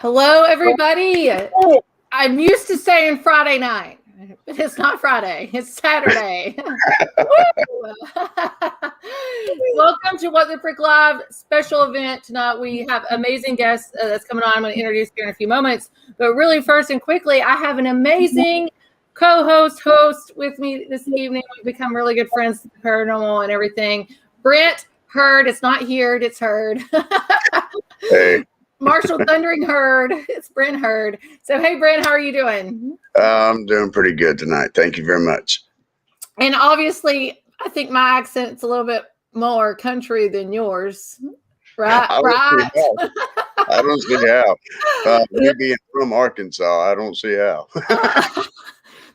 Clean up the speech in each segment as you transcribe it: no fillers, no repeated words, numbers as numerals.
Hello, everybody. I'm used to saying Friday night, but it's not Friday. It's Saturday. Welcome to What the Frick Live special event tonight. We have amazing guests that's coming on. I'm going to introduce here in a few moments. But really, first and quickly, I have an amazing host with me this evening. We've become really good friends, paranormal and everything. Brent Heird. It's not Heird, it's Heird. Hey. Marshall Thundering Heird. It's Brent Heird. So, hey, Brent, how are you doing? I'm doing pretty good tonight. Thank you very much. And obviously, I think my accent's a little bit more country than yours. Right? I don't see how. Me being from Arkansas, I don't see how.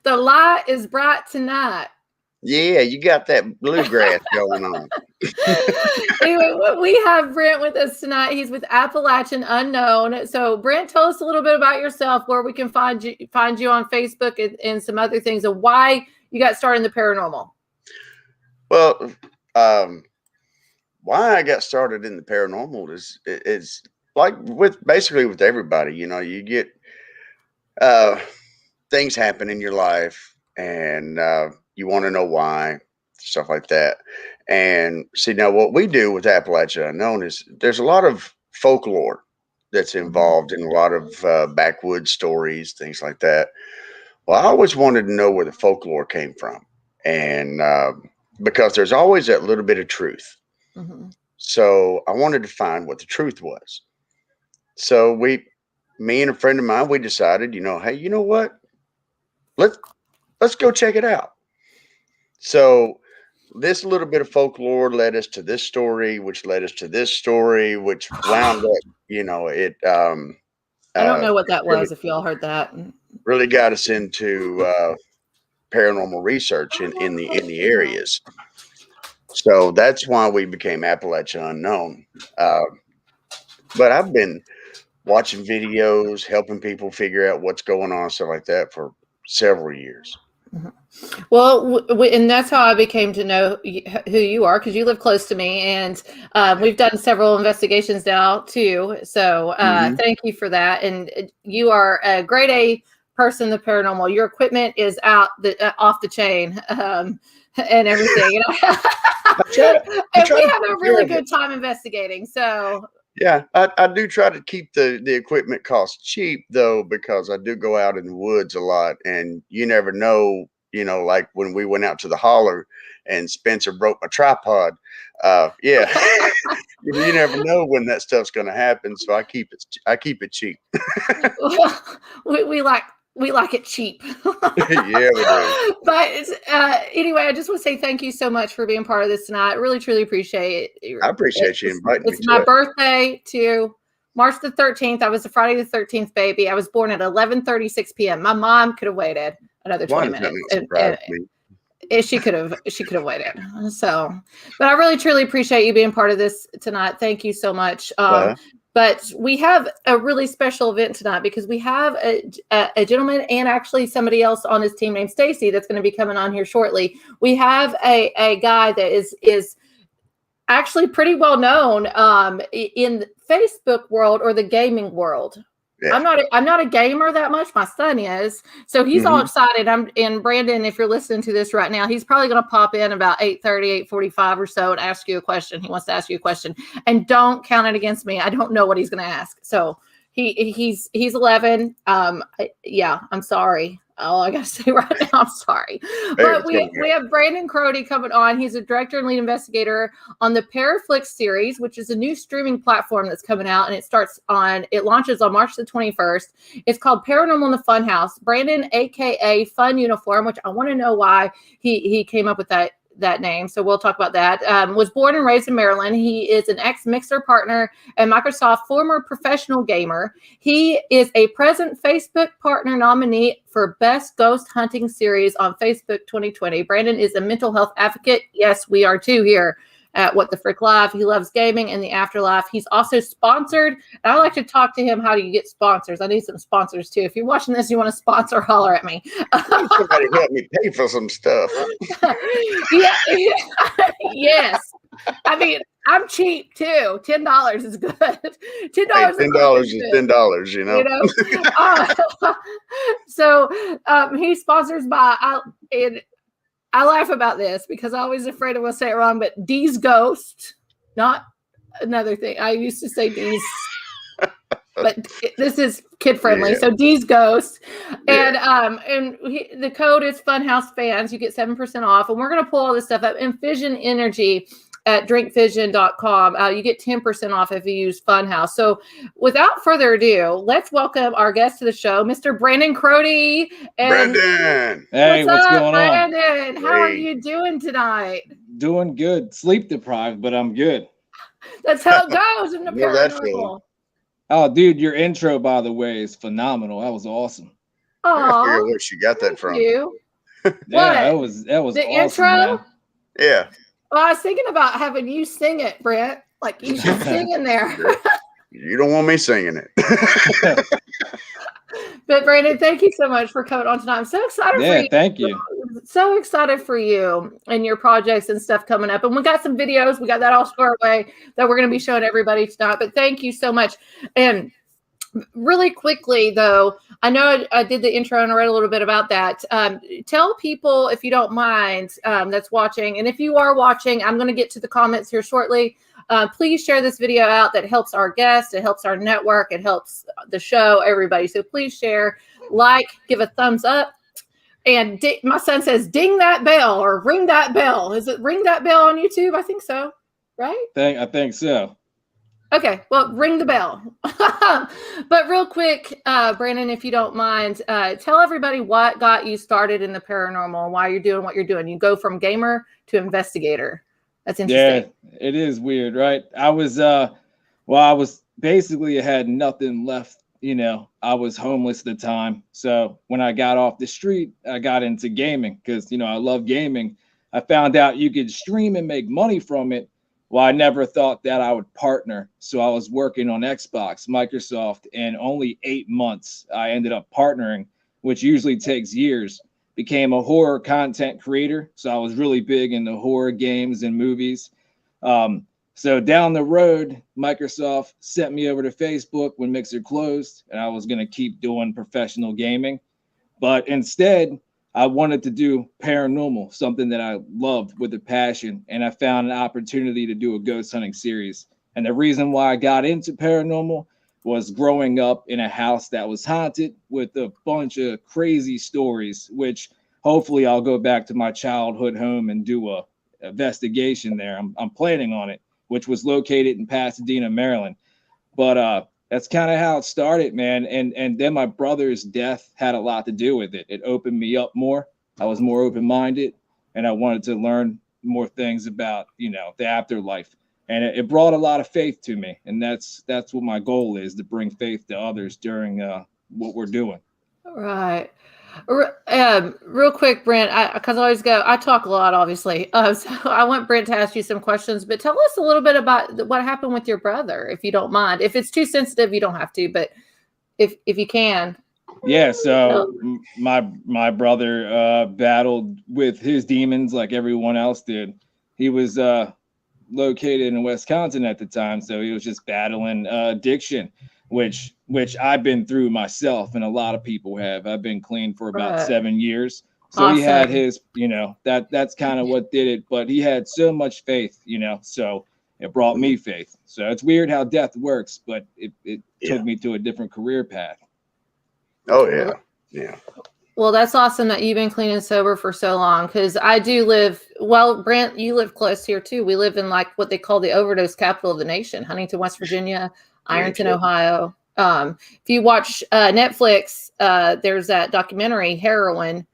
The light is bright tonight. Yeah, you got that bluegrass going on. Anyway, we have Brent with us tonight. He's with Appalachian Unknown. So, Brent, tell us a little bit about yourself, where we can find you on Facebook and some other things, and why you got started in the paranormal. Well, why I got started in the paranormal is like basically with everybody. You know, you get things happen in your life, and you want to know why, stuff like that. And see, now what we do with Appalachian Unknown is there's a lot of folklore that's involved in a lot of backwoods stories, things like that. Well, I always wanted to know where the folklore came from. And because there's always that little bit of truth. Mm-hmm. So I wanted to find what the truth was. So me and a friend of mine, we decided, hey, you know what? Let's go check it out. So this little bit of folklore led us to this story, which led us to this story, which wound up, it. I don't know what that was. If y'all heard that, really got us into paranormal research in the areas. So that's why we became Appalachian Unknown. But I've been watching videos, helping people figure out what's going on, stuff like that, for several years. Mm-hmm. Well, and that's how I became to know who you are, because you live close to me, and we've done several investigations now too. So thank you for that. And you are a grade A person in the paranormal. Your equipment is off the chain, and everything. And we have a really good time investigating. So. Yeah, I do try to keep the equipment costs cheap, though, because I do go out in the woods a lot, and you never know, like when we went out to the holler and Spencer broke my tripod. You never know when that stuff's going to happen. So I keep it cheap. We like it cheap. Yeah, we do. But anyway, I just want to say thank you so much for being part of this tonight. I really, truly appreciate it. I appreciate you inviting me. It's my birthday too. March the 13th. I was a Friday the 13th baby. I was born at 11:36 p.m. My mom could have waited another 20 minutes. She could have waited. So, but I really, truly appreciate you being part of this tonight. Thank you so much. But we have a really special event tonight because we have a gentleman and actually somebody else on his team named Stacy that's going to be coming on here shortly. We have a guy that is actually pretty well known in the Facebook world or the gaming world. Yeah. I'm not a gamer that much. My son is. So he's all excited. And Brandon, if you're listening to this right now, he's probably going to pop in about 8:30, 8:45 or so and ask you a question. He wants to ask you a question. And don't count it against me. I don't know what he's going to ask. So he's 11. Yeah, I'm sorry. All I got to say right now, I'm sorry. But we have Brandon Crotti coming on. He's a director and lead investigator on the PARAFlixx series, which is a new streaming platform that's coming out, and it launches on March the 21st. It's called Paranormal in the FunHouse. Brandon, aka Fununiform, which I want to know why he came up with that name. So we'll talk about that. Was born and raised in Maryland. He is an ex-Mixer partner and Microsoft former professional gamer. He is a present Facebook partner nominee for Best Ghost Hunting Series on Facebook 2020. Brandon is a mental health advocate. Yes, we are too here at What the Frick Live. He loves gaming and the afterlife. He's also sponsored. And I like to talk to him how do you get sponsors. I need some sponsors too. If you're watching this, you want to sponsor, holler at me. Somebody help me pay for some stuff. Yeah. Yes. I mean, I'm cheap too. $10 is good. $10 $10 is $10. You know. So he sponsors and I laugh about this because I'm always afraid I will say it wrong. But D's Ghost, not another thing. I used to say D's. But this is kid friendly, so D's Ghost, and the code is FunHouse fans. You get 7% off, and we're gonna pull all this stuff up. And Fission Energy at drinkfission.com. You get 10% off if you use FunHouse. So, without further ado, let's welcome our guest to the show, Mr. Brandon Crotti. Brandon, hey, what's going on? Brandon, how are you doing tonight? Doing good. Sleep deprived, but I'm good. That's how it goes in the paranormal. Oh, dude, your intro, by the way, is phenomenal. That was awesome. Oh, I figure where she got that from. You. Yeah, that was the awesome, intro. Man. Yeah. Well, I was thinking about having you sing it, Brent. Like you should sing in there. You don't want me singing it. But Brandon, thank you so much for coming on tonight. I'm so excited for you. Yeah, thank you. So excited for you and your projects and stuff coming up. And we got some videos. We got that all squared away that we're going to be showing everybody tonight. But thank you so much. And really quickly, though, I know I did the intro and I read a little bit about that. Tell people, if you don't mind, that's watching. And if you are watching, I'm going to get to the comments here shortly. Please share this video out. That helps our guests. It helps our network. It helps the show, everybody. So please share, like, give a thumbs up. And my son says, ding that bell or ring that bell. Is it ring that bell on YouTube? I think so. Right? I think so. Okay. Well, ring the bell. But real quick, Brandon, if you don't mind, tell everybody what got you started in the paranormal and why you're doing what you're doing. You go from gamer to investigator. That's interesting. Yeah, it is weird, right? I was basically, I had nothing left. You know, I was homeless at the time. So when I got off the street, I got into gaming because, you know, I love gaming. I found out you could stream and make money from it. Well, I never thought that I would partner. So I was working on Xbox, Microsoft, and only 8 months I ended up partnering, which usually takes years. Became a horror content creator. So I was really big into horror games and movies. So down the road, Microsoft sent me over to Facebook when Mixer closed, and I was going to keep doing professional gaming. But instead, I wanted to do paranormal, something that I loved with a passion. And I found an opportunity to do a ghost hunting series. And the reason why I got into paranormal was growing up in a house that was haunted with a bunch of crazy stories, which hopefully I'll go back to my childhood home and do a investigation there. I'm planning on it, which was located in Pasadena, Maryland. But that's kind of how it started, man. And then my brother's death had a lot to do with it. It opened me up more. I was more open-minded, and I wanted to learn more things about, you know, the afterlife. And it brought a lot of faith to me. And that's what my goal is, to bring faith to others during what we're doing. Right. Real quick, Brent, because I talk a lot, obviously. So I want Brent to ask you some questions, but tell us a little bit about what happened with your brother, if you don't mind. If it's too sensitive, you don't have to, but if you can. Yeah. So my brother battled with his demons like everyone else did. He was located in Wisconsin at the time, so he was just battling addiction, which I've been through myself, and a lot of people have. I've been clean for about 7 years. So awesome. He had his, you know, that's kind of what did it, but he had so much faith, you know, so it brought me faith. So it's weird how death works, but it took me to a different career path. Oh yeah. Yeah. Well, that's awesome that you've been clean and sober for so long, because I do live, well, Brent, you live close here too. We live in like what they call the overdose capital of the nation, Huntington, West Virginia, Ironton, Ohio. If you watch Netflix, there's that documentary, Heroin.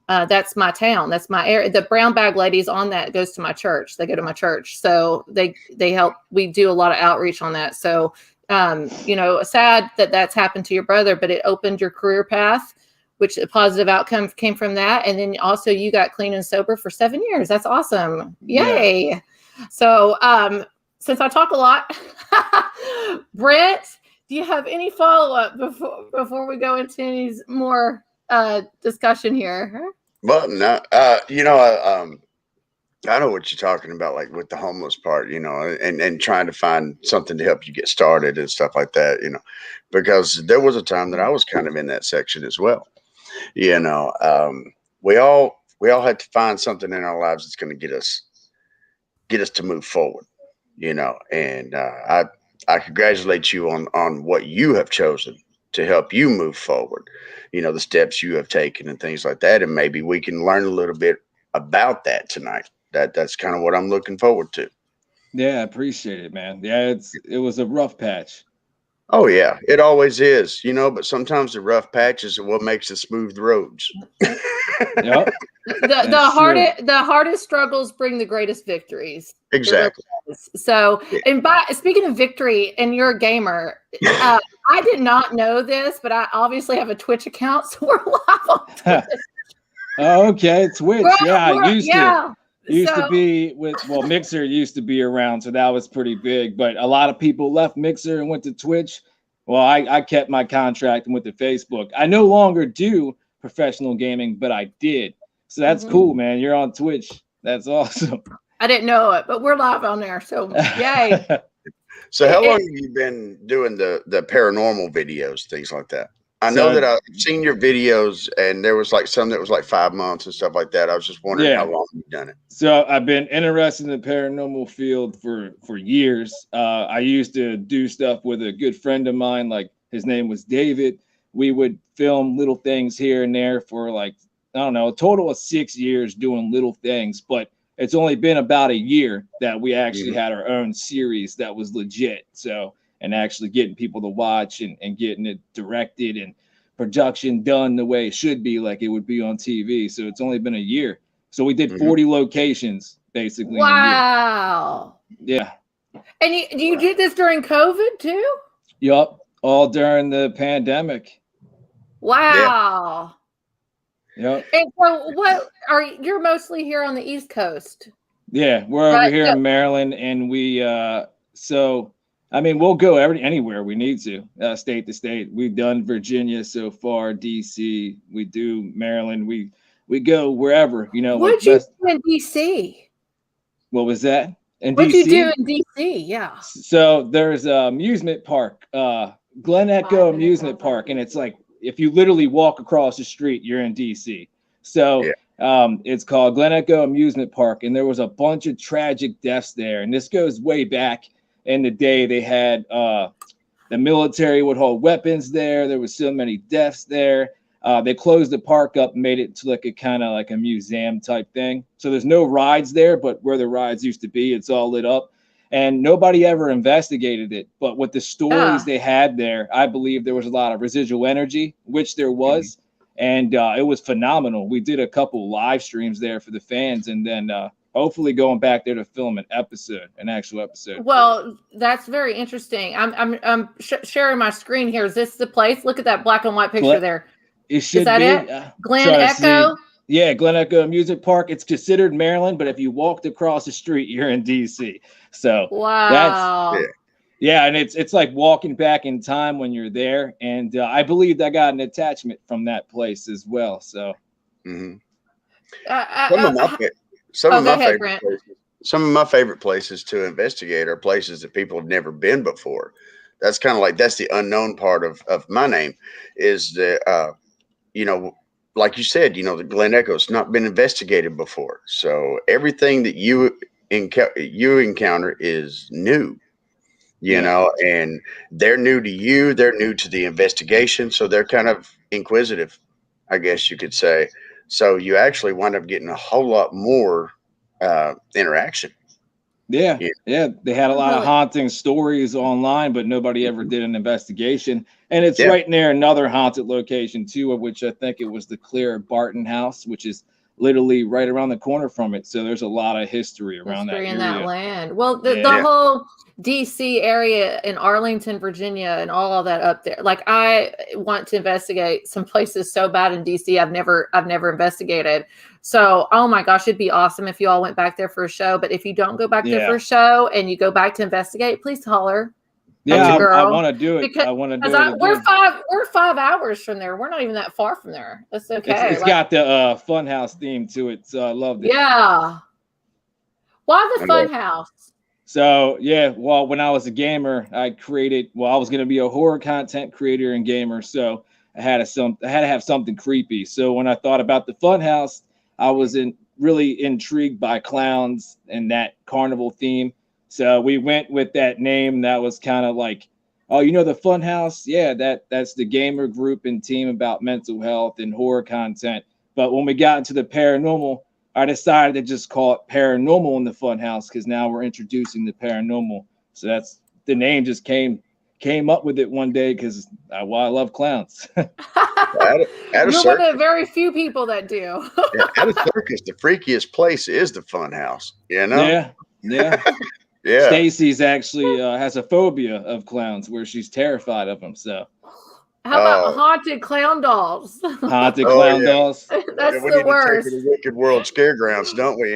That's my town. That's my area. The brown bag ladies on that goes to my church. They go to my church. So they help. We do a lot of outreach on that. So, you know, sad that that's happened to your brother, but it opened your career path, which a positive outcome came from that. And then also you got clean and sober for 7 years. That's awesome. Yay. Yeah. So, since I talk a lot, Brent, do you have any follow-up before we go into any more discussion here? Well, no, you know, I know what you're talking about, like with the homeless part, and trying to find something to help you get started and stuff like that, because there was a time that I was kind of in that section as well. You know, we all had to find something in our lives that's going to get us to move forward, and I congratulate you on what you have chosen to help you move forward, the steps you have taken and things like that. And maybe we can learn a little bit about that tonight. That's kind of what I'm looking forward to. Yeah, I appreciate it, man. Yeah, it was a rough patch. Oh yeah, it always is, but sometimes the rough patches are what makes the smooth roads. Yep. The hardest struggles bring the greatest victories. Exactly. Really. So, and speaking of victory, and you're a gamer, I did not know this, but I obviously have a Twitch account, so we're live on Twitch. Oh, okay, Twitch. Used to be Mixer used to be around, so that was pretty big. But a lot of people left Mixer and went to Twitch. Well, I kept my contract and went to Facebook. I no longer do professional gaming, but I did. So that's cool, man. You're on Twitch. That's awesome. I didn't know it, but we're live on there. So yay. So how long have you been doing the paranormal videos, things like that? I know that I've seen your videos, and there was like some that was like 5 months and stuff like that. I was just wondering how long you've done it. So I've been interested in the paranormal field for years. I used to do stuff with a good friend of mine, like his name was David. We would film little things here and there for like, I don't know, a total of 6 years doing little things. But it's only been about a year that we actually had our own series that was legit. So, and actually getting people to watch and getting it directed and production done the way it should be, like it would be on TV. So it's only been a year. So we did 40 locations basically. Wow. In a year. Yeah. And you did this during COVID too? Yup. All during the pandemic. Wow. Yeah. Yep. And so you're mostly here on the East Coast? Yeah, we're over here in Maryland, and we'll go anywhere we need to, state to state. We've done Virginia so far, DC. We do Maryland. We go wherever, What'd you do in DC? What was that? What'd you do in DC? Yeah. So there's an amusement park, Glen Echo Amusement Park, and it's like if you literally walk across the street, you're in DC. So it's called Glen Echo Amusement Park, and there was a bunch of tragic deaths there. And this goes way back in the day. They had the military would hold weapons there. There was so many deaths there. They closed the park up and made it to like a kind of like a museum type thing. So there's no rides there, but where the rides used to be, it's all lit up. And nobody ever investigated it. But with the stories they had there, I believe there was a lot of residual energy, which there was. And it was phenomenal. We did a couple live streams there for the fans, and then hopefully going back there to film an actual episode. Well, that's very interesting. I'm sharing my screen here. Is this the place? Look at that black and white picture there. It should Is that be. it? Glen Echo? Yeah, Glen Echo Amusement Park. It's considered Maryland, but if you walked across the street, you're in DC. So wow. And it's like walking back in time when you're there. And I believe I got an attachment from that place as well. So some of my favorite places to investigate are places that people have never been before. That's kind of like, that's the unknown part of my name is the, like you said, the Glen Echo's not been investigated before. So everything that you encounter is new, and they're new to you. They're new to the investigation. So they're kind of inquisitive, I guess you could say. So you actually wind up getting a whole lot more interaction. Yeah. They had a lot of haunting stories online, but nobody ever did an investigation. And it's right near another haunted location too, of which I think it was the Claire Barton house, which is literally right around the corner from it. So there's a lot of history around that area. In that land. Well, the whole DC area in Arlington, Virginia, and all of that up there. Like, I want to investigate some places so bad in DC I've never investigated. So, oh my gosh, it'd be awesome if you all went back there for a show. But if you don't go back there for a show and you go back to investigate, please holler. Yeah, I want to do it. I want to do it. We're 5 hours from there. We're not even that far from there. That's okay. It's got the FunHouse theme to it, so I loved it. Yeah. Why the FunHouse? So yeah, well, when I was a gamer, I was going to be a horror content creator and gamer, so I had to have something creepy. So when I thought about the FunHouse, I was really intrigued by clowns and that carnival theme. So we went with that name. That was kind of like, oh, the FunHouse? Yeah, that's the gamer group and team about mental health and horror content. But when we got into the paranormal, I decided to just call it Paranormal in the FunHouse because now we're introducing the paranormal. So that's the name just came up with it one day because I love clowns. You're one of the very few people that do. At a circus, the freakiest place is the FunHouse. Yeah. Yeah. Stacy's actually has a phobia of clowns where she's terrified of them. So. How about haunted clown dolls? Haunted clown dolls. That's the worst. We need to take the Wicked World Scaregrounds, don't we?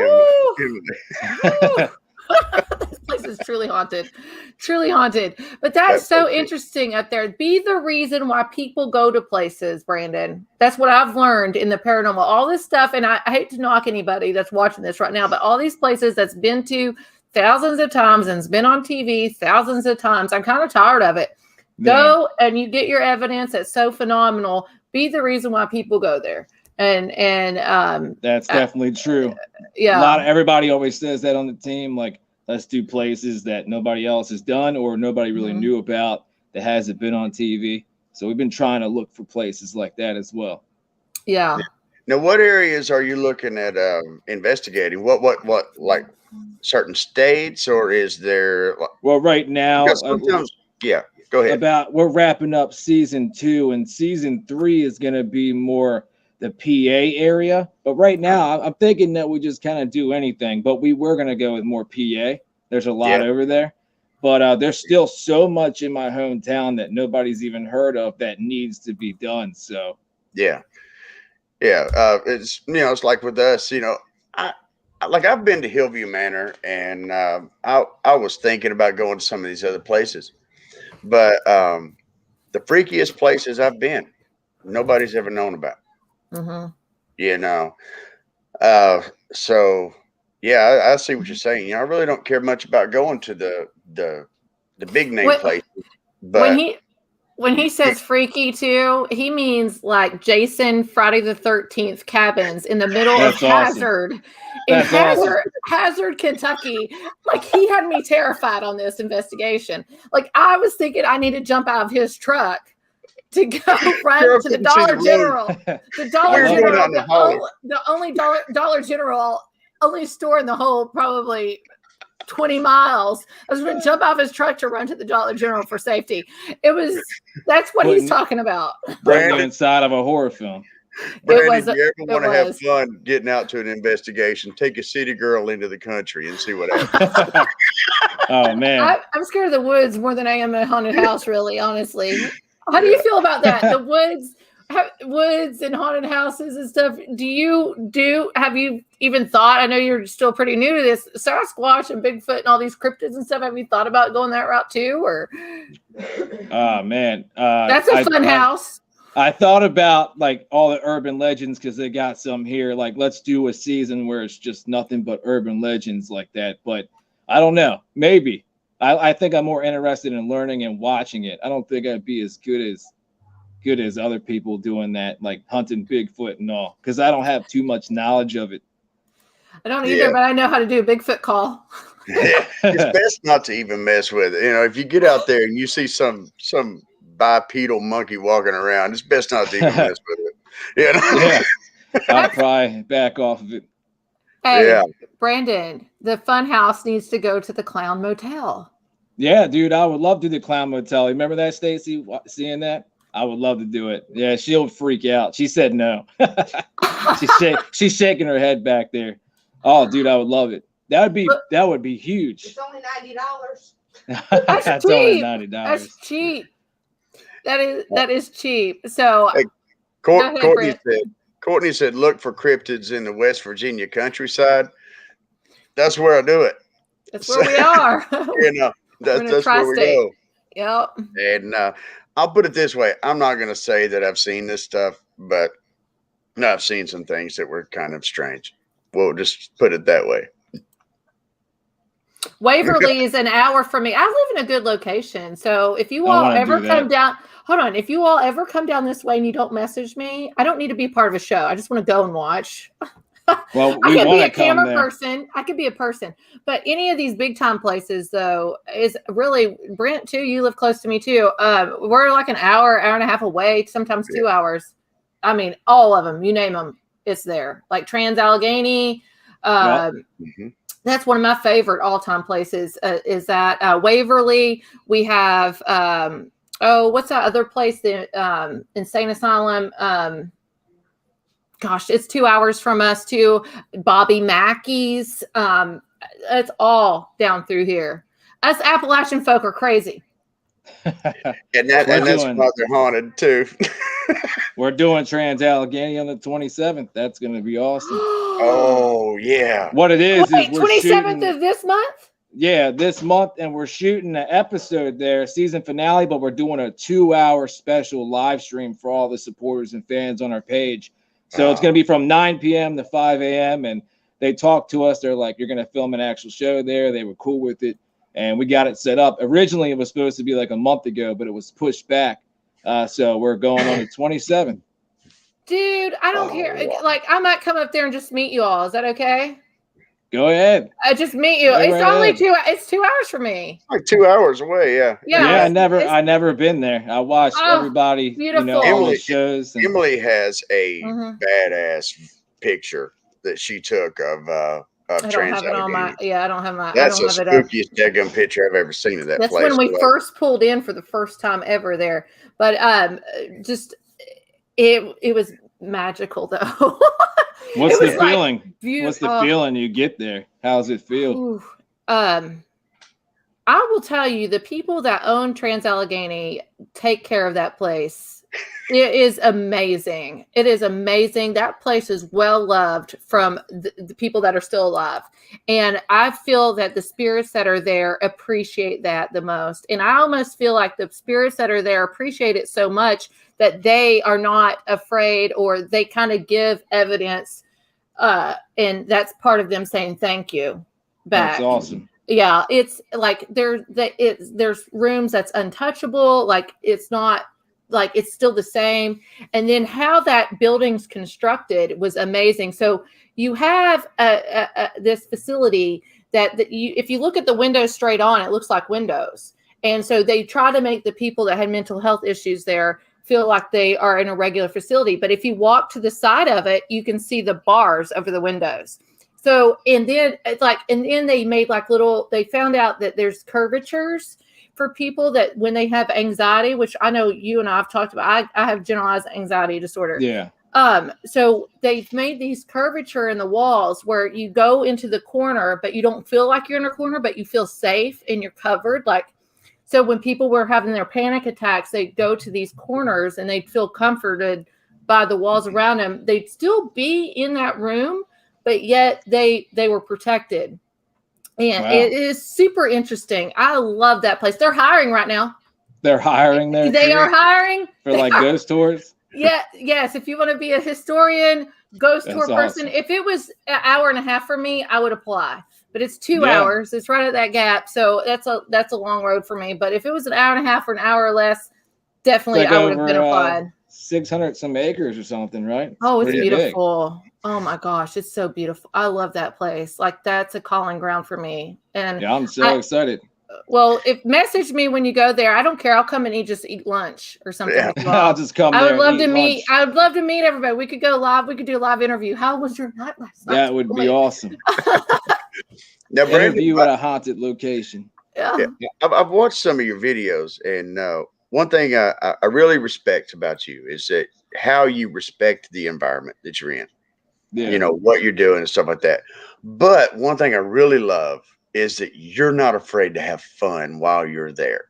This place is truly haunted. Truly haunted. But that's so interesting up there. Be the reason why people go to places, Brandon. That's what I've learned in the paranormal. All this stuff, and I hate to knock anybody that's watching this right now, but all these places that's been to thousands of times and has been on TV thousands of times, I'm kind of tired of it. Go and you get your evidence that's so phenomenal. Be the reason why people go there. And that's definitely true. Yeah. Everybody always says that on the team, like, let's do places that nobody else has done or nobody really knew about that hasn't been on TV. So we've been trying to look for places like that as well. Yeah. Now, what areas are you looking at investigating? What like certain states, or is there? Well, right now, sometimes, go ahead. We're wrapping up season 2, and season 3 is going to be more the PA area. But right now, I'm thinking that we just kind of do anything. But we were going to go with more PA. There's a lot over there. But there's still so much in my hometown that nobody's even heard of that needs to be done. So it's it's like with us. I've been to Hillview Manor, and I was thinking about going to some of these other places. But the freakiest places I've been, nobody's ever known about. So I see what you're saying. I really don't care much about going to the big name places. But when he says freaky too, he means like Jason Friday the 13th cabins in the middle of Hazard. Hazard, Kentucky. Like, he had me terrified on this investigation. Like, I was thinking I need to jump out of his truck to go right to the Dollar General. The Dollar General, the only Dollar General, only store in the whole probably 20 miles. I was going to jump off his truck to run to the Dollar General for safety. That's what he's talking about. Brandon, inside of a horror film. Brandon, if you ever want to have fun getting out to an investigation, take a city girl into the country and see what happens. Oh, man. I'm scared of the woods more than I am a haunted house, really, honestly. How do you feel about that? The woods and haunted houses and stuff. Have you even thought, I know you're still pretty new to this, Sasquatch and Bigfoot and all these cryptids and stuff, have you thought about going that route too? Or man, that's a fun house. I thought about like all the urban legends because they got some here. Like, let's do a season where it's just nothing but urban legends like that. But I don't know. Maybe. I think I'm more interested in learning and watching it. I don't think I'd be as good as other people doing that, like hunting Bigfoot and all, because I don't have too much knowledge of it. I don't either, but I know how to do a Bigfoot call. It's best not to even mess with it. If you get out there and you see some bipedal monkey walking around, it's best not to even mess with it. I'll probably back off of it. Hey, Brandon, the FunHouse needs to go to the Clown Motel. Yeah, dude, I would love to do the Clown Motel. Remember that, Stacy? Seeing that? I would love to do it. Yeah, she'll freak out. She said no. She's shaking her head back there. Oh, dude, I would love it. That would be huge. It's only $90. That's cheap. Only $90. That's cheap. That is cheap. So hey, Courtney said, look for cryptids in the West Virginia countryside. That's where I do it. That's where we are. That's where we go. Yep. And I'll put it this way. I'm not going to say that I've seen this stuff, but I've seen some things that were kind of strange. We'll just put it that way. Waverly is an hour from me. I live in a good location. So if you all ever come down, hold on. If you all ever come down this way and you don't message me, I don't need to be part of a show. I just want to go and watch. Well, I could be a camera person. I could be a person. But any of these big time places, though, is really Brent too. You live close to me too. We're like an hour and a half away, sometimes 2 hours. I mean, all of them. You name them, it's there. Like Trans Allegheny. That's one of my favorite all time places. Is that Waverly? We have what's that other place? The Insane Asylum. Gosh, it's 2 hours from us too. Bobby Mackey's. It's all down through here. Us Appalachian folk are crazy. and that's why they're haunted too. We're doing Trans Allegheny on the 27th. That's going to be awesome. Oh yeah. What it is we're 27th of this month? Yeah, this month, and we're shooting an episode there, season finale, but we're doing a 2-hour special live stream for all the supporters and fans on our page. So it's going to be from 9 p.m. to 5 a.m. And they talked to us. They're like, you're going to film an actual show there. They were cool with it. And we got it set up. Originally, it was supposed to be like a month ago, but it was pushed back. So we're going on the 27th. Dude, I don't care. Like, I might come up there and just meet you all. Is that okay? Go ahead. I just meet you. It's only 2. It's 2 hours for me. Like 2 hours away. Yeah. Yeah. I never been there. I watched everybody. Beautiful. All the shows. Emily has a badass picture that she took of Trans Allegheny. I don't have my. That's the spookiest daggum picture I've ever seen of that place. That's when we first pulled in for the first time ever there. But just it was magical though. What's the feeling? What's the feeling you get there? How's it feel? I will tell you, the people that own Trans Allegheny take care of that place. It is amazing. It is amazing. That place is well loved from the people that are still alive. And I feel that the spirits that are there appreciate that the most. And I almost feel like the spirits that are there appreciate it so much that they are not afraid, or they kind of give evidence. And that's part of them saying thank you back. That's awesome. Yeah. It's like there's rooms that's untouchable. Like it's not, like it's still the same. And then how that building's constructed was amazing. So you have this facility that if you look at the windows straight on, it looks like windows. And so they try to make the people that had mental health issues there feel like they are in a regular facility. But if you walk to the side of it, you can see the bars over the windows. So, and then they made they found out that there's curvatures for people that when they have anxiety, which I know you and I have talked about. I have generalized anxiety disorder. Yeah. So they've made these curvature in the walls where you go into the corner, but you don't feel like you're in a corner, but you feel safe and you're covered. So when people were having their panic attacks, they'd go to these corners and they'd feel comforted by the walls around them. They'd still be in that room, but yet they were protected. And It is super interesting. I love that place. They're hiring right now. They're hiring there? They are hiring. For ghost tours? Yeah. Yes. If you want to be a historian, ghost tour person, if it was an hour and a half for me, I would apply. But it's 2 hours. It's right at that gap. So that's a long road for me. But if it was an hour and a half or an hour or less, definitely I would have been applied. 600 some acres or something, right? Oh, it's beautiful. Big. Oh my gosh, it's so beautiful. I love that place. That's a calling ground for me. And yeah, I'm so excited. Well, message me when you go there. I don't care. I'll come and just eat lunch or something. Yeah. I'll just come there. I would love to meet. I would love to meet everybody. We could go live. We could do a live interview. How was your night last night? That would be awesome. Now, interview at a haunted location. Yeah. I've watched some of your videos, and one thing I really respect about you is that how you respect the environment that you're in. Yeah. You know what you're doing and stuff like that. But one thing I really love is that you're not afraid to have fun while you're there.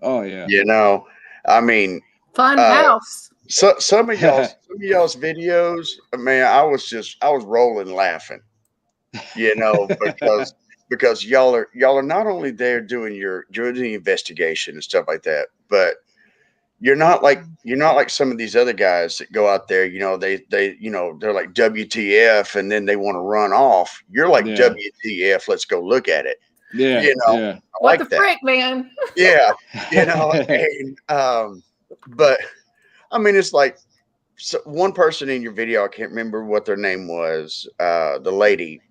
Oh yeah. You know, I mean, FunHouse. So some of y'all's videos, man, I was rolling laughing. You know, because y'all are not only there doing the investigation and stuff like that, but you're not like some of these other guys that go out there, you know, they're like WTF and then they want to run off. You're like WTF, let's go look at it. Yeah. You know, yeah. What the frick, man? Yeah. You know, and but I mean, it's like one person in your video, I can't remember what their name was, the lady.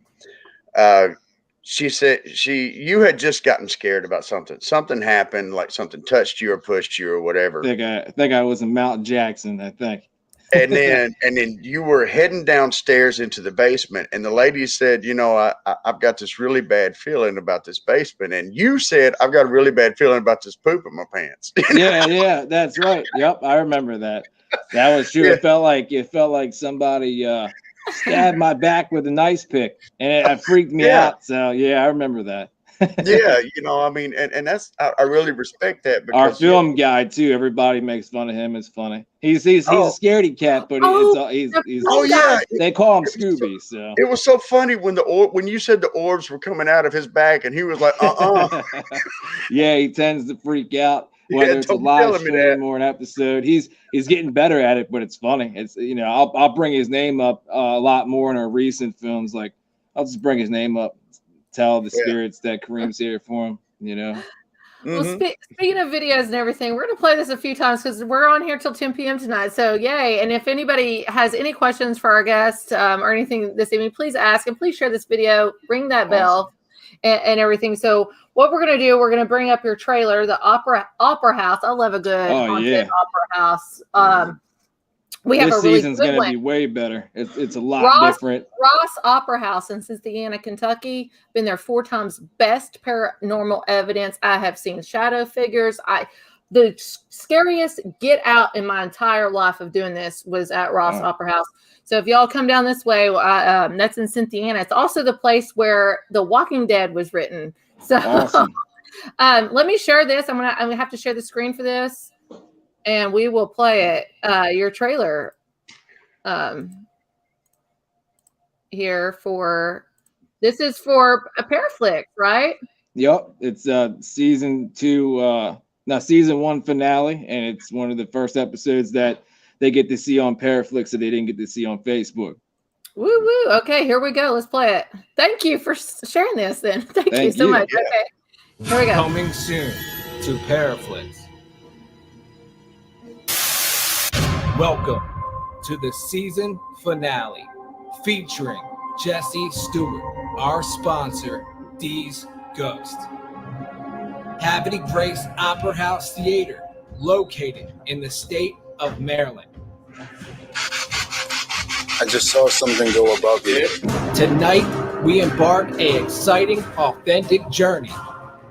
She said you had just gotten scared about something. Something happened, like something touched you or pushed you or whatever. I think I was in Mount Jackson, I think. and then you were heading downstairs into the basement, and the lady said, you know, I've got this really bad feeling about this basement. And you said, I've got a really bad feeling about this poop in my pants. Yeah, that's right. Yep, I remember that. That was true. Yeah. It felt like somebody stabbed my back with an ice pick, and it freaked me out. So yeah, I remember that. Yeah, you know, I mean, and that's I really respect that, because our film guy too. Everybody makes fun of him. It's funny. He's a scaredy cat, but he's yeah. They call him Scooby. So it was so funny when you said the orbs were coming out of his back, and he was like, Yeah, he tends to freak out. Whether it's a live stream or an episode, he's getting better at it, but it's funny. It's, you know, I'll bring his name up a lot more in our recent films. Like, I'll just bring his name up, tell the spirits that Kareem's here for him. You know. Well, speaking of videos and everything, we're gonna play this a few times because we're on here till 10 p.m. tonight. So yay! And if anybody has any questions for our guest or anything this evening, please ask, and please share this video. Ring that bell. And everything. So what we're gonna do, we're gonna bring up your trailer, the opera house. I love a good haunted opera house. We have this a really season's good gonna one. be way better. It's a lot different. Ross Opera House in Cynthiana, Kentucky. Been there 4 times. Best paranormal evidence. I have seen shadow figures. The scariest get out in my entire life of doing this was at Ross Opera House. So if y'all come down this way, that's in Cynthiana. It's also the place where The Walking Dead was written. So awesome. Let me share this. I'm gonna have to share the screen for this, and we will play it. Your trailer here for this is for a PARAFlixx, right? Yep, it's season 1 finale, and it's one of the first episodes that they get to see on PARAFlixx that they didn't get to see on Facebook. Woo woo. Okay, here we go. Let's play it. Thank you for sharing this then. Thank you so much. Yeah. Okay. Here we go. Coming soon to PARAFlixx. Welcome to the season finale featuring Jesse Stewart, our sponsor, D's Ghost. Havre de Grace Opera House Theater, located in the state of Maryland. I just saw something go above you. Tonight, we embark an exciting, authentic journey.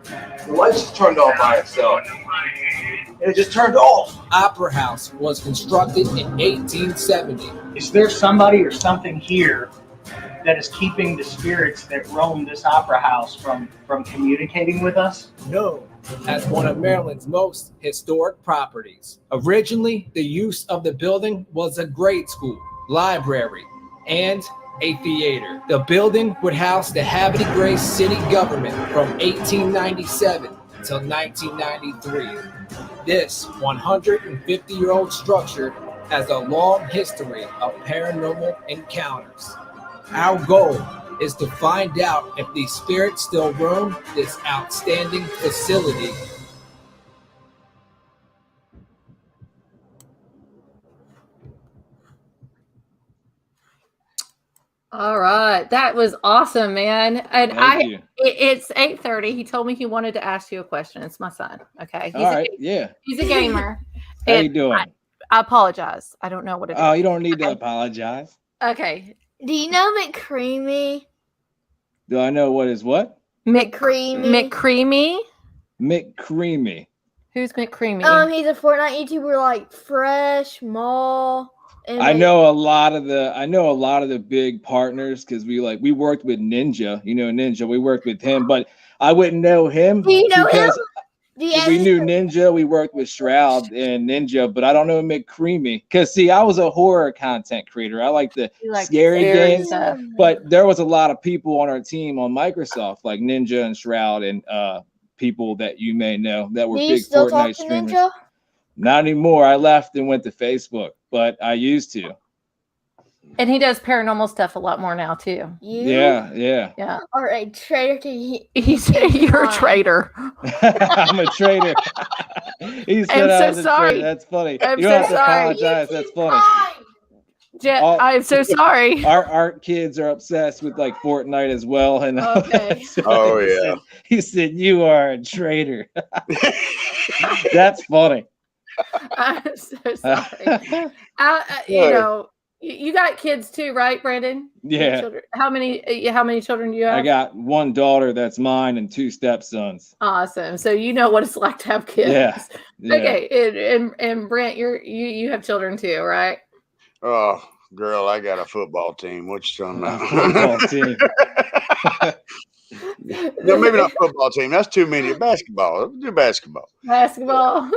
The lights just turned off by itself. It just turned off. Opera House was constructed in 1870. Is there somebody or something here that is keeping the spirits that roam this opera house from communicating with us? Known as one of Maryland's most historic properties. Originally, the use of the building was a grade school, library, and a theater. The building would house the Havre de Grace city government from 1897 until 1993. This 150-year-old structure has a long history of paranormal encounters. Our goal is to find out if these spirits still roam this outstanding facility. All right, that was awesome, man. And Thank you. It's 8:30. He told me he wanted to ask you a question. It's my son. Okay. All right. Yeah. He's a gamer. How you doing? I apologize. I don't know what it is. Oh, you don't need to apologize. Okay. Do you know McCreamy? Do I know what is what? McCreamy. McCreamy. Who's McCreamy? He's a Fortnite YouTuber like Fresh Mall. I know a lot of the big partners because we worked with Ninja. You know Ninja. We worked with him, but I wouldn't know him. Do you know him? We knew Ninja. We worked with Shroud and Ninja, but I don't know McCreamy. Because see, I was a horror content creator. I like the scary games, but there was a lot of people on our team on Microsoft, like Ninja and Shroud and people that you may know that were big Fortnite streamers. Ninja? Not anymore. I left and went to Facebook, but I used to. And he does paranormal stuff a lot more now too. You Yeah. are a traitor to He said you're a traitor. I'm a traitor. He said I was a traitor. That's funny. I'm You don't have so to sorry. apologize. That's funny. Jet, I'm so sorry. Our kids are obsessed with like Fortnite as well. And Okay. Oh, he said you are a traitor. That's funny. I'm so sorry. You know, you got kids too, right, Brandon? Yeah. Children. How many children do you have? I got one daughter that's mine and two stepsons. Awesome. So you know what it's like to have kids. Yeah. Okay. And Brent, you have children too, right? Oh, girl, I got a football team. What you talking about? Football team. No, maybe not football team. That's too many. Basketball. Let's do basketball. Basketball.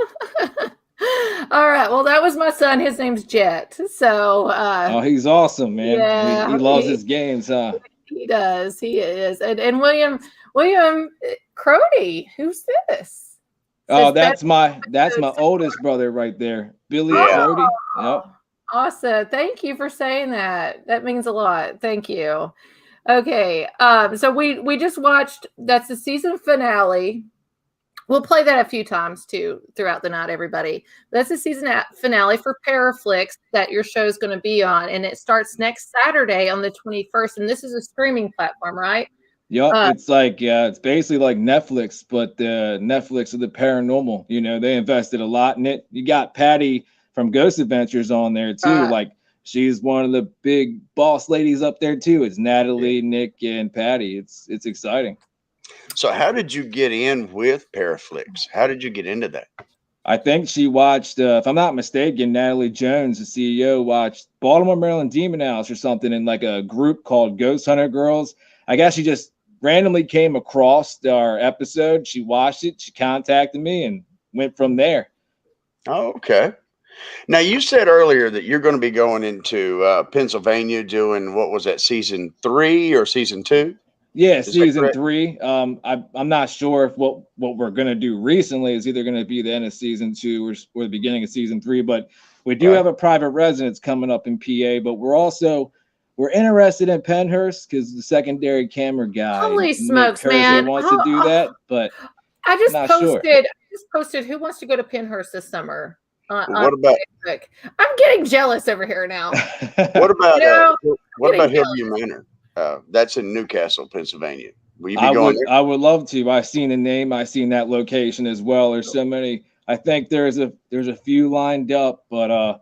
All right. Well, that was my son. His name's Jet. So oh, he's awesome, man. Yeah, he loves his games, huh? He does. He is. And William Crotti. Who's this? Oh, that's my oldest brother right there. Billy Crotti. Yep. Awesome. Thank you for saying that. That means a lot. Thank you. Okay. So we just watched, that's the season finale. We'll play that a few times too throughout the night, everybody. That's the season finale for PARAFlixx that your show is going to be on. And it starts next Saturday on the 21st. And this is a streaming platform, right? Yep. It's like, it's basically like Netflix, but the Netflix of the paranormal. You know, they invested a lot in it. You got Patty from Ghost Adventures on there too. Like she's one of the big boss ladies up there too. It's Natalie, Nick, and Patty. It's exciting. So how did you get in with PARAFlixx? How did you get into that? I think she watched, if I'm not mistaken, Natalie Jones, the CEO, watched Baltimore, Maryland Demon House or something in like a group called Ghost Hunter Girls. I guess she just randomly came across our episode. She watched it. She contacted me and went from there. Oh, okay. Now, you said earlier that you're going to be going into Pennsylvania doing, what was that, season 3 or season 2? Yeah, season 3. I'm not sure if what we're going to do recently is either going to be the end of season 2 or the beginning of season 3. But we do have a private residence coming up in PA. But we're interested in Pennhurst because the secondary camera guy, Holy smokes, man, wants to do that. But I just posted. Sure. I just posted. Who wants to go to Pennhurst this summer? What about? Facebook. I'm getting jealous over here now. What about? What about Hillview Manor? That's in Newcastle, Pennsylvania. Will you be going there? I would love to. I've seen the name. I've seen that location as well. There's so many. I think there's a few lined up, but I'm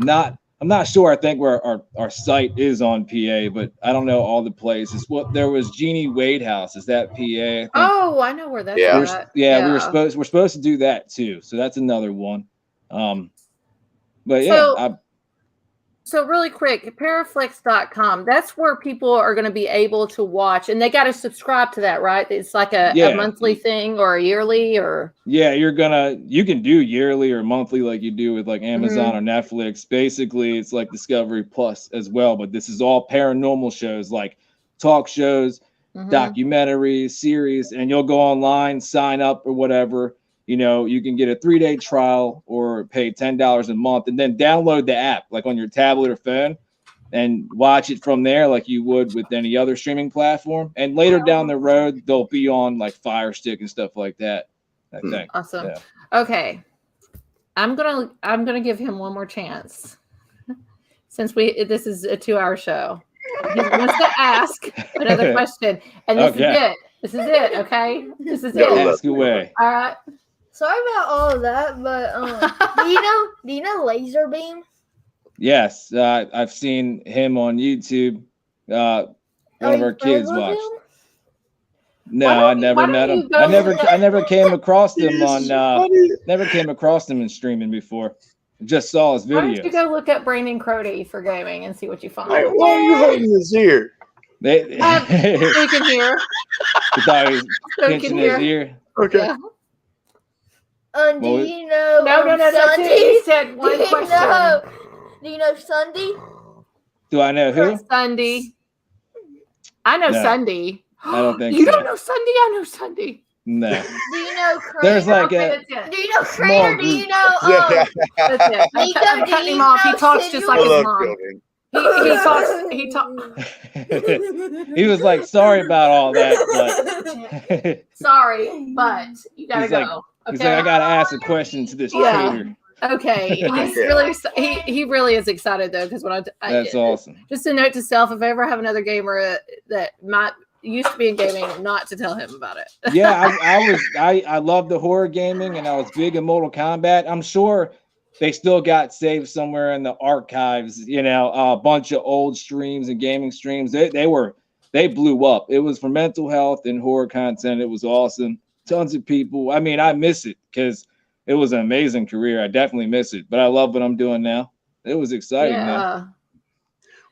not sure. I think where our site is on PA, but I don't know all the places. There was Jeannie Wade House. Is that PA? Oh, I know where that's at. We're supposed to do that too. So that's another one. But yeah. So really quick, paraflixx.com. That's where people are going to be able to watch, and they got to subscribe to that, right? It's like a monthly thing or a yearly or. Yeah, you can do yearly or monthly like you do with like Amazon or Netflix. Basically, it's like Discovery Plus as well, but this is all paranormal shows like talk shows, documentaries, series, and you'll go online, sign up or whatever. You know, you can get a 3-day trial or pay $10 a month and then download the app like on your tablet or phone and watch it from there like you would with any other streaming platform. And later down the road, they'll be on like Fire Stick and stuff like that, I think. Awesome. Yeah. Okay. I'm gonna give him one more chance since this is a 2-hour show. He wants to ask another question. And this is it. This is it, okay? This is it. Ask away. All right. Sorry about all of that, but do you know Laserbeam? Yes, I've seen him on YouTube. One of our kids watched. No, I never met him. I never came across him never came across him in streaming before. Just saw his video. Why don't you go look up Brandon Crotti for gaming and see what you find? Why are you holding his ear? So you can hear. He thought he was pinching his ear. Okay. Yeah. Do you know? No. Sunday? He said one question. Do you know Sunday? Do I know who? Sunday. I know Sunday. I don't think you don't know Sunday. I know Sunday. No. Do you know Crater? There's like do you know Crater? Do you know? That's it. I'm cutting him off. He talks just like his mom. He talks. He was like, sorry about all that, but sorry, but you gotta go. Like, he's like, I gotta ask a question to this trader. Okay, he's really he really is excited though, because when that's awesome. Just a note to self: if I ever have another gamer that might used to be in gaming, not to tell him about it. Yeah, I love the horror gaming, and I was big in Mortal Kombat. I'm sure they still got saved somewhere in the archives. You know, a bunch of old streams and gaming streams. They blew up. It was for mental health and horror content. It was awesome. Tons of people. I mean, I miss it because it was an amazing career. I definitely miss it, but I love what I'm doing now. It was exciting, man.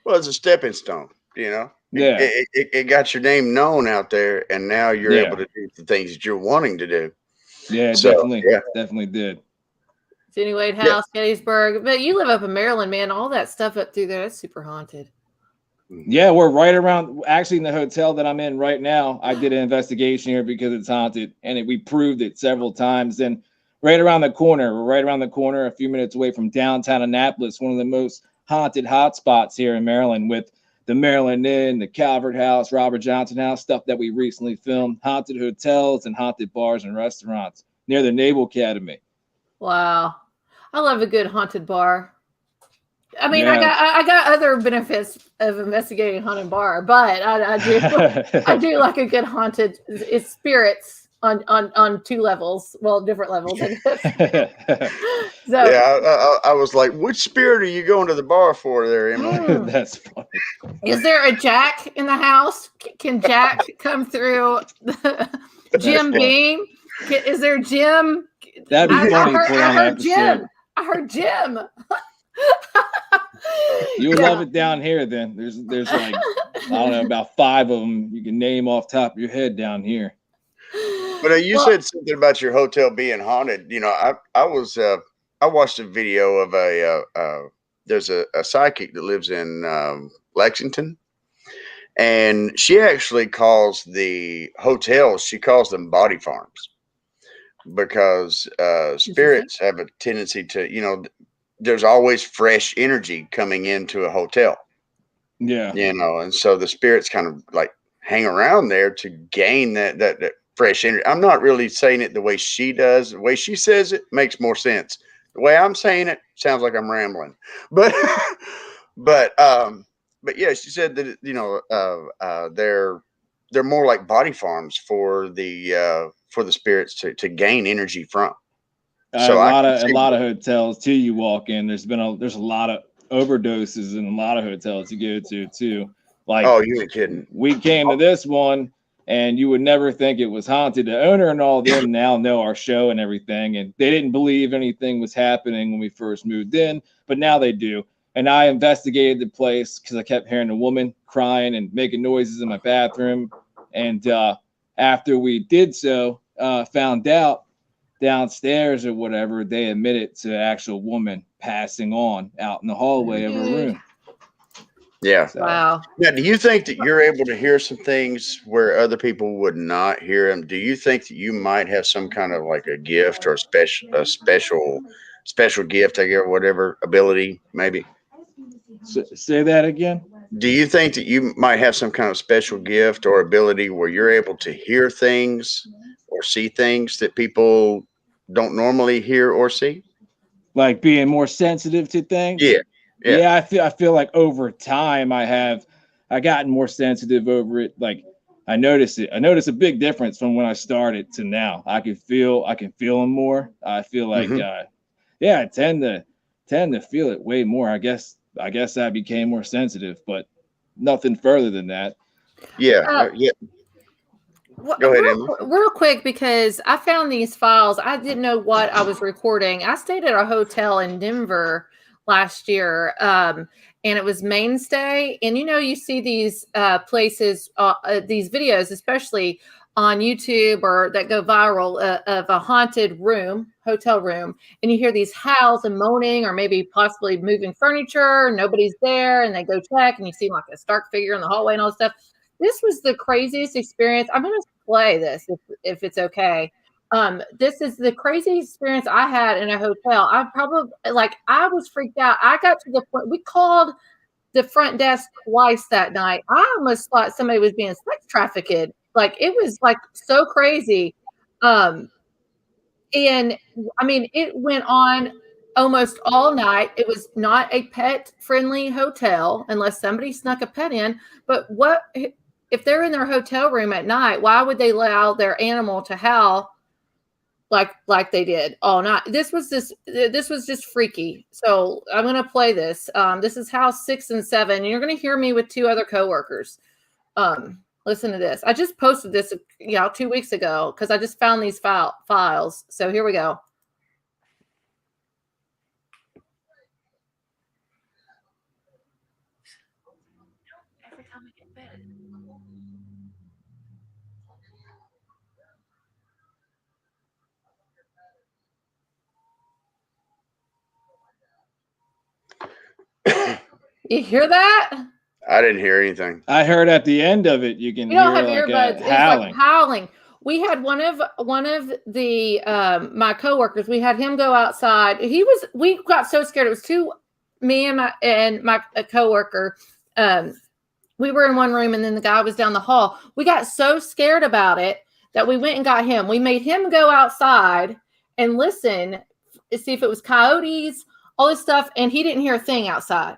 Well, it's a stepping stone, you know. Yeah, it got your name known out there, and now you're able to do the things that you're wanting to do. Yeah, definitely did. Jenny Wade House, Gettysburg. But you live up in Maryland, man. All that stuff up through there, that's super haunted. Yeah, we're right around, actually in the hotel that I'm in right now. I did an investigation here because it's haunted, and we proved it several times. And right around the corner, we're right around the corner, a few minutes away from downtown Annapolis, one of the most haunted hotspots here in Maryland, with the Maryland Inn, the Calvert House, Robert Johnson House, stuff that we recently filmed, haunted hotels and haunted bars and restaurants near the Naval Academy. Wow. I love a good haunted bar. I mean, I got other benefits of investigating a haunted bar, but I do like a good haunted. It's spirits on two levels, well, different levels. I guess. So, yeah, I was like, which spirit are you going to the bar for there, Emily? That's funny. Is there a Jack in the house? Can Jack come through? Jim Beam? Is there Jim? That'd be funny. I heard Jim. I heard Jim. You would love it down here then. There's like, I don't know, about 5 of them you can name off top of your head down here. But you said something about your hotel being haunted. You know, I watched a video of there's a psychic that lives in Lexington, and she actually calls the hotels, she calls them body farms, because spirits have a tendency to, you know, there's always fresh energy coming into a hotel. Yeah. You know, and so the spirits kind of like hang around there to gain that fresh energy. I'm not really saying it the way she does. The way she says it makes more sense. The way I'm saying it sounds like I'm rambling. But yeah, she said that, you know, they're more like body farms for the spirits to gain energy from. So a lot of hotels too. You walk in, there's a lot of overdoses in a lot of hotels you go to too. Like, oh, you ain't kidding. We came to this one, and you would never think it was haunted. The owner and all them now know our show and everything, and they didn't believe anything was happening when we first moved in, but now they do. And I investigated the place because I kept hearing a woman crying and making noises in my bathroom. And after we did so, found out downstairs or whatever, they admitted to an actual woman passing on out in the hallway of her room. Yeah. So, wow. Now, do you think that you're able to hear some things where other people would not hear them? Do you think that you might have some kind of like a gift or a special gift, I guess, whatever ability, maybe? Say that again. Do you think that you might have some kind of special gift or ability where you're able to hear things or see things that people don't normally hear or see? Like being more sensitive to things? Yeah. I feel like over time I gotten more sensitive over it. Like I notice a big difference from when I started to now. I can feel them more. I feel like I tend to feel it way more. I guess I became more sensitive, but nothing further than that. Yeah. Go ahead, Emma. Real quick, because I found these files. I didn't know what I was recording. I stayed at a hotel in Denver last year, and it was Mainstay. And you see these places, these videos, especially on YouTube or that go viral, of a haunted hotel room, and you hear these howls and moaning, or maybe possibly moving furniture. Nobody's there, and they go check, and you see like a stark figure in the hallway and all this stuff. This was the craziest experience. I'm going to play this if it's okay. This is the craziest experience I had in a hotel. I was freaked out. I got to the point, we called the front desk twice that night. I almost thought somebody was being sex trafficked. Like it was like so crazy. And I mean, it went on almost all night. It was not a pet friendly hotel unless somebody snuck a pet in. But what if they're in their hotel room at night? Why would they allow their animal to howl like they did all night? This was just freaky. So I'm gonna play this. This is house 6 and 7, and you're gonna hear me with 2 other coworkers. Listen to this. I just posted this 2 weeks ago because I just found these files. So here we go. Every time I get bed. You hear that? I didn't hear anything. I heard at the end of it, you can don't hear have like earbuds. howling. Like howling. We had one of the my coworkers. We had him go outside. We got so scared. It was me and my coworker. We were in one room, and then the guy was down the hall. We got so scared about it that we went and got him. We made him go outside and listen to see if it was coyotes, all this stuff, and he didn't hear a thing outside.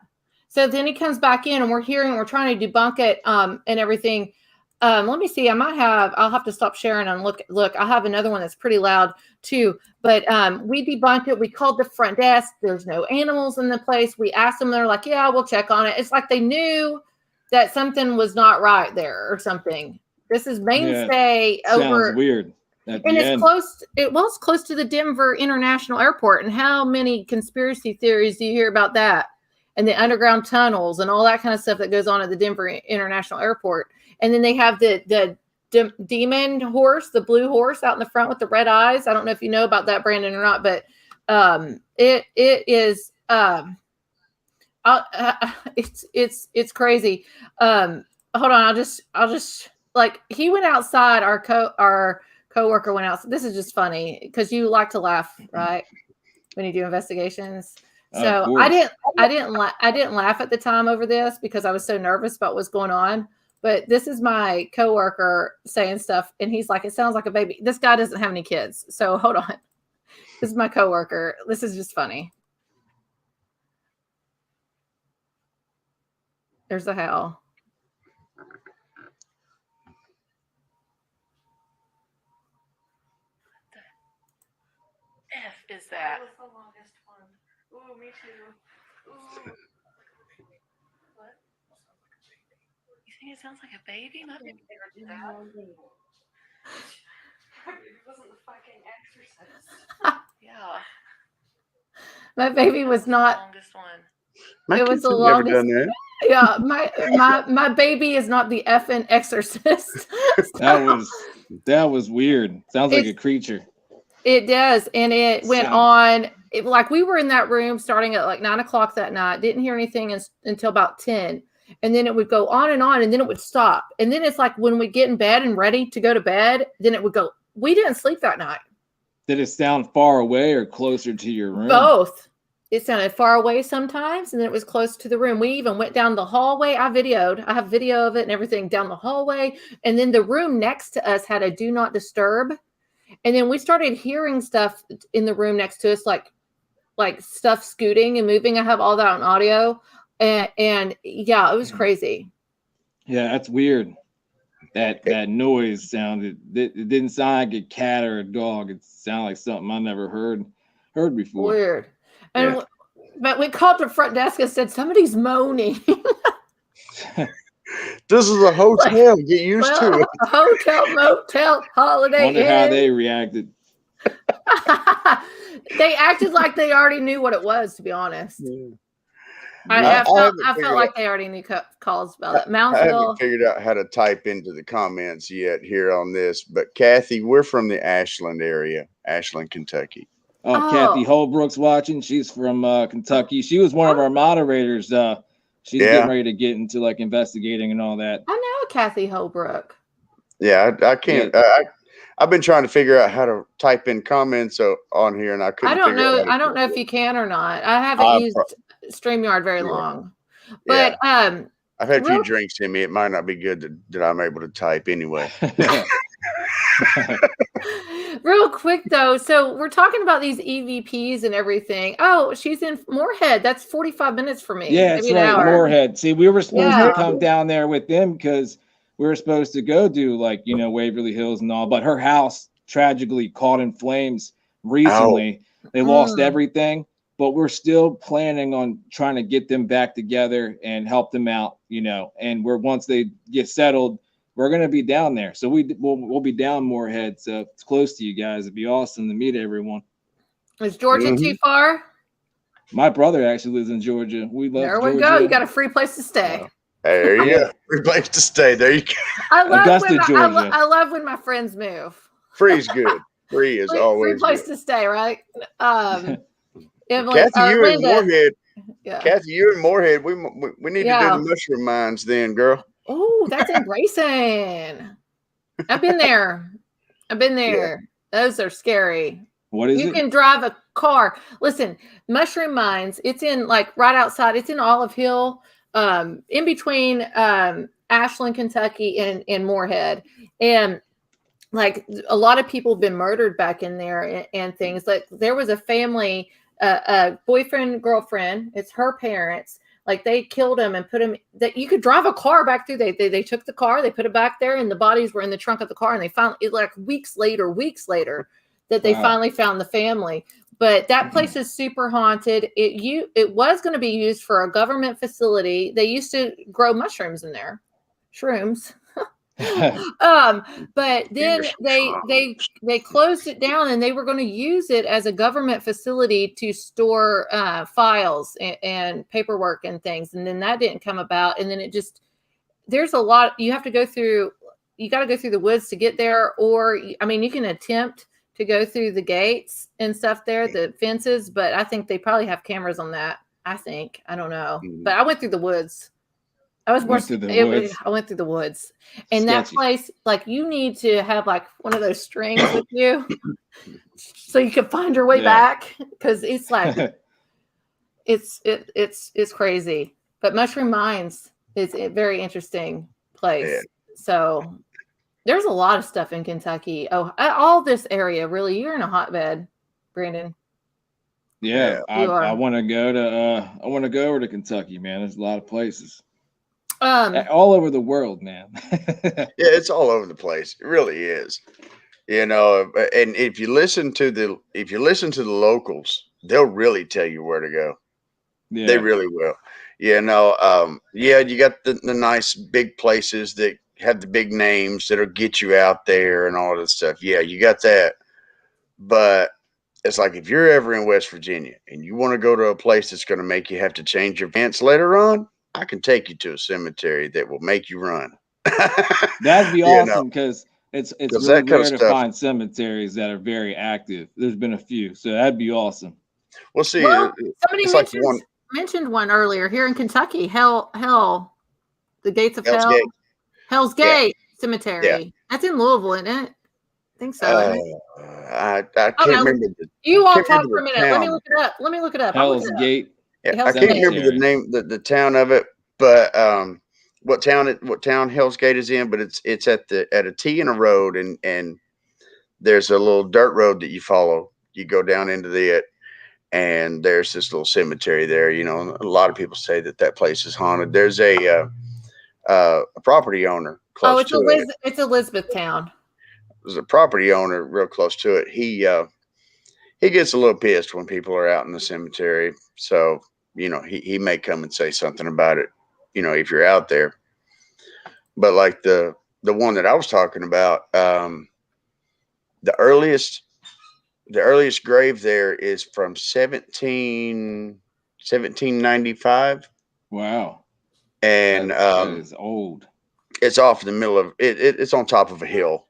So then he comes back in, and we're trying to debunk it and everything. Let me see. I'll have to stop sharing and look. I have another one that's pretty loud too. But we debunked it. We called the front desk. There's no animals in the place. We asked them. They're like, yeah, we'll check on it. It's like they knew that something was not right there or something. This is mainstay over. Sounds weird. And it's close. It's close to the Denver International Airport. And how many conspiracy theories do you hear about that? And the underground tunnels and all that kind of stuff that goes on at the Denver International Airport. And then they have the demon horse, the blue horse out in the front with the red eyes. I don't know if you know about that, Brandon, or not, but it is it's crazy. Hold on, I'll just like he went outside. Our coworker went out. This is just funny because you like to laugh, right? When you do investigations. So I didn't laugh at the time over this because I was so nervous about what's going on. But this is my coworker saying stuff, and he's like, "It sounds like a baby." This guy doesn't have any kids, so hold on. This is my coworker. This is just funny. There's the howl. F is that? That was the longest one. Ooh, me too. Ooh. What? You think it sounds like a baby? My baby never did that. It wasn't the fucking Exorcist. Yeah. My baby was not My it was kids the have never longest. done that. Yeah, my baby is not the effing Exorcist. That was weird. Sounds like a creature. It does, and it went on. Like we were in that room starting at like 9 o'clock that night. Didn't hear anything until about 10, and then it would go on, and then it would stop. And then it's like when we get in bed and ready to go to bed, then it would go. We didn't sleep that night. Did it sound far away or closer to your room? Both. It sounded far away sometimes, and then it was close to the room. We even went down the hallway. I have video of it and everything down the hallway. And then the room next to us had a do not disturb. And then we started hearing stuff in the room next to us, like stuff scooting and moving. I have all that on audio. And yeah, it was crazy. Yeah, that's weird. That noise sounded, it didn't sound like a cat or a dog. It sounded like something I never heard before. Weird. And but we called the front desk and said somebody's moaning. This is a hotel. Get used to it. A hotel, motel, holiday. Wonder how they reacted. They acted like they already knew what it was, to be honest. Yeah. I felt like they already knew calls about it. I haven't figured out how to type into the comments yet here on this, but Kathy, we're from the Ashland area, Ashland, Kentucky. Oh, Kathy Holbrook's watching. She's from Kentucky. She was one of our moderators. She's getting ready to get into like investigating and all that. I know Kathy Holbrook. Yeah, I can't. Yeah. I've been trying to figure out how to type in comments on here, and I couldn't. I don't know if you can or not. I haven't used StreamYard very long. But I've had a few real, drinks in me. It might not be good that I'm able to type anyway. real quick though, so we're talking about these EVPs and everything. Oh, she's in Moorhead. That's 45 minutes for me. Yeah, it's maybe an right, hour. Moorhead. See, we were supposed Yeah. to come down there with them because we were supposed to go do like, you know, Waverly Hills and all, but her house tragically caught in flames recently. They lost everything, but we're still planning on trying to get them back together and help them out, you know, and once they get settled, we're going to be down there. So we'll be down Moorhead. So it's close to you guys. It'd be awesome to meet everyone. Is Georgia too far? My brother actually lives in Georgia. We love There Georgia. we go. You got a free place to stay. Hey, there you go. Free place to stay. There you go. I love Augusta, Georgia. I love when my friends move. Free's good. Free is always free place good. to stay, right? Emily, Kathy, you in Linda. Moorhead. Yeah. Kathy, you in Moorhead. We need to do the mushroom mines then, girl. Oh, that's embracing. I've been there. Yeah. Those are scary. What is it? You can drive a car. Listen, mushroom mines, it's in like right outside, it's in Olive Hill, in between Ashland, Kentucky and Moorhead. And like a lot of people have been murdered back in there and things. Like there was a family, a boyfriend, girlfriend, it's her parents. Like they killed him and put him that you could drive a car back through. They took the car, they put it back there, and the bodies were in the trunk of the car. And they found it like weeks later that they finally found the family. But that place is super haunted. It was going to be used for a government facility. They used to grow mushrooms in there, shrooms. But then they closed it down, and they were going to use it as a government facility to store files and paperwork and things. And then that didn't come about. And then there's a lot you have to go through. You got to go through the woods to get there, or I mean, you can attempt to go through the gates and stuff there, the fences, but I think they probably have cameras on that. I don't know, but I went through the woods. I went through the woods, and that place, like, you need to have like one of those strings with you, so you can find your way back, because it's like it's crazy. But Mushroom Mines is a very interesting place. Yeah. So there's a lot of stuff in Kentucky. Oh, all this area, really. You're in a hotbed, Brandon. Yeah, I want to go over to Kentucky, man. There's a lot of places. All over the world, man. Yeah, it's all over the place. It really is. You know, and if you listen to the locals, they'll really tell you where to go. Yeah. They really will. You know, you got the nice big places that have the big names that'll get you out there and all that stuff. Yeah, you got that. But it's like, if you're ever in West Virginia and you want to go to a place that's going to make you have to change your pants later on, I can take you to a cemetery that will make you run. That'd be awesome, because it's really rare to find cemeteries that are very active. There's been a few, so that'd be awesome. We'll see. Somebody mentioned one earlier here in Kentucky. Hell, the Gates of Hell. Gate. Hell's Gate Cemetery. Yeah. That's in Louisville, isn't it? I think so. I can't remember. You all talk for a minute. Let me look it up. Hell's Gate. Yeah, I can't remember the name, the town of it, but what town Hell's Gate is in. But it's at a T in a road, and there's a little dirt road that you follow. You go down into it, and there's this little cemetery there. You know, a lot of people say that place is haunted. There's a property owner close to it. It's Elizabethtown. There's a property owner real close to it. He gets a little pissed when people are out in the cemetery. So, you know, he may come and say something about it, you know, if you're out there. But like the one that I was talking about, the earliest grave there is from 1795. Wow. And that is old. It's off in the middle of it. It's on top of a hill.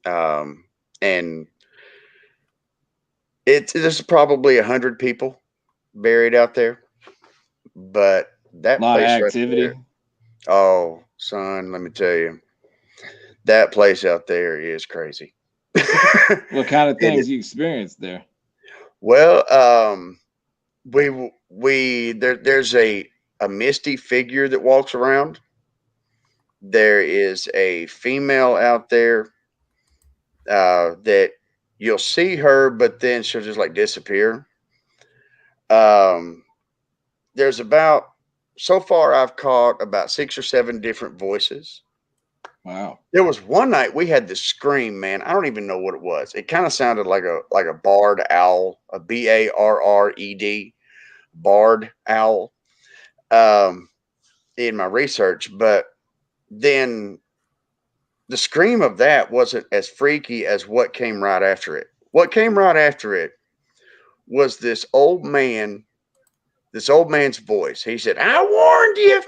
And there's probably 100 people buried out there, but that lot place of activity. Right there, oh, son, let me tell you, that place out there is crazy. What kind of things you experienced there? Well, there's a a misty figure that walks around. There is a female out there that you'll see her, but then she'll just like disappear. There's so far I've caught about 6 or 7 different voices. Wow. There was one night we had this scream, man. I don't even know what it was. It kind of sounded like a barred owl, a BARRED, barred owl, in my research. But then the scream of that wasn't as freaky as what came right after it. What came right after it was this old man's voice. He said, "I warned you."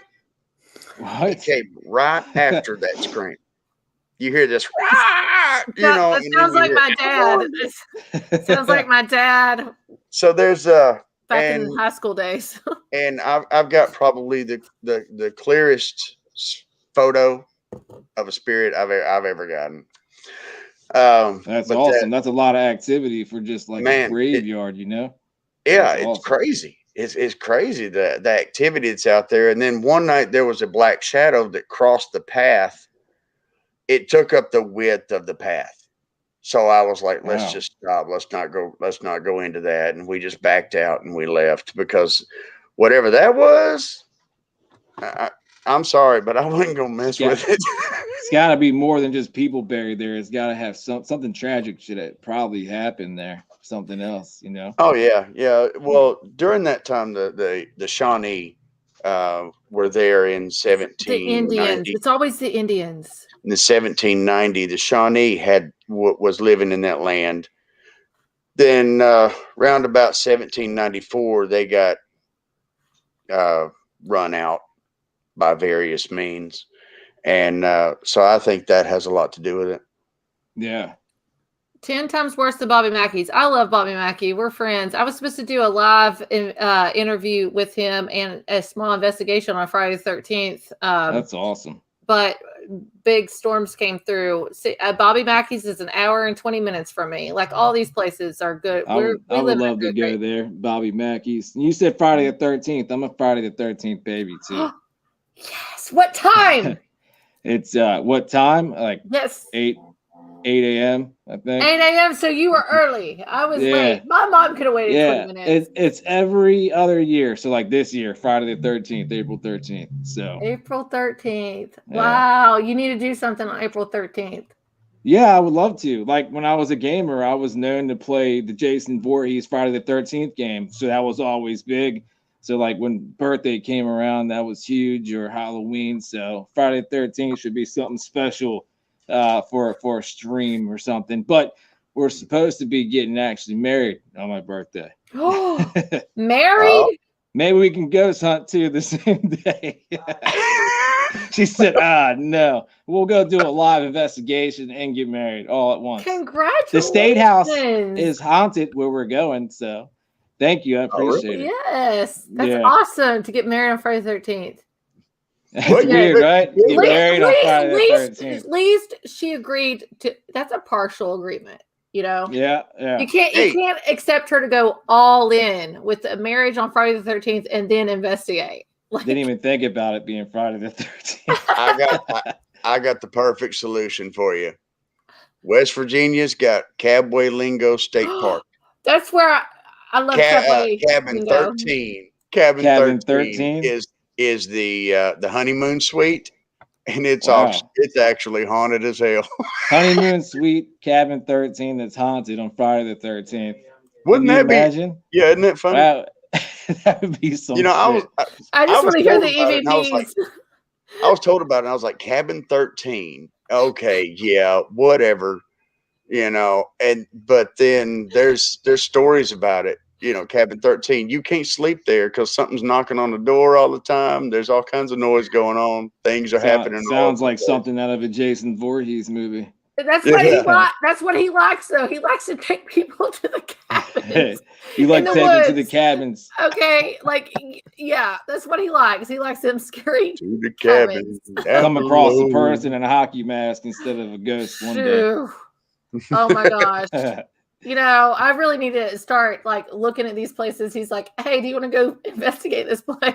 What? It came right after that scream. You hear this, That sounds like my dad. It sounds like my dad. So there's back in high school days. And I've got probably the clearest photo of a spirit I've ever gotten. That's awesome. That's a lot of activity for just like a graveyard, you know? Yeah, that's it's awesome. crazy. It's crazy the activity that's out there. And then one night there was a black shadow that crossed the path. It took up the width of the path. So I was like, let's just stop. Let's not go into that. And we just backed out and we left, because whatever that was, I'm sorry, but I wasn't going to mess with it. It's got to be more than just people buried there. It's got to have something tragic should have probably happened there. Something else, you know? Oh, yeah. Yeah. Well, during that time, the Shawnee were there in 1790. The Indians. It's always the Indians. In the 1790, the Shawnee was living in that land. Then round about 1794, they got run out by various means. And so I think that has a lot to do with it. Yeah. 10 times worse than Bobby Mackey's. I love Bobby Mackey. We're friends. I was supposed to do a live interview with him and a small investigation on Friday the 13th. That's awesome. But big storms came through. See, Bobby Mackey's is an hour and 20 minutes from me. Like, all these places are good. I would love to go there. Bobby Mackey's. You said Friday the 13th. I'm a Friday the 13th baby too. Yes. What time? It's what time? Like yes. 8 a.m. I think. 8 a.m. So you were early. I was late. My mom could have waited 20 minutes. It's every other year. So like this year, Friday the 13th, April 13th. So April 13th. Yeah. Wow. You need to do something on April 13th. Yeah, I would love to. Like when I was a gamer, I was known to play the Jason Voorhees Friday the 13th game. So that was always big. So like when birthday came around, that was huge, or Halloween. So Friday the 13th should be something special for a stream or something. But we're supposed to be getting actually married on my birthday. Oh, married? Maybe we can ghost hunt too the same day. She said, no, we'll go do a live investigation and get married all at once. Congratulations. The State House is haunted where we're going. So thank you. I appreciate it. Yes. That's awesome to get married on Friday the 13th. That's weird, right? Get married on Friday the 13th. At least she agreed to. That's a partial agreement, you know. Yeah. You can't accept her to go all in with a marriage on Friday the 13th and then investigate. Like, didn't even think about it being Friday the 13th. I got the perfect solution for you. West Virginia's got Cabway Lingo State Park. That's where I love Cabway Cabin Lingo. 13. Cabin 13 is the honeymoon suite, and it's actually haunted as hell. Honeymoon suite, Cabin 13, that's haunted on Friday the 13th. Wouldn't that imagine? Yeah, isn't that funny? Wow. That would be so. You know, I just want to hear the EVPs. I was told about it, and I was like, Cabin 13. Okay, yeah, whatever. You know, but then there's stories about it. You know, Cabin 13, you can't sleep there because something's knocking on the door all the time. There's all kinds of noise going on. Things are happening. Sounds like something out of a Jason Voorhees movie. That's what he likes. That's what he likes, though. He likes to take people to the cabins. You like taking to the cabins. Okay, like, yeah, that's what he likes. He likes them scary to the cabins. Come across a person in a hockey mask instead of a ghost one day. Oh my gosh. You know, I really need to start like looking at these places. He's like, hey, do you want to go investigate this place?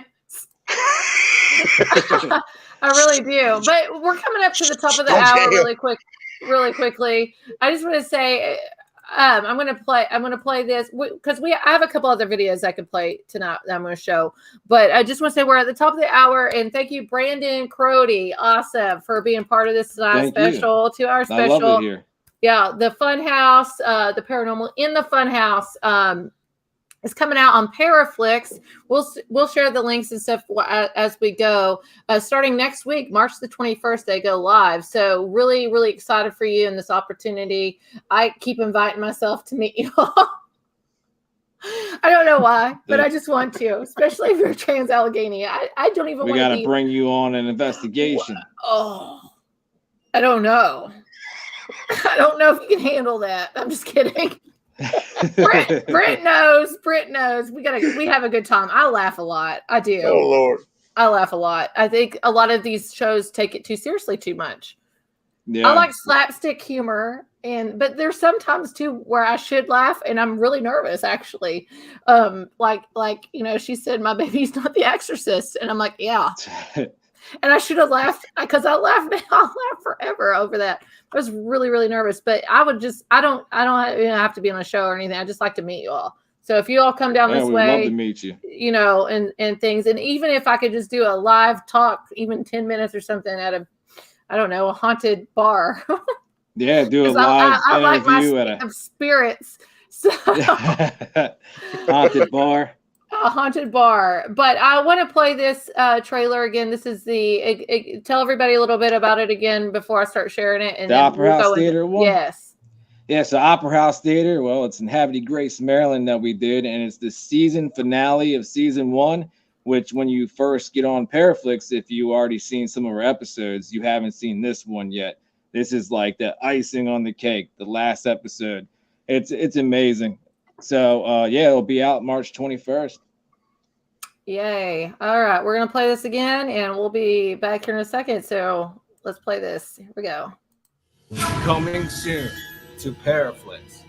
I really do. But we're coming up to the top of the hour really quickly. I just want to say I'm gonna play this because I have a couple other videos I could play tonight that I'm gonna show. But I just want to say we're at the top of the hour, and thank you, Brandon Crotti, awesome, for being part of this special 2-hour special. I love it here. Yeah, the FunHouse, the Paranormal in the FunHouse is coming out on PARAFlixx. We'll share the links and stuff as we go. Starting next week, March the 21st, they go live. So really, really excited for you and this opportunity. I keep inviting myself to meet you all. I don't know why, but I just want to, especially if you're trans Allegheny. I don't even want to. We got to bring you on an investigation. Oh, I don't know. I don't know if you can handle that. I'm just kidding. Brent knows. We have a good time. I laugh a lot. I do. Oh Lord. I laugh a lot. I think a lot of these shows take it too seriously too much. Yeah. I like slapstick humor, but there's sometimes too where I should laugh and I'm really nervous actually. Like she said my baby's not the exorcist, and I'm like, yeah. And I should have laughed because I'll laugh forever over that. I was really, really nervous, but I don't have to be on a show or anything. I just like to meet you all. So if you all come down this way, love to meet you. And things, and even if I could just do a live talk, even 10 minutes or something at a haunted bar. Yeah, do a live interview at a spirits. So. Haunted bar. A haunted bar. But I want to play this trailer again. This is tell everybody a little bit about it again before I start sharing it. And the Opera House Theater one? Yes. Yeah, so Opera House Theater, well, it's in Havre de Grace, Maryland that we did, and it's the season finale of season 1, which when you first get on PARAFlixx, if you already seen some of our episodes, you haven't seen this one yet. This is like the icing on the cake, the last episode. It's amazing. So, it'll be out March 21st. Yay. All right, we're going to play this again, and we'll be back here in a second. So let's play this. Here we go. Coming soon to PARAFlixx.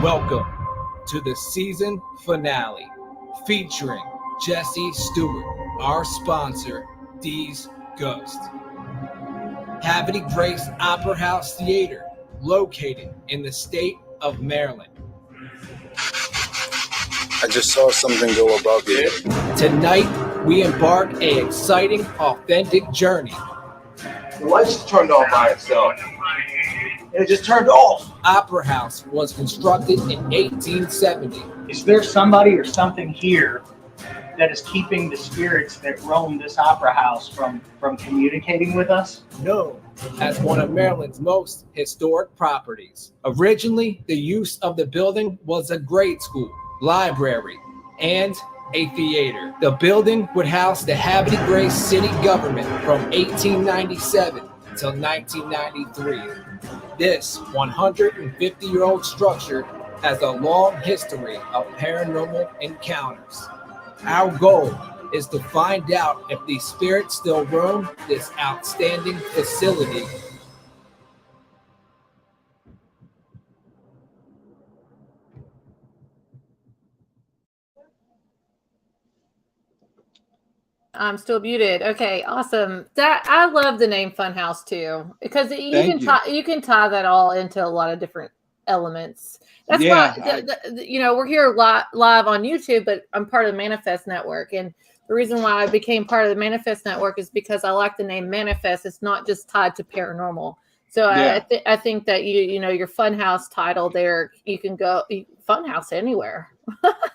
Welcome to the season finale featuring Jesse Stewart, our sponsor, D's Ghost. Havre de Grace Opera House Theater, located in the state of Maryland. I just saw something go above you. Tonight, we embark an exciting, authentic journey. The lights just turned on by itself. It just turned off. Opera House was constructed in 1870. Is there somebody or something here that is keeping the spirits that roam this opera house from communicating with us? Known as one of Maryland's most historic properties. Originally, the use of the building was a grade school, library, and a theater. The building would house the Havre de Grace city government from 1897 until 1993. This 150-year-old structure has a long history of paranormal encounters. Our goal is to find out if these spirits still roam this outstanding facility. I'm still muted. Okay, awesome. I love the name Funhouse too, because you can tie that all into a lot of different elements. That's why we're here live on YouTube, but I'm part of the Manifest Network, and the reason why I became part of the Manifest Network is because I like the name Manifest. It's not just tied to paranormal. So I think that your Funhouse title there, you can go Funhouse anywhere.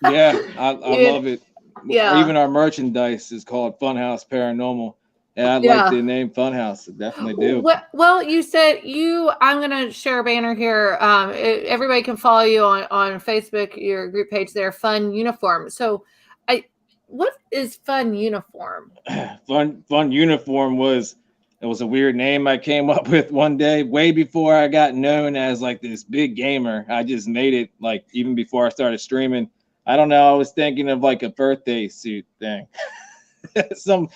Yeah, I love it. Yeah. Even our merchandise is called Funhouse Paranormal. And I like the name Funhouse. I definitely do. Well, you said I'm going to share a banner here. Everybody can follow you on Facebook, your group page there, Fununiform. So what is Fununiform? Fununiform was a weird name I came up with one day, way before I got known as like this big gamer. I just made it like even before I started streaming. I don't know. I was thinking of like a birthday suit thing, some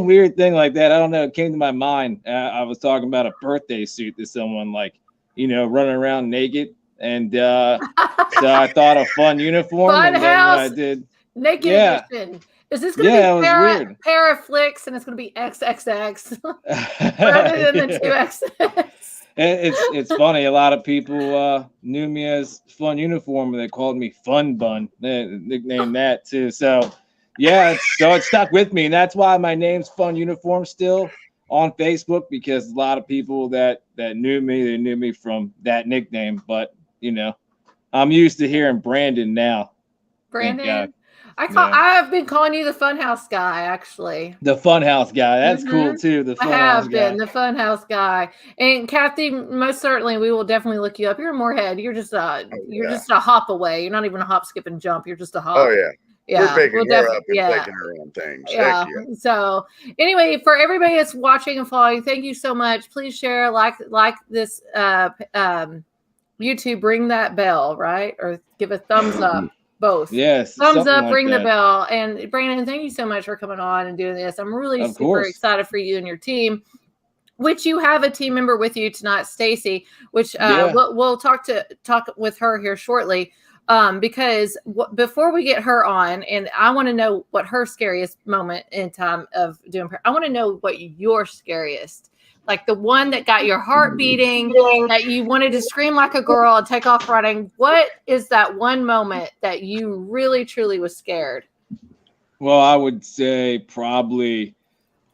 weird thing like that. I don't know. It came to my mind. I was talking about a birthday suit to someone, like, running around naked. And so I thought a fun uniform. Fun and house. then I did Naked edition. Is this going to Yeah, it be was weird. PARAFlixx and it's going to be XXX rather than the 2X? It's funny. A lot of people knew me as Fununiform, and they called me Fun Bun. They nicknamed that too. So yeah, it stuck with me, and that's why my name's Fununiform still on Facebook, because a lot of people that knew me, they knew me from that nickname. But you know, I'm used to hearing Brandon now. Brandon, I've been calling you the Funhouse guy, actually. The Funhouse guy. That's cool too. The Funhouse guy. The Funhouse guy. And Kathy, most certainly, we will definitely look you up. You're in Moorhead. You're just just a hop away. You're not even a hop, skip, and jump. You're just a hop. Oh yeah. Yeah, we're picking her up and taking her on things. Yeah. So anyway, for everybody that's watching and following, thank you so much. Please share, like this YouTube. Ring that bell, right? Or give a thumbs up. Both. Yes. Thumbs up, ring the bell. And Brandon, thank you so much for coming on and doing this. I'm really super excited for you and your team, which you have a team member with you tonight, Stacy, which we'll talk with her here shortly. Because before we get her on, and I want to know what her scariest moment in time of doing prayer, I want to know what your scariest, like the one that got your heart beating, that you wanted to scream like a girl and take off running. What is that one moment that you really, truly was scared? Well, I would say probably,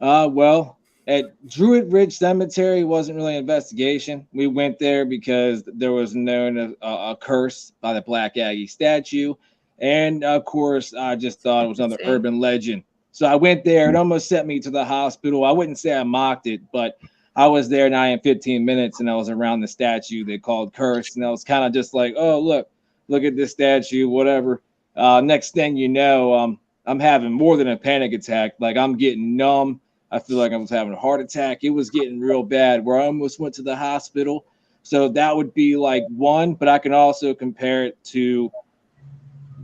at Druid Ridge Cemetery wasn't really an investigation. We went there because there was known a curse by the Black Aggie statue. And of course, I just thought it was another urban legend. So I went there. It almost sent me to the hospital. I wouldn't say I mocked it, but I was there 9 and 15 minutes, and I was around the statue they called curse. And I was kind of just like, oh, look at this statue, whatever. Next thing you know, I'm having more than a panic attack. Like, I'm getting numb. I feel like I was having a heart attack. It was getting real bad where I almost went to the hospital. So that would be like one, but I can also compare it to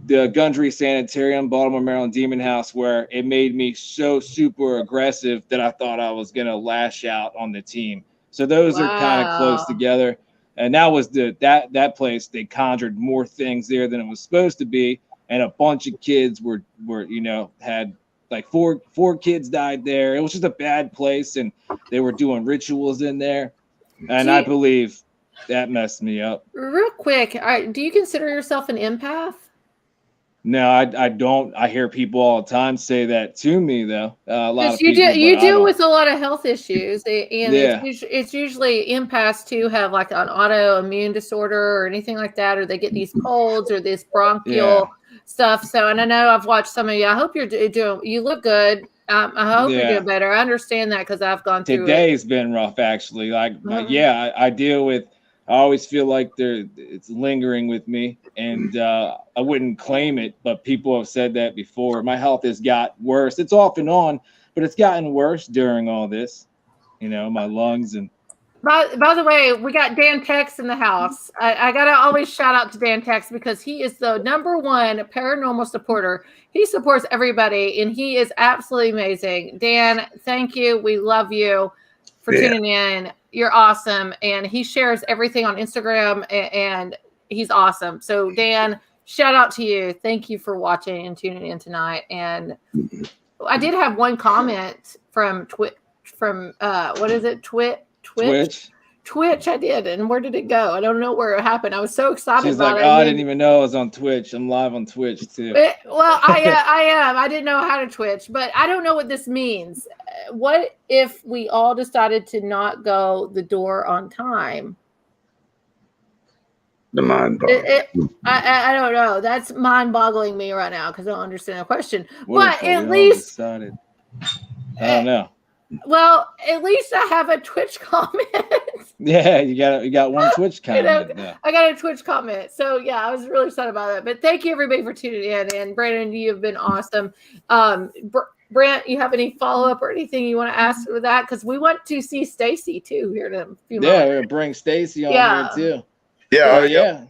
the Gundry Sanitarium, Baltimore, Maryland Demon House, where it made me so super aggressive that I thought I was going to lash out on the team. So those are kind of close together. And that was that place. They conjured more things there than it was supposed to be. And a bunch of kids were had like four kids died there. It was just a bad place, and they were doing rituals in there. And I believe that messed me up. Real quick, do you consider yourself an empath? No, I don't. I hear people all the time say that to me, though. A lot of people. You deal with a lot of health issues, and it's usually empaths too have like an autoimmune disorder or anything like that, or they get these colds or this bronchial stuff. So, and I know I've watched some of you. I hope you're doing. You look good. I hope you're doing better. I understand that because I've gone through. Today's been rough, actually. Like, I deal with. I always feel like it's lingering with me, and I wouldn't claim it, but people have said that before. My health has got worse. It's off and on, but it's gotten worse during all this. My lungs and. By the way, we got Dan Tex in the house. I gotta always shout out to Dan Tex because he is the #1 paranormal supporter. He supports everybody, and he is absolutely amazing. Dan, thank you. We love you for tuning in. You're awesome. And he shares everything on Instagram, and he's awesome. So Dan, shout out to you. Thank you for watching and tuning in tonight. And I did have one comment from Twitch. I did. And where did it go? I don't know where it happened. I was so excited. She's like, I didn't even know I was on Twitch. I'm live on Twitch too. I am. I didn't know how to Twitch, but I don't know what this means. What if we all decided to not go the door on time? The mind boggling. I don't know. That's mind boggling me right now because I don't understand the question. But at least decided. I don't know. Well, at least I have a Twitch comment. Yeah, you got one Twitch comment. I got a Twitch comment. So yeah, I was really excited about that. But thank you everybody for tuning in. And Brandon, you have been awesome. Brent, you have any follow-up or anything you want to ask with that? Because we want to see Stacy too here in a few moments. We're gonna bring Stacy on here too. Yeah.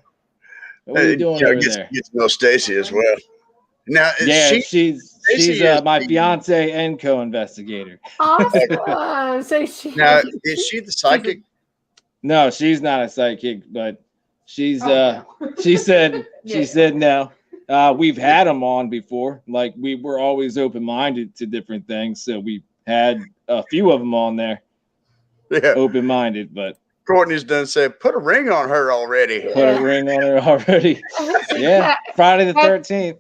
What are you doing over there? Get to know Stacy as well. Now, she's my fiance and co-investigator. Awesome. So is she the psychic? No, she's not a psychic, but she's she said no. We've had them on before. Like we were always open-minded to different things. So we had a few of them on there. Yeah. Open-minded, but Courtney's done said, put a ring on her already. put a ring on her already. Yeah. Friday the 13th.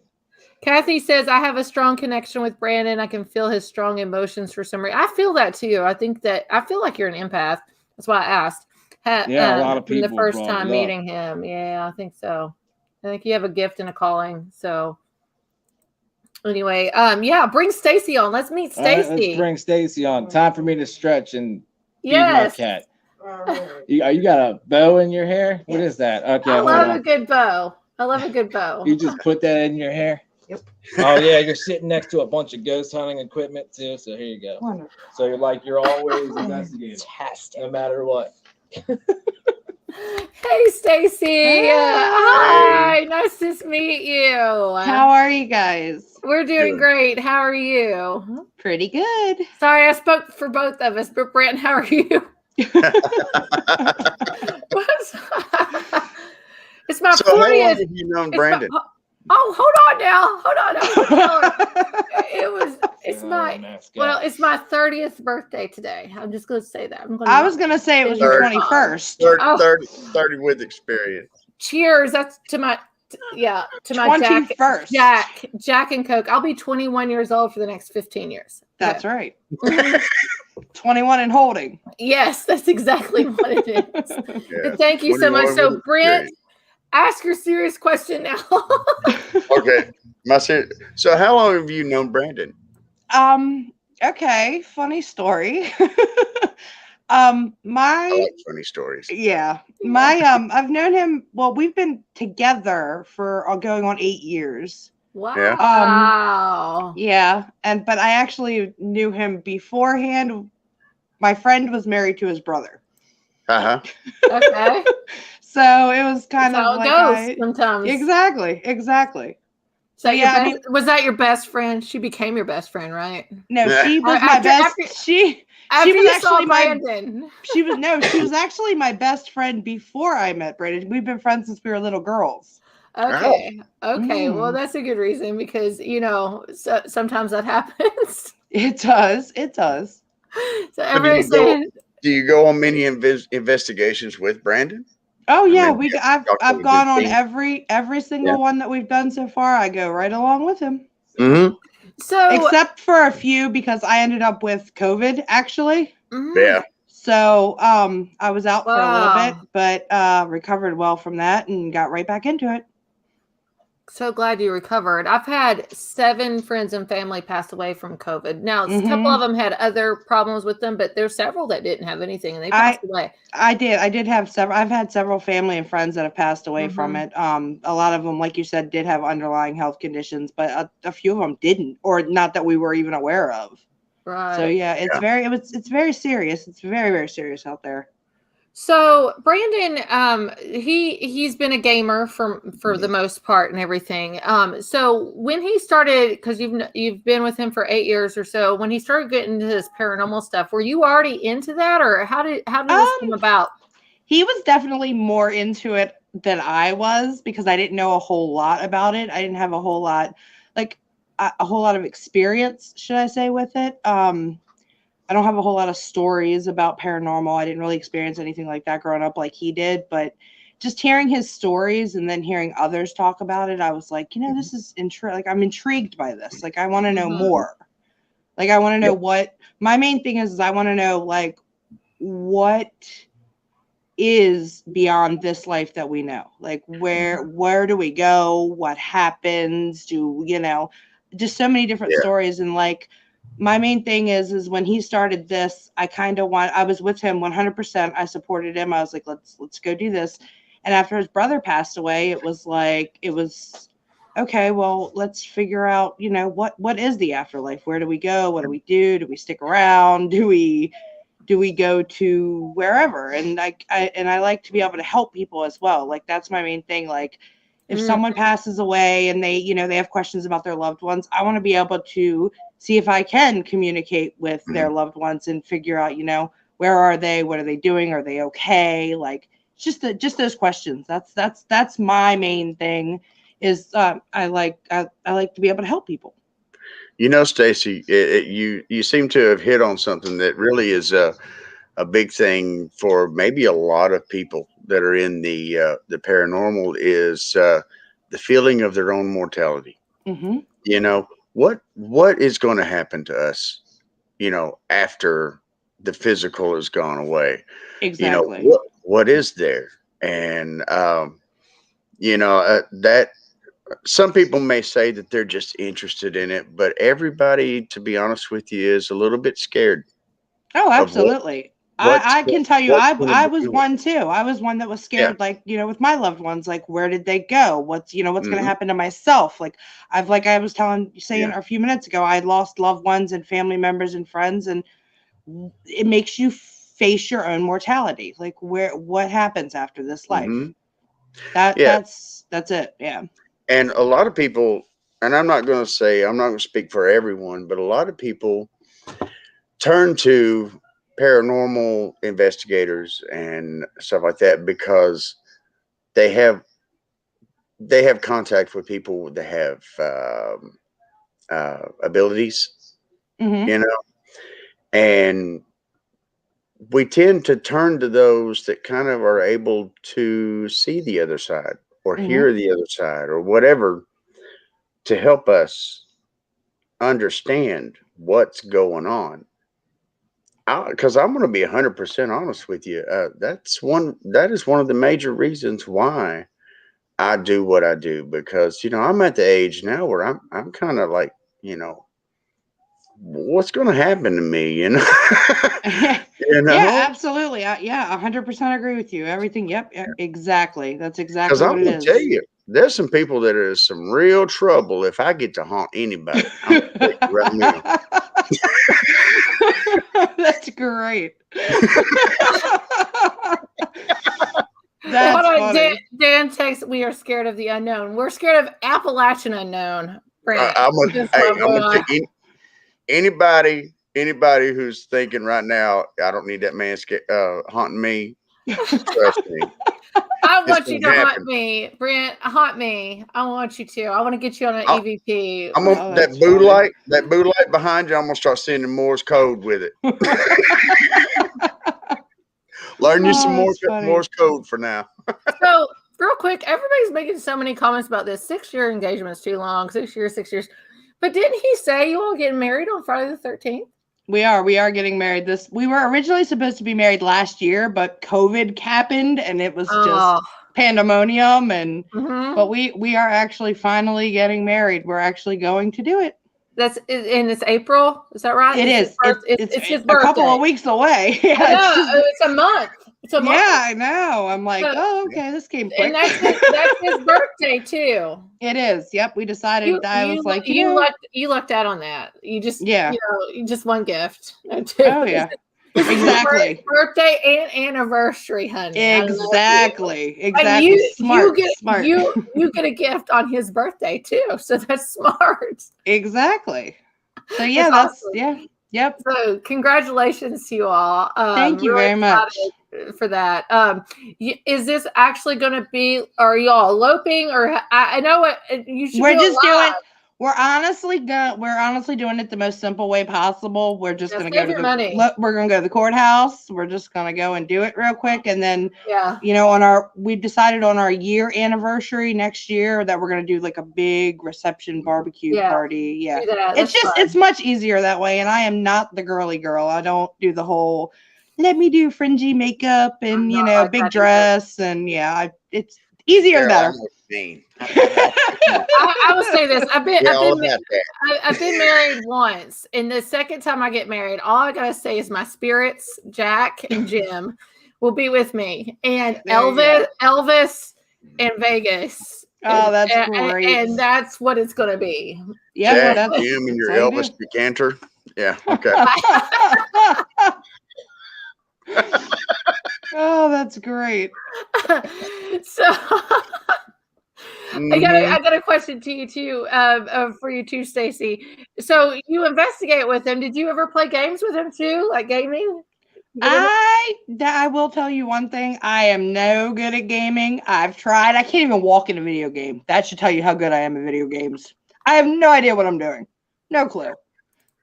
Kathy says, I have a strong connection with Brandon. I can feel his strong emotions for some reason. I feel that too. I feel like you're an empath. That's why I asked. Yeah, a lot of people from the first time meeting him. Yeah, I think so. I think you have a gift and a calling. So anyway, yeah, bring Stacy on. Let's meet Stacy. Right, let's bring Stacy on. Time for me to stretch and feed yes. my cat. You got a bow in your hair? What is that? Okay, I love a good bow. I love a good bow. You just put that in your hair? Yep. Oh yeah, you're sitting next to a bunch of ghost hunting equipment too. So here you go. Wonderful. So you're always investigating, no matter what. Hey, Stacy. Hi. Nice to meet you. How are you guys? We're doing great. How are you? Pretty good. Sorry, I spoke for both of us, but Brent, how are you? It's my 40th. How long have you known Brandon? Hold on now. It's my 30th birthday today. I'm just going to say that. I was going to say it was your 21st. 30 with experience. Cheers. That's to my 21st. Jack and Coke. I'll be 21 years old for the next 15 years. That's right. 21 and holding. Yes, that's exactly what it is. Yeah. Thank you so much. So Brent, ask your serious question now. Okay. So how long have you known Brandon? Okay, funny story. I like funny stories. Yeah. I've known him, well, we've been together for going on 8 years. Wow. Yeah. But I actually knew him beforehand. My friend was married to his brother. Uh-huh. Okay. So it was kind of like sometimes. Exactly. So yeah, was that your best friend? She became your best friend, right? No, she was my best. She was actually my best friend before I met Brandon. We've been friends since we were little girls. Okay. Well, that's a good reason because sometimes that happens. It does. So everybody's saying, do you go on many investigations with Brandon? Oh yeah, I've gone on every single one that we've done so far. I go right along with him. Mm-hmm. So except for a few because I ended up with COVID actually. Mm-hmm. Yeah. So I was out for a little bit, but recovered well from that and got right back into it. So glad you recovered. I've had 7 friends and family pass away from COVID. Now, a couple of them had other problems with them, but there's several that didn't have anything and they passed away. I did have several. I've had several family and friends that have passed away from it. A lot of them, like you said, did have underlying health conditions, but a few of them didn't, or not that we were even aware of. Right. So yeah, it's very serious. It's very, very serious out there. So Brandon, he's been a gamer for the most part and everything. So when he started, because you've been with him for 8 years or so, when he started getting into this paranormal stuff, were you already into that, or how did this come about? He was definitely more into it than I was because I didn't know a whole lot about it. I didn't have a whole lot of experience, should I say, with it. I don't have a whole lot of stories about paranormal. I didn't really experience anything like that growing up like he did, but just hearing his stories and then hearing others talk about it, I was like, this is I'm intrigued by this. Like, I want to know more. Like, I want to know what my main thing is I want to know, like, what is beyond this life that we know? Like, where do we go? What happens? Just so many different stories. And like, my main thing is when he started this, I was with him 100%. I supported him. I was like, let's go do this. And after his brother passed away, it was okay, well, let's figure out, what is the afterlife? Where do we go? What do we do? Do we stick around? Do we go to wherever? And I like to be able to help people as well. Like, that's my main thing. Like, if someone passes away and they have questions about their loved ones, I want to be able to see if I can communicate with their loved ones and figure out, where are they? What are they doing? Are they okay? Like, just those questions. That's my main thing is I like to be able to help people. You know, Stacy, you seem to have hit on something that really is a big thing for maybe a lot of people that are in the paranormal is the feeling of their own mortality. Mm-hmm. You know, what is going to happen to us, you know, after the physical has gone away? Exactly. You know, what is there? And you know, that some people may say that they're just interested in it, but everybody, to be honest with you, is a little bit scared. Oh, absolutely. I can tell you, I was one too. I was one that was scared, like, you know, with my loved ones, like, where did they go? What's going to happen to myself? Like I was saying a few minutes ago, I lost loved ones and family members and friends, and it makes you face your own mortality. Like what happens after this life? That's it. Yeah. And a lot of people, and I'm not going to speak for everyone, but a lot of people turn to paranormal investigators and stuff like that because they have contact with people that have abilities, you know, and we tend to turn to those that kind of are able to see the other side or hear the other side or whatever to help us understand what's going on. Because I'm going to be 100% honest with you. That is one of the major reasons why I do what I do, because, you know, I'm at the age now where I'm kind of like, you know, what's going to happen to me, you know? You know? Yeah, absolutely. 100% agree with you. Everything. Yep, exactly. That's exactly Because what I'm it going is. to tell you, there's some people that are some real trouble if I get to haunt anybody. I'm gonna tell you right now. That's great. That's funny. Dan texts, we are scared of the unknown. We're scared of Appalachian unknown. I'm gonna tell you, anybody who's thinking right now, I don't need that man haunting me. Trust me. I want you to haunt me, Brent. Haunt me. I want you to. I want to get you on an EVP. I'm gonna that boo light behind you. I'm gonna start sending Morse code with it. Learn you some Morse code for now. So, real quick, everybody's making so many comments about this. 6-year engagement's too long. 6 years. But didn't he say you all getting married on Friday the 13th? We are getting married. We were originally supposed to be married last year, but COVID happened and it was just pandemonium. And but we are actually finally getting married. We're actually going to do it. It's April. Is that right? It is. It's his a couple of weeks away. It's a month. It's a month. Yeah, I know. I'm like, okay, this came quick. And that's his birthday too. It is. Yep. We decided. You lucked out on that. You just just one gift. Oh yeah. Exactly. Birthday and anniversary, honey. Exactly. Smart. Smart. You get a gift on his birthday too. So that's smart. Exactly. So yeah, that's awesome. Yep. So congratulations to you all. Thank you very much for that. Is this actually going to be? Are y'all eloping, or I know what you should? We're just doing. We're honestly doing it the most simple way possible. We're just going to go to the courthouse. We're just going to go and do it real quick. And then, you know, we've decided on our year anniversary next year that we're going to do like a big reception barbecue party. Yeah. It's much easier that way. And I am not the girly girl. I don't do the whole, let me do fringy makeup and, you know, big dress. And it's easier and better. I will say this. I've been married once, and the second time I get married, all I gotta say is my spirits, Jack and Jim, will be with me, and Elvis and Vegas. Oh, that's great. And that's what it's gonna be. Yeah, Jack, Jim, and your Elvis decanter. Yeah. Okay. Oh, that's great. So. I got a question to you too, for you too, Stacy. So you investigate with him. Did you ever play games with him too, like gaming? I will tell you one thing. I am no good at gaming. I've tried. I can't even walk in a video game. That should tell you how good I am at video games. I have no idea what I'm doing. No clue.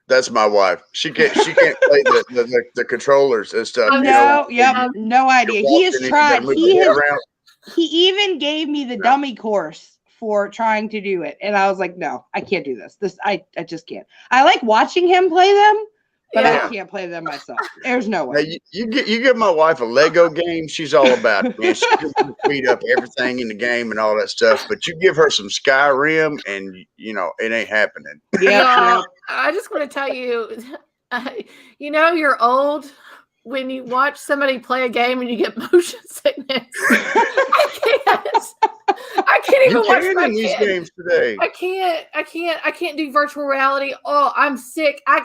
That's my wife. She can't play the controllers and stuff. No idea. He has tried. He even gave me the dummy course for trying to do it, and I was like, no, I can't do this. I just can't. I like watching him play them, but I can't play them myself. There's no way. Now, you give my wife a Lego game, she's all about it, man. She can speed up everything in the game and all that stuff. But you give her some Skyrim, and it ain't happening. Yeah, I just want to tell you, you're old when you watch somebody play a game and you get motion sickness. I can't even watch my these games today. I can't do virtual reality. Oh, I'm sick. I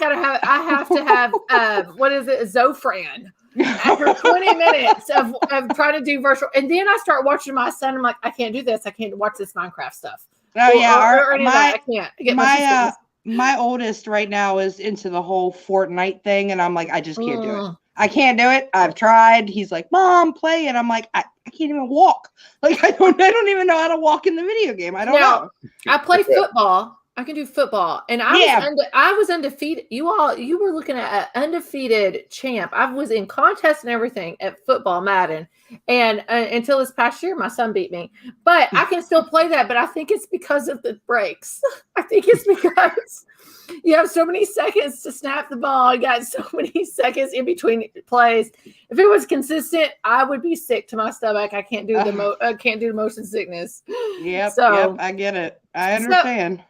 have to have what is it? Zofran. After 20 minutes of trying to do virtual, and then I start watching my son. I'm like, I can't do this. I can't watch this Minecraft stuff. Oh yeah, I can't. My oldest right now is into the whole Fortnite thing, and I'm like, I just can't do it. I can't do it. I've tried. He's like, Mom, play, and I'm like, I can't even walk. Like I don't even know how to walk in the video game. I don't know. I play football. I can do football, and I was undefeated. You were looking at an undefeated champ. I was in contests and everything at football, Madden, and until this past year, my son beat me. But I can still play that. But I think it's because of the breaks. I think it's because you have so many seconds to snap the ball. You got so many seconds in between plays. If it was consistent, I would be sick to my stomach. I can't do the motion sickness. Yep. I get it. I understand.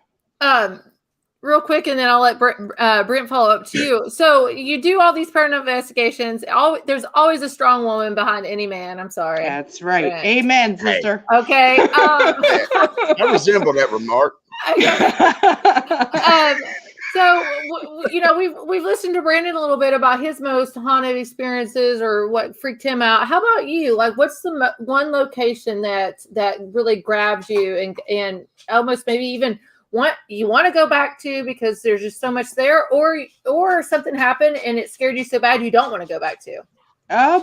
Real quick, and then I'll let Brent follow up to you. So you do all these paranormal investigations. There's always a strong woman behind any man. I'm sorry. That's right. Brent. Amen, sister. Okay. I resemble that remark. So we've listened to Brandon a little bit about his most haunted experiences or what freaked him out. How about you? Like, what's the one location that really grabs you and almost maybe even you want to go back to because there's just so much there, or something happened and it scared you so bad you don't want to go back to? I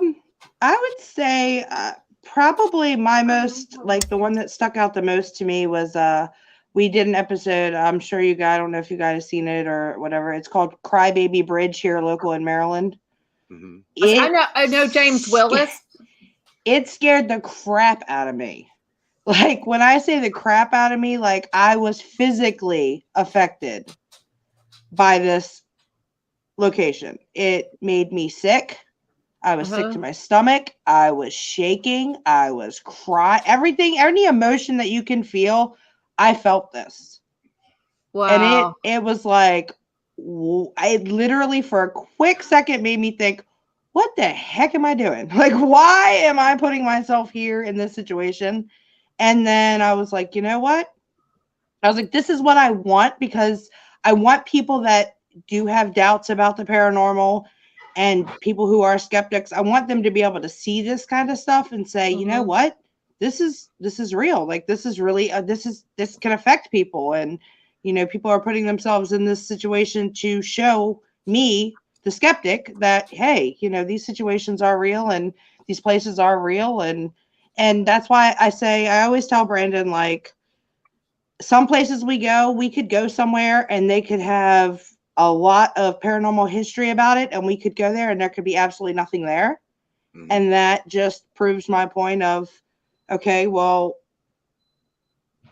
would say probably my most, like the one that stuck out the most to me was we did an episode. I'm sure I don't know if you guys have seen it or whatever. It's called Crybaby Bridge here local in Maryland. Mm-hmm. I know James Willis. It scared the crap out of me. Like when I say the crap out of me, like I was physically affected by this location. It made me sick. I was sick to my stomach. I was shaking. I was crying. Everything, any emotion that you can feel, I felt this. Wow. And it was like, I literally for a quick second made me think, what the heck am I doing? Like, why am I putting myself here in this situation? And then I was like, you know what? I was like, this is what I want, because I want people that do have doubts about the paranormal and people who are skeptics. I want them to be able to see this kind of stuff and say, you know what? This is real. Like, this is really, this can affect people. And, people are putting themselves in this situation to show me, the skeptic, that, hey, these situations are real and these places are real. And that's why I always tell Brandon, like, some places we could go somewhere and they could have a lot of paranormal history about it, and we could go there and there could be absolutely nothing there. Mm-hmm. And that just proves my point of, okay, well,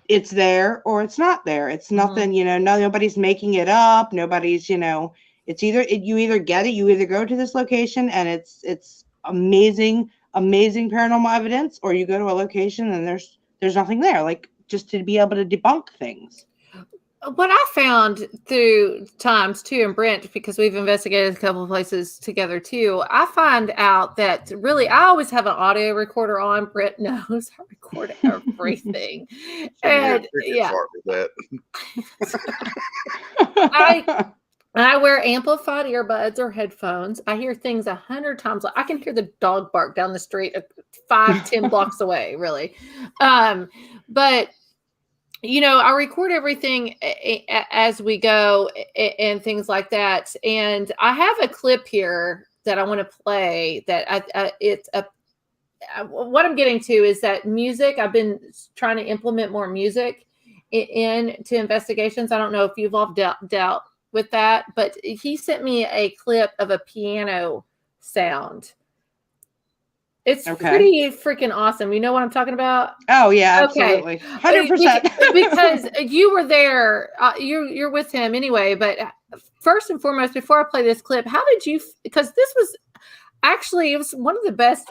it's there or it's not there. It's nothing, nobody's making it up. Nobody's, it's you either get it, you either go to this location and it's amazing paranormal evidence, or you go to a location and there's nothing there, like, just to be able to debunk things. What I found through times too, and Brent, because we've investigated a couple of places together too, I find out that really I always have an audio recorder on. Brent knows I record everything. And I wear amplified earbuds or headphones. I hear things 100 times. I can hear the dog bark down the street 5-10 blocks away, really. But I record everything as we go and things like that. And I have a clip here that I want to play. That it's a what I'm getting to is that music. I've been trying to implement more music into investigations. I don't know if you've all dealt with that, but he sent me a clip of a piano sound. It's pretty freaking awesome. You know what I'm talking about? Oh yeah, absolutely, 100%. Because you were there. You're with him anyway. But first and foremost, before I play this clip, how did you? Because this was actually, it was one of the best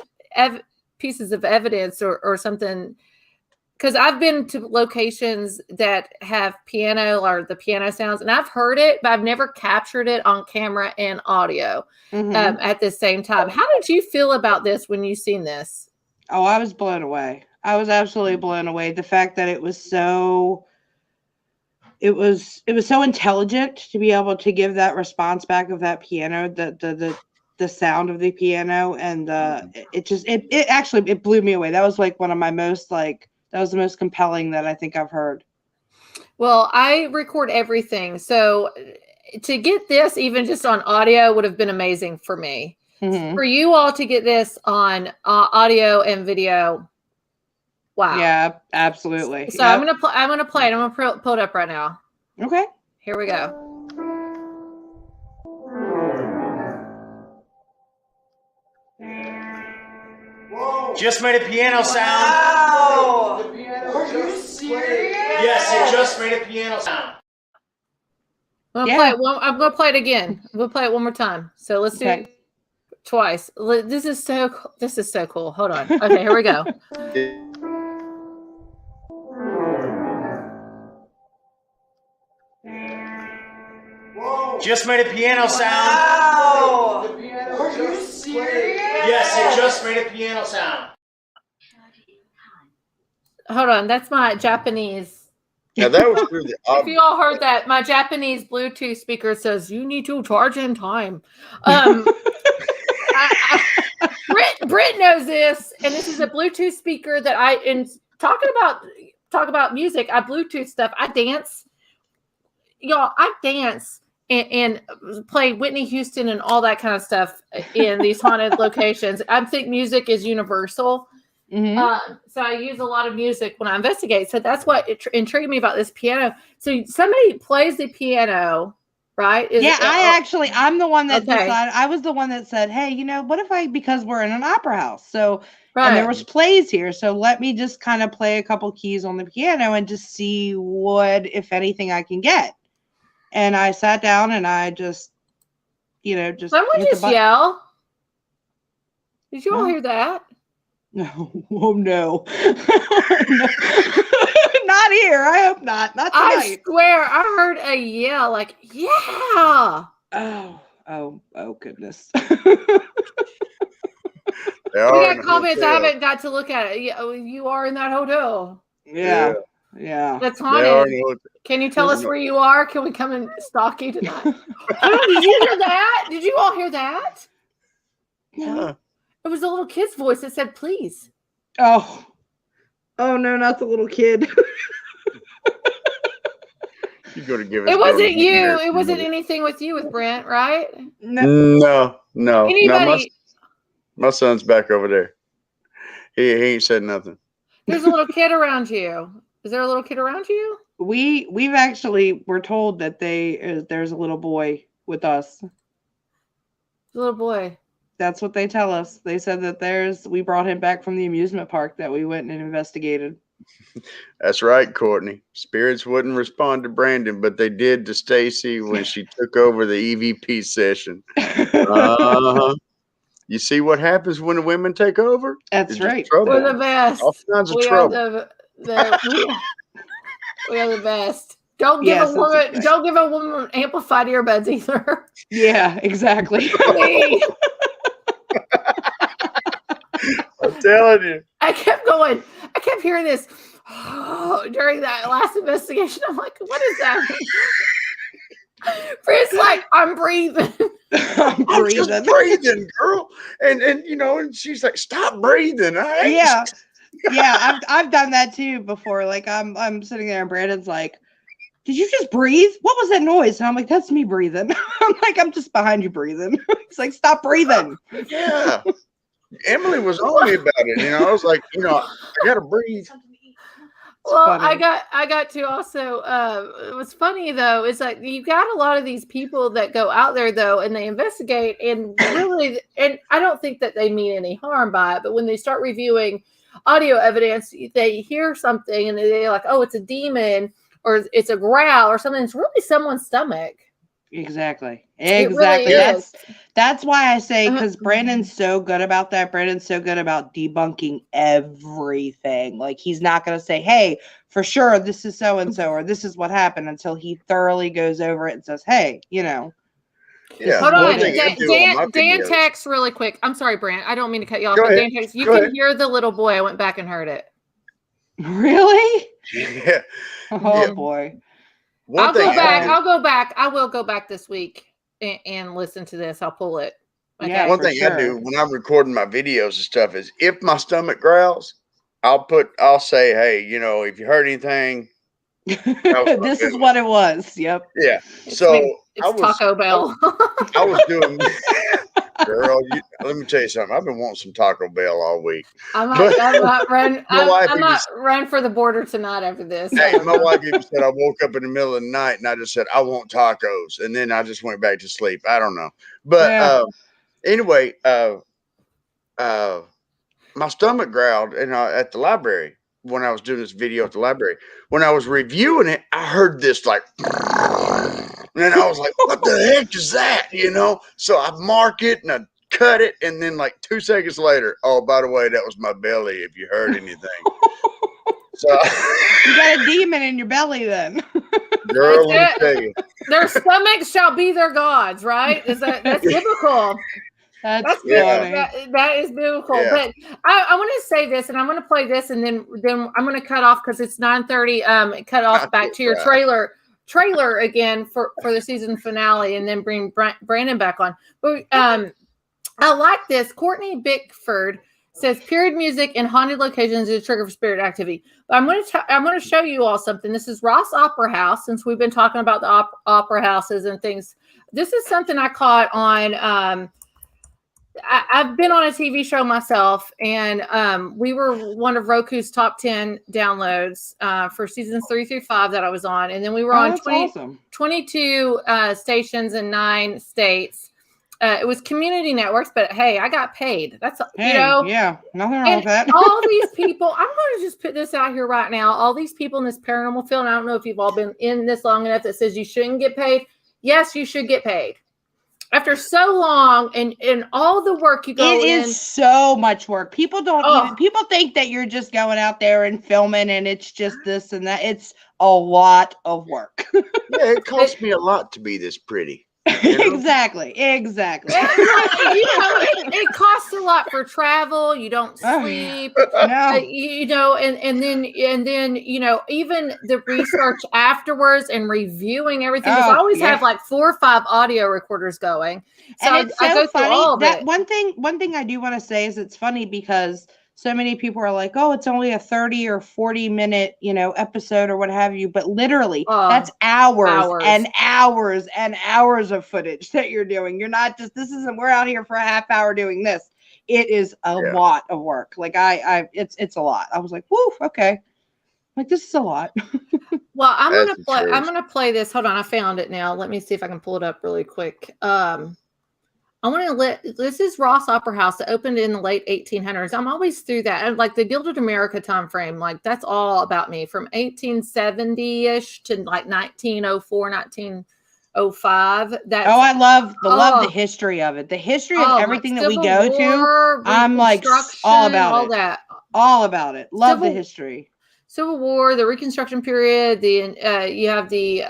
pieces of evidence or something. Because I've been to locations that have piano or the piano sounds, and I've heard it, but I've never captured it on camera and audio at the same time. How did you feel about this when you seen this? Oh, I was blown away. I was absolutely blown away. The fact that it was so intelligent to be able to give that response back of that piano, the sound of the piano, and it blew me away. That was like one of my most that was the most compelling that I think I've heard. Well, I record everything. So to get this even just on audio would have been amazing for me. For you all to get this on audio and video. Wow. Yeah, absolutely. So I'm going to play it. I'm going to pull it up right now. Okay. Here we go. Just made a piano sound. Wow. The piano. Are you serious? Yes, it just made a piano sound. I'm going to play it again. We'll play it one more time. So let's do it twice. This is so cool. Hold on. Okay, here we go. Just made a piano sound. Wow. The piano. Are you serious? Yes, it just made a piano sound. Hold on, that's my Japanese. Yeah, that was through the. If you all heard that, my Japanese Bluetooth speaker says you need to charge in time. Britt knows this, and this is a Bluetooth speaker that talk about music. I Bluetooth stuff. I dance, y'all. I dance and play Whitney Houston and all that kind of stuff in these haunted locations. I think music is universal. So I use a lot of music when I investigate. So that's what intrigued me about this piano. So somebody plays the piano, right? I'm the one that decided. I was the one that said, hey, what if because we're in an opera house. So, and there was plays here. So let me just kind of play a couple keys on the piano and just see what, if anything, I can get. And I sat down and I just, someone just yell. Did you all hear that? No. Oh no. Not here. I hope not. Not tonight. I swear I heard a yell like, yeah. Oh goodness. We got comments. I haven't got to look at it. You are in that hotel. Yeah. That's haunted. Can you tell us where you are? Can we come and stalk you tonight? Did you hear that? Did you all hear that? No. It was a little kid's voice that said, please. Oh no, not the little kid. You go to give it wasn't you. It wasn't anything with you with Brent, right? No. Anybody? My son's back over there. He ain't said nothing. There's a little kid around you. Is there a little kid around you? We've actually we're told that there's a little boy with us. A little boy. That's what they tell us. They said that we brought him back from the amusement park that we went and investigated. That's right, Courtney. Spirits wouldn't respond to Brandon, but they did to Stacy when she took over the EVP session. You see what happens when the women take over? That's right. We're the best. All kinds of trouble. We are the best. Don't give a woman amplified earbuds either. Yeah, exactly. I'm telling you. I kept hearing this during that last investigation. I'm like, what is that? Fritz like, I'm breathing. I'm just breathing, girl. And she's like, stop breathing. Yeah, I've done that too before. Like I'm sitting there and Brandon's like, did you just breathe? What was that noise? And I'm like, that's me breathing. I'm like, I'm just behind you breathing. He's like, stop breathing. Yeah. Emily was on me about it. You know, I was like, you know, I got to breathe. Well, funny. I got to also. What's funny though is that you got a lot of these people that go out there though, and they investigate, and really, and I don't think that they mean any harm by it. But when they start reviewing audio evidence, they hear something and they're like, "Oh, it's a demon," or "It's a growl," or something. It's really someone's stomach. Exactly. Really That's why I say, because Brandon's so good about that. Brandon's so good about debunking everything. Like, he's not going to say, hey, for sure, this is so-and-so, or this is what happened, until he thoroughly goes over it and says, hey, you know. Yeah. Hold on. Dan texts really quick. I'm sorry, Brant. I don't mean to cut you off. But Dan texts, you can hear the little boy. I went back and heard it. Really? Yeah. Oh, boy. I'll go back. I will go back this week and listen to this. I'll pull it. Okay. Yeah, one thing I do when I'm recording my videos and stuff is if my stomach growls, I'll say, hey, you know, if you heard anything, this is what it was. Yep. Yeah. It's Taco Bell. I was doing, girl, let me tell you something. I've been wanting some Taco Bell all week. I might run for the border tonight after this. Hey, my wife even said I woke up in the middle of the night and I just said, I want tacos. And then I just went back to sleep. I don't know. But anyway, my stomach growled at the library when I was doing this video at the library. When I was reviewing it, I heard this like, and I was like, what the heck is that? You know? So I mark it and I cut it. And then like 2 seconds later, oh, by the way, that was my belly if you heard anything. So you got a demon in your belly then. Girl, let me tell you. Their stomachs shall be their gods, right? That's biblical. That's funny. That is biblical. Yeah. But I want to say this, and I'm going to play this, and then I'm going to cut off because it's 9:30. Cut off back to your trailer again for the season finale, and then bring Brandon back on. But I like this. Courtney Bickford says period music in haunted locations is a trigger for spirit activity. But I'm going to show you all something. This is Ross Opera House. Since we've been talking about the opera houses and things, this is something I caught on. I've been on a TV show myself, and we were one of Roku's top 10 downloads for seasons 3 through 5 that I was on. And then we were on 22 stations in 9 states. It was community networks, but hey, I got paid. That's, yeah, nothing wrong with that. All these people, I'm going to just put this out here right now. All these people in this paranormal field, and I don't know if you've all been in this long enough that says you shouldn't get paid. Yes, you should get paid. After so long and all the work you go in. It is so much work. People people think that you're just going out there and filming and it's just this and that. It's a lot of work. Yeah, it costs me a lot to be this pretty. You know? Exactly. It costs a lot for travel. You don't sleep. No. And then even the research afterwards and reviewing everything. I always have like 4 or 5 audio recorders going. So and it's so I go funny. through all of that it. one thing I do want to say is it's funny because so many people are like, oh, it's only a 30 or 40 minute, episode or what have you. But literally, that's hours and hours and hours of footage that you're doing. You're not just, we're out here for a half hour doing this. It is a lot of work. Like it's a lot. I was like, woo, okay. Like, this is a lot. Well, I'm going to play this. Hold on. I found it now. Let me see if I can pull it up really quick. This is Ross Opera House that opened in the late 1800s. I'm always through that. And like the Gilded America time frame, like that's all about me from 1870-ish to like 1904, 1905. I love the history of it. The history of everything that we go to. I'm like all about it. All about it. Love the history. Civil War, the Reconstruction period, you have the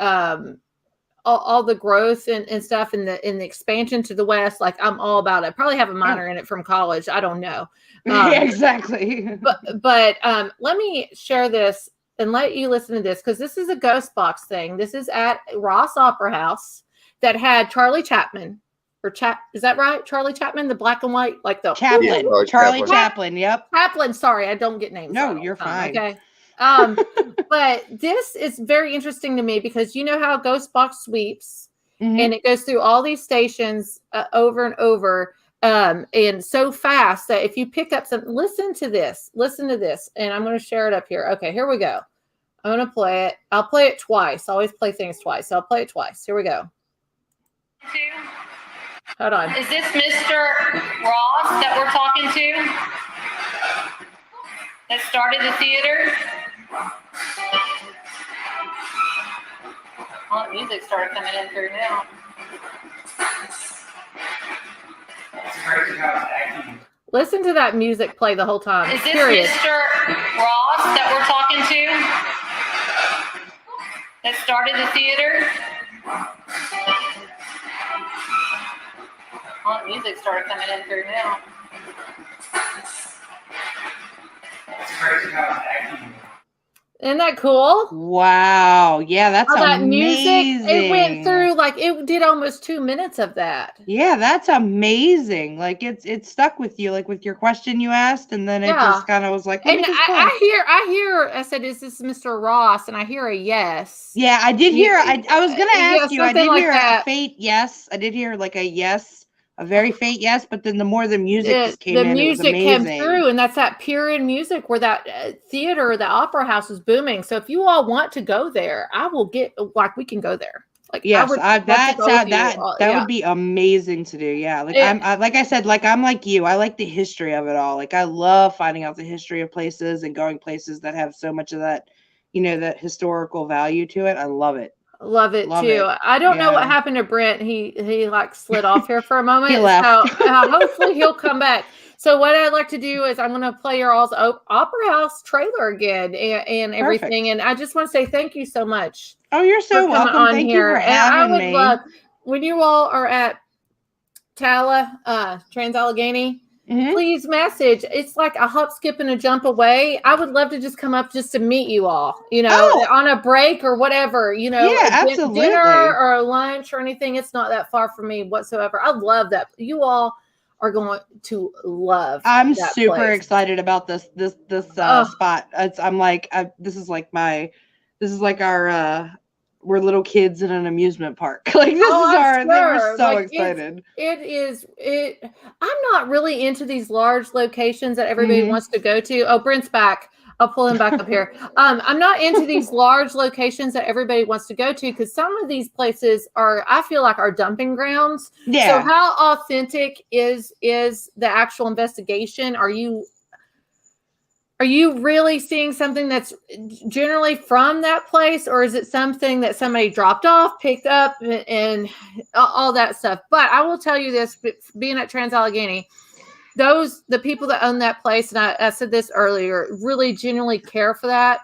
all the growth and stuff in the expansion to the West. Like I'm all about it. Probably have a minor in it from college. I don't know. Yeah, exactly. But let me share this and let you listen to this because this is a ghost box thing. This is at Ross Opera House that had Charlie Chaplin. Is that right? Charlie Chaplin, the black and white, like the Chaplin. Charlie Chaplin. Yep. Chaplin. Sorry, I don't get names. No, you're fine. Okay. But this is very interesting to me because you know how Ghost Box sweeps, and it goes through all these stations over and over, and so fast that if you pick up something, listen to this, and I'm going to share it up here. Okay, here we go. I'm going to play it. I'll play it twice. I always play things twice. So I'll play it twice. Here we go. Hold on. Is this Mr. Ross that we're talking to? That started the theater? Oh, the music started coming in through now. Listen to that music play the whole time. Is this Period. Mr. Ross that we're talking to? That started the theater? Oh, the music started coming in through now. Isn't that cool? Wow. Yeah, that's that amazing. music, it went through, like, it did almost 2 minutes of that. Yeah, that's amazing. Like, it stuck with you, like with your question you asked, and then it just kind of was like, and I hear, I said, is this Mr. Ross? And I hear a yes. Yeah, I did hear, I was going to ask you, I did like hear that. a faint yes. I did hear like a yes, a very faint yes, but then the more the music just came in, it was amazing. The music came through, and that's that period music where that theater, the opera house was booming. So if you all want to go there, I will get, like, we can go there. Like, yes, that would be amazing to do. Yeah, like like I said, like I'm like you. I like the history of it all. Like I love finding out the history of places and going places that have so much of that, you know, that historical value to it. I love it. Love it too. I don't know what happened to Brent. He like slid off here for a moment. He left. So hopefully he'll come back. So what I'd like to do is I'm going to play your all's Opera House trailer again and everything. And I just want to say thank you so much. Oh, you're so welcome. Thank you for having me. I would love when you all are at Trans-Allegheny. Please message. It's like a hop, skip, and a jump away. I would love to just come up just to meet you all, you know, on a break or whatever, you know, absolutely. Dinner or lunch or anything. It's not that far from me whatsoever. I love that. You all are going to love. I'm super excited about this spot. I'm like, this is like our we're little kids in an amusement park. Like this is we're so like, excited. I'm not really into these large locations that everybody wants to go to. Oh, Brent's back. I'll pull him back up here. I'm not into these large locations that everybody wants to go to because some of these places I feel like are dumping grounds. Yeah. So how authentic is the actual investigation? Are you really seeing something that's generally from that place, or is it something that somebody dropped off, picked up, and all that stuff? But I will tell you this, being at Trans-Allegheny, the people that own that place, and I said this earlier, really genuinely care for that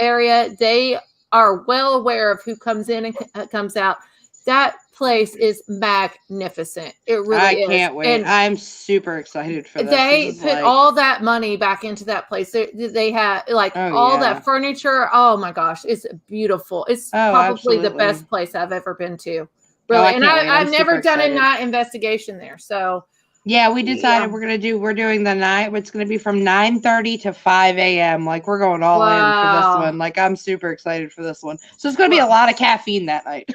area. They are well aware of who comes in and comes out. That place is magnificent. It really is. I can't wait. And I'm super excited for this. They put all that money back into that place. They have like that furniture. Oh my gosh, it's beautiful. It's probably the best place I've ever been to. Really, and I've never done a night investigation there. So yeah, we decided we're doing the night. It's going to be from 9:30 to 5 a.m. Like we're going all in for this one. Like I'm super excited for this one. So it's going to be a lot of caffeine that night.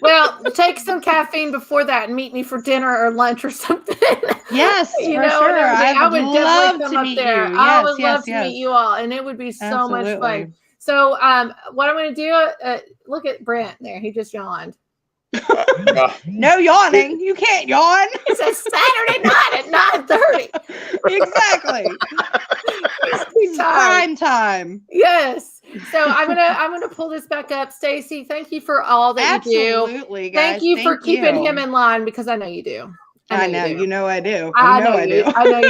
Well, take some caffeine before that and meet me for dinner or lunch or something. Yes, for sure. I would love definitely to come meet up there. you. I would love to meet you all, and it would be so much fun. So, what I'm going to do? Look at Brent there. He just yawned. No yawning. You can't yawn. It's a Saturday night at 9:30. Exactly. It's prime time. Yes. So I'm gonna pull this back up. Stacy, thank you for all that you do. Absolutely, guys. Thank you for keeping him in line because I know you do. I know. You know I do. I know you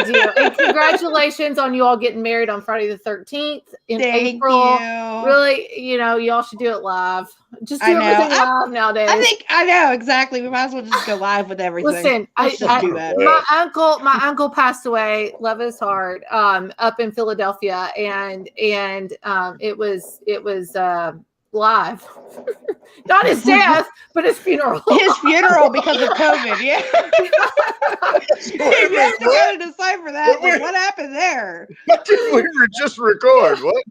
do. And congratulations on you all getting married on Friday the 13th in April. You. Really, y'all should do it live. Just do everything live nowadays. I know exactly. We might as well just go live with everything. Listen, Let's just do that. My uncle passed away, love his heart, up in Philadelphia, and it was live. Not his death, but his funeral. His funeral because of COVID. Yeah. He was trying to decipher that. Like, what happened there? I think we were just record. What?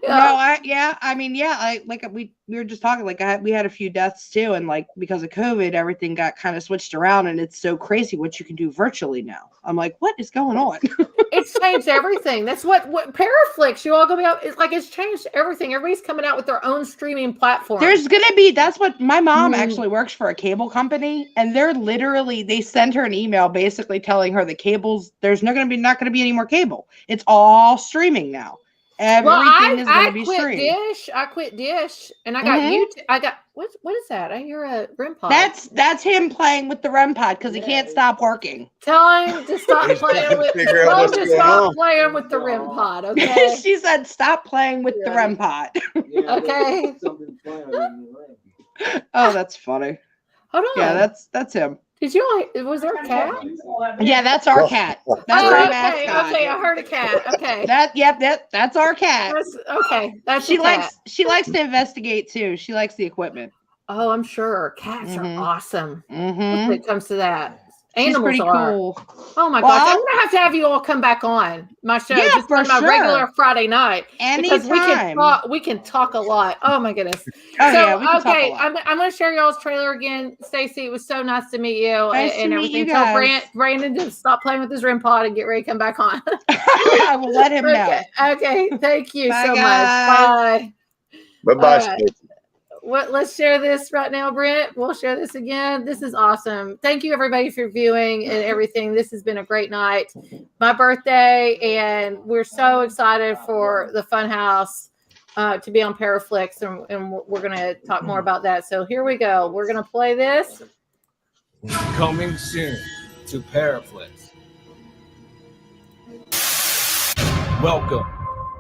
No, I mean, we were just talking. Like, we had a few deaths too, and like because of COVID, everything got kind of switched around, and it's so crazy what you can do virtually now. I'm like, what is going on? It's changed everything. That's what PARAFlixx. You all gonna be out. It's like it's changed everything. Everybody's coming out with their own streaming platform. There's gonna be. That's what my mom actually works for a cable company, and they send her an email basically telling her the cables. There's not gonna be any more cable. It's all streaming now. Everything is going to be streamed. I quit Dish, and I got YouTube. I got what is that? I hear a REM pod. That's him playing with the REM pod because he can't stop working. Tell him to stop playing with. Tell him to stop playing with the REM pod. Okay. She said, "Stop playing with the REM pod." Okay. Oh, that's funny. Hold on. Yeah, that's him. Did you? Was there a cat? Yeah, that's our cat. That's our mascot. Okay, I heard a cat. Okay. That's our cat. She likes to investigate too. She likes the equipment. Oh, I'm sure cats are awesome. When it comes to that, animals pretty are cool. Oh my gosh, I'm gonna have you all come back on my show. Yeah, just on my regular Friday night. Anytime. Because we can talk a lot. Oh my goodness. We can talk a lot. I'm gonna share y'all's trailer again. Stacey, it was so nice to meet you and everything. Tell Brandon to stop playing with his REM pod and get ready to come back on. I will let him know. Okay, thank you Bye, so guys. much. Bye. Bye-bye. Let's share this right now, Brent. We'll share this again. This is awesome. Thank you, everybody, for viewing and everything. This has been a great night. My birthday, and we're so excited for the FunHouse to be on PARAFlixx, and we're going to talk more about that. So here we go. We're going to play this. Coming soon to PARAFlixx. Welcome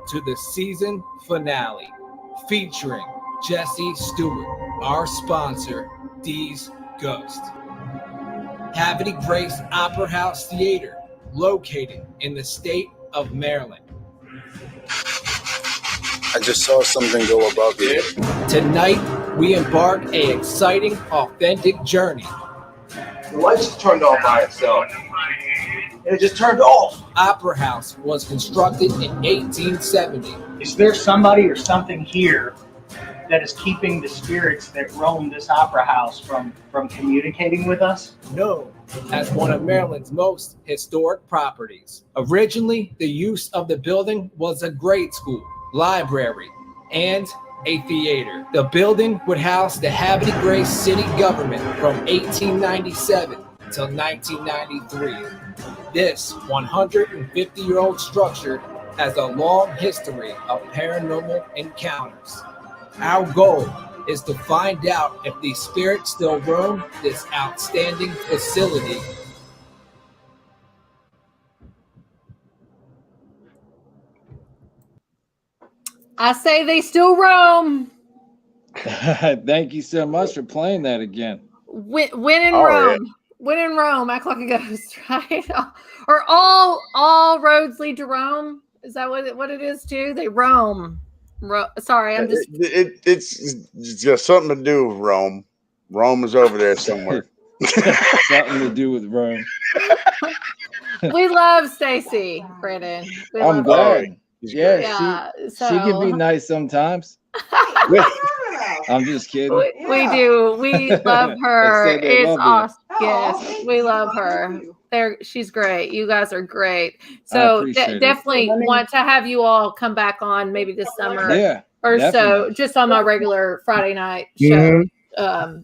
to the season finale featuring Jesse Stewart, our sponsor, D's Ghost. Havity Grace Opera House Theater, located in the state of Maryland. I just saw something go above you. Tonight, we embark an exciting, authentic journey. The lights just turned off by itself. It just turned off. Opera House was constructed in 1870. Is there somebody or something here that is keeping the spirits that roam this opera house from communicating with us? Known as one of Maryland's most historic properties. Originally, the use of the building was a grade school, library, and a theater. The building would house the Havity Grace city government from 1897 till 1993. This 150-year-old structure has a long history of paranormal encounters. Our goal is to find out if these spirits still roam this outstanding facility. I say they still roam. Thank you so much for playing that again. When in Rome. Yeah. When in Rome, act like a ghost, right? Or all roads lead to Rome. Is that what it is too? They roam. Sorry, I'm just. It's got something to do with Rome. Rome is over there somewhere. Something to do with Rome. We love Stacey, Brandon. I'm glad. Yeah, she can be nice sometimes. I'm just kidding. We do. We love her. It's awesome. Yes, we love her. She's great. You guys are great. So definitely want to have you all come back on maybe this summer. Yeah. Or definitely. So just on my regular Friday night show.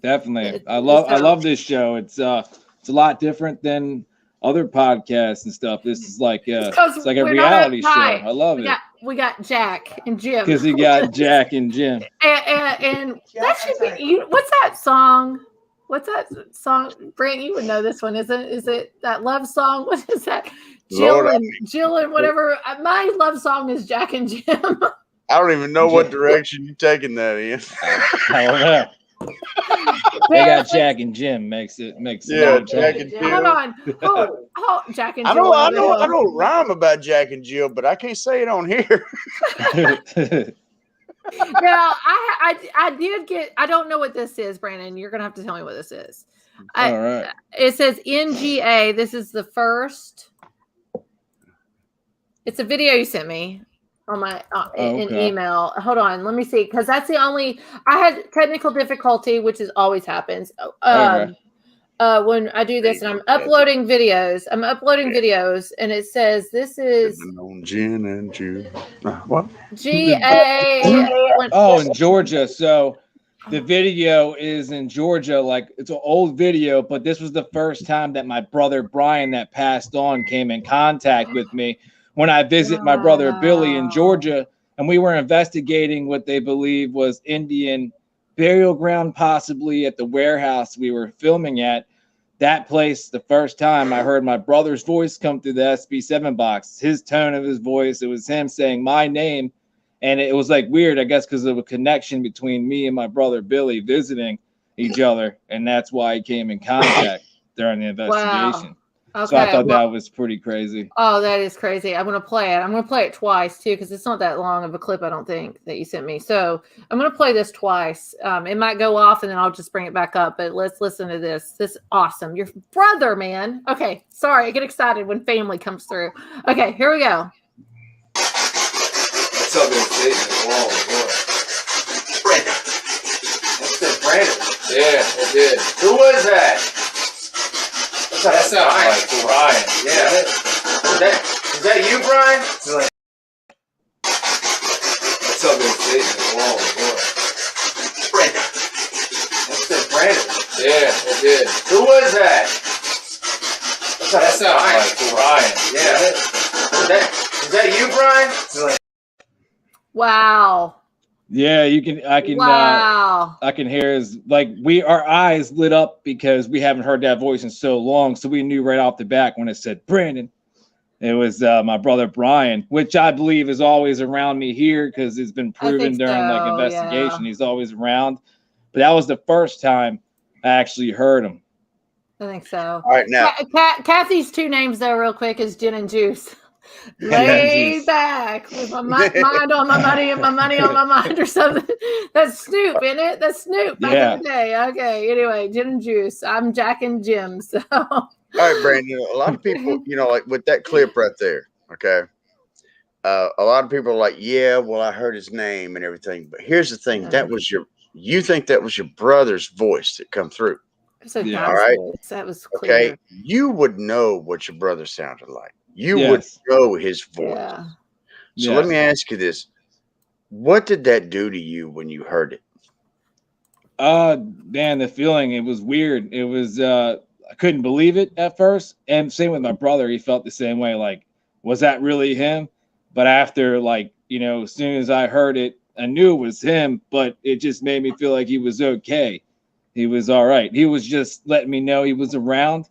Definitely. I love this show. It's a lot different than other podcasts and stuff. This is like it's like a reality show. I love it. We got Jack and Jim. Because he got Jack and Jim. And that should be what's that song? What's that song? Brent, you would know this one, isn't it? Is it that love song? What is that? Jill and whatever. My love song is Jack and Jim. I don't even know what direction you're taking that in. I don't know. They got Jack and Jim makes it. Yeah, Jack and Jill. Hold on. Oh, Jack and Jill. I don't rhyme about Jack and Jill, but I can't say it on here. Now, I did get. I don't know what this is, Brandon. You're gonna have to tell me what this is. All right. It says NGA. This is the first. It's a video you sent me on my in email. Hold on, let me see, because that's the only. I had technical difficulty, which is always happens. When I do this and I'm uploading videos, and it says this is gin and juice. What? GA. Oh, in Georgia. So the video is in Georgia. Like, it's an old video, but this was the first time that my brother Brian, that passed on, came in contact with me when I visit my brother Billy in Georgia, and we were investigating what they believe was Indian burial ground, possibly at the warehouse we were filming at. That place, the first time I heard my brother's voice come through the SB7 box, his tone of his voice, it was him saying my name. And it was like weird, I guess, because of a connection between me and my brother Billy visiting each other. And that's why he came in contact during the investigation. Wow. Okay. So I thought that was pretty crazy. Oh, that is crazy. I'm going to play it. I'm going to play it twice, too, because it's not that long of a clip, I don't think, that you sent me. So I'm going to play this twice. It might go off, and then I'll just bring it back up. But let's listen to this. This is awesome. Your brother, man. Okay. Sorry. I get excited when family comes through. Okay. Here we go. What's up, investigator? Whoa, boy. Brandon. What's that, Brandon? Yeah, it did. Who was that? That sounds like Brian. Yeah. Is that you, Brian? What's up, investigator? Whoa, boy. Brandon. What's that, Brandon? Yeah, it did. Who was that? That sounds like Brian. Yeah. Is that you, Brian? Wow. Yeah, I can hear his, like, our eyes lit up because we haven't heard that voice in so long. So we knew right off the back when it said Brandon, it was my brother Brian, which I believe is always around me here because it's been proven during like investigation. Yeah. He's always around. But that was the first time I actually heard him. I think so. All right, now Kathy's two names though, real quick, is Gin and Juice. Lay back with my mind on my money and my money on my mind, or something. That's Snoop, isn't it? That's Snoop back in the day. Okay. Anyway, Gin and Juice. I'm Jack and Jim. So. All right, Brandon. A lot of people, like with that clip right there. Okay. A lot of people are like, yeah, well, I heard his name and everything, but here's the thing: you think that was your brother's voice that come through. All right. That was clear. Okay. You would know what your brother sounded like. You would know his voice. Yeah. So let me ask you this. What did that do to you when you heard it? Man, the feeling, it was weird. It was, I couldn't believe it at first. And same with my brother. He felt the same way. Like, was that really him? But after, like, as soon as I heard it, I knew it was him, but it just made me feel like he was okay. He was all right. He was just letting me know he was around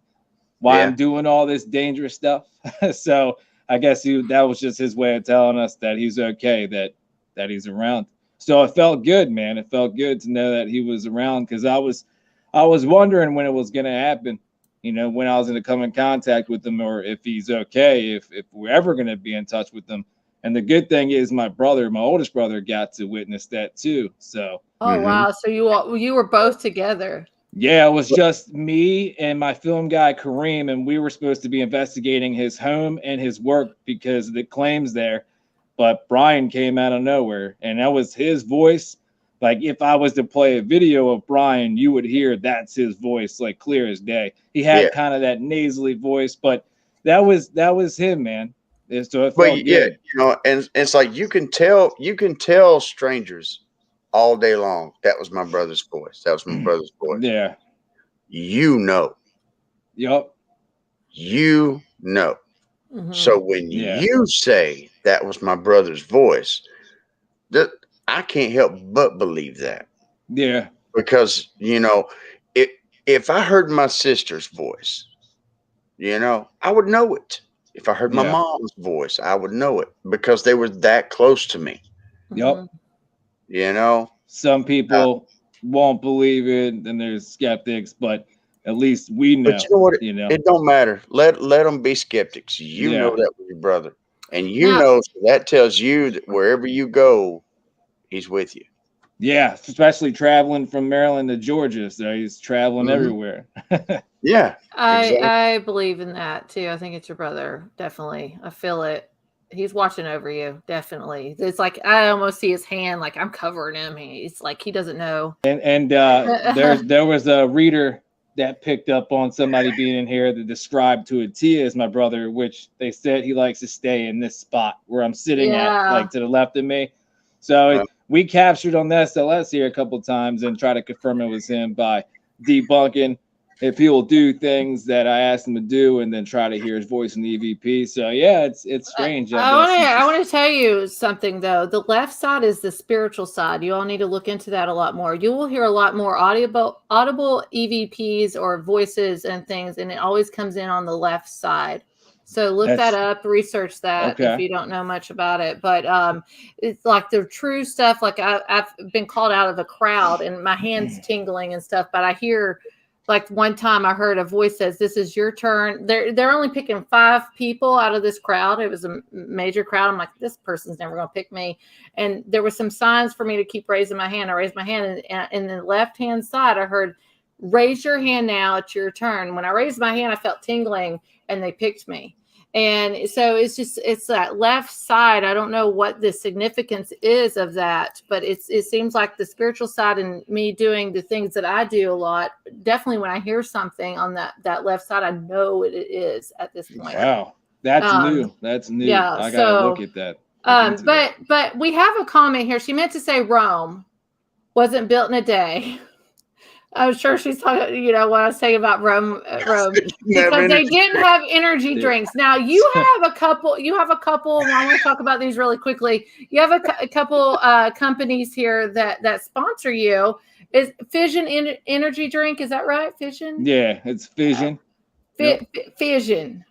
while I'm doing all this dangerous stuff. So I guess that was just his way of telling us that he's okay, that he's around. So it felt good, man. It felt good to know that he was around, because I was wondering when it was going to happen, when I was going to come in contact with him, or if he's okay, if we're ever going to be in touch with him. And the good thing is my oldest brother, got to witness that too. So. Oh, wow. So you were both together. Yeah, it was just me and my film guy, Kareem, and we were supposed to be investigating his home and his work because of the claims there. But Brian came out of nowhere, and that was his voice. Like, if I was to play a video of Brian, you would hear that's his voice, like clear as day. He had kind of that nasally voice, but that was him, man. And so it felt good. And it's like you can tell strangers all day long, that was my brother's voice. That was my brother's voice. Yeah. Yep. So when you say that was my brother's voice, I can't help but believe that. Yeah. Because, if I heard my sister's voice, I would know it. If I heard my mom's voice, I would know it because they were that close to me. Yep. Some people won't believe it, and there's skeptics, but at least we know. But you know what? It don't matter. Let them be skeptics. Know that was your brother, and so that tells you that wherever you go, he's with you. Yeah, especially traveling from Maryland to Georgia. So he's traveling everywhere. Yeah. I believe in that too. I think it's your brother. Definitely. I feel it. He's watching over you. Definitely. It's like I almost see his hand, like I'm covering him. He's like he doesn't know. And there was a reader that picked up on somebody being in here that described to a T as my brother, which they said he likes to stay in this spot where I'm sitting at, like to the left of me. So we captured on the SLS here a couple of times and try to confirm it was him by debunking if he will do things that I asked him to do and then try to hear his voice in the EVP. So yeah, it's strange. I want to tell you something though. The left side is the spiritual side. You all need to look into that a lot more. You will hear a lot more audible EVPs or voices and things, and it always comes in on the left side. So look that up, research that if you don't know much about it. But it's like the true stuff. Like I've been called out of a crowd and my hands tingling and stuff. But I hear, like one time I heard a voice says, "This is your turn." They're only picking 5 people out of this crowd. It was a major crowd. I'm like, this person's never going to pick me. And there were some signs for me to keep raising my hand. I raised my hand, and in the left hand side, I heard, "Raise your hand now. It's your turn." When I raised my hand, I felt tingling, and they picked me. And so it's that left side. I don't know what the significance is of that, but it seems like the spiritual side and me doing the things that I do a lot. Definitely when I hear something on that left side, I know what it is at this point. Wow. That's new. That's new. Yeah, I got to look at that. But we have a comment here. She meant to say Rome wasn't built in a day. I'm sure she's talking, what I was saying about Rome, because they didn't have energy drinks. Now you have a couple, and I want to talk about these really quickly. You have a couple companies here that sponsor you. Is Fission energy drink? Is that right? Fission? Yeah, it's Fission. Fission.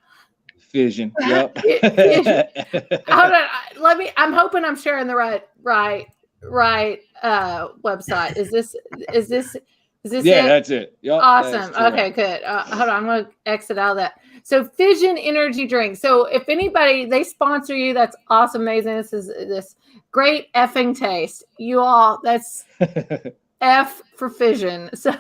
Fission. Yep. Fission. Hold on. I'm hoping I'm sharing the right website. Is this yeah, that's it. Yep, awesome. Okay, good. Hold on. I'm going to exit out of that. So Fission energy drink. So if anybody, they sponsor you, that's awesome. Amazing. This is this great effing taste. You all, that's F for Fission. So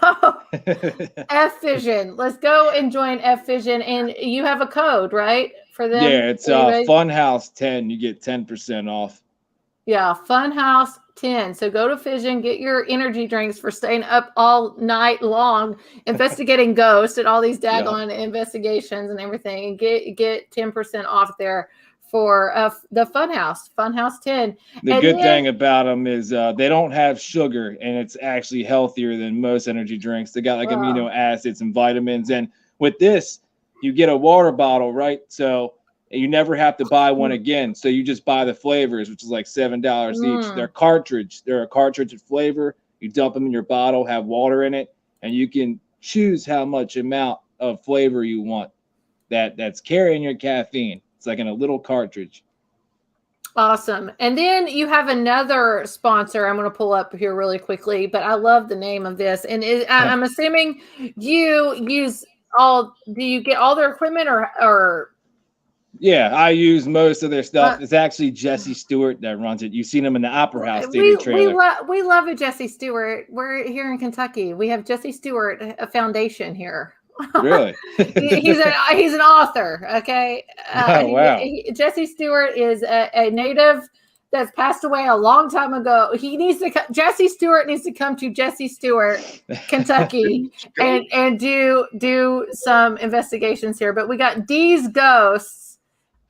F Fission. Let's go and join F Fission. And you have a code, right? For them? Yeah, it's FunHouse 10. You get 10% off. Yeah, FunHouse 10. So go to Fission, get your energy drinks for staying up all night long, investigating ghosts and all these daggone investigations and everything, and get 10% off there for the FunHouse 10. The good thing about them is they don't have sugar, and it's actually healthier than most energy drinks. They got like amino acids and vitamins, and with this, you get a water bottle, right? So you never have to buy one again. So you just buy the flavors, which is like $7 each. They're a cartridge of flavor. You dump them in your bottle, have water in it, and you can choose how much amount of flavor you want that's carrying your caffeine. It's like in a little cartridge. Awesome. And then you have another sponsor I'm going to pull up here really quickly, but I love the name of this. And I'm assuming you use do you get all their equipment or Yeah, I use most of their stuff. It's actually Jesse Stewart that runs it. You've seen him in the Opera House TV trailer. We love a Jesse Stewart. We're here in Kentucky. We have Jesse Stewart, a foundation here. Really? he's an author. Okay. Oh, wow. Jesse Stewart is a native that's passed away a long time ago. Jesse Stewart needs to come to Jesse Stewart, Kentucky, and do some investigations here. But we got D's Ghosts,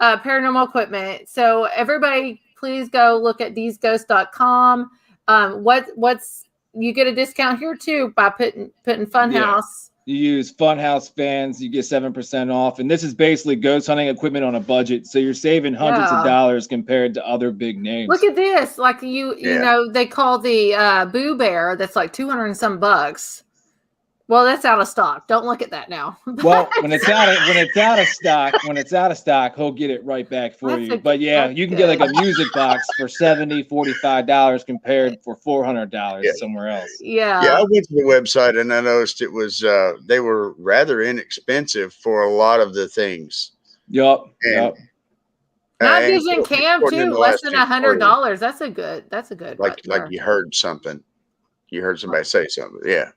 paranormal equipment. So everybody, please go look at D'sGhosts.com. You get a discount here too by putting FunHouse. Yeah. You use FunHouse fans, you get 7% off. And this is basically ghost hunting equipment on a budget. So you're saving hundreds of dollars compared to other big names. Look at this. Like you know, they call the Boo Bear that's like $200 and some bucks. Well, that's out of stock. Don't look at that now. Well, when it's out of stock, he'll get it right back for you. But yeah, you can get like a music box for $45 compared for $400 somewhere else. Yeah. Yeah, I went to the website and I noticed it was they were rather inexpensive for a lot of the things. Yup. Night vision cam too, less than $100. That's a good. Like you heard something. You heard somebody say something. Yeah.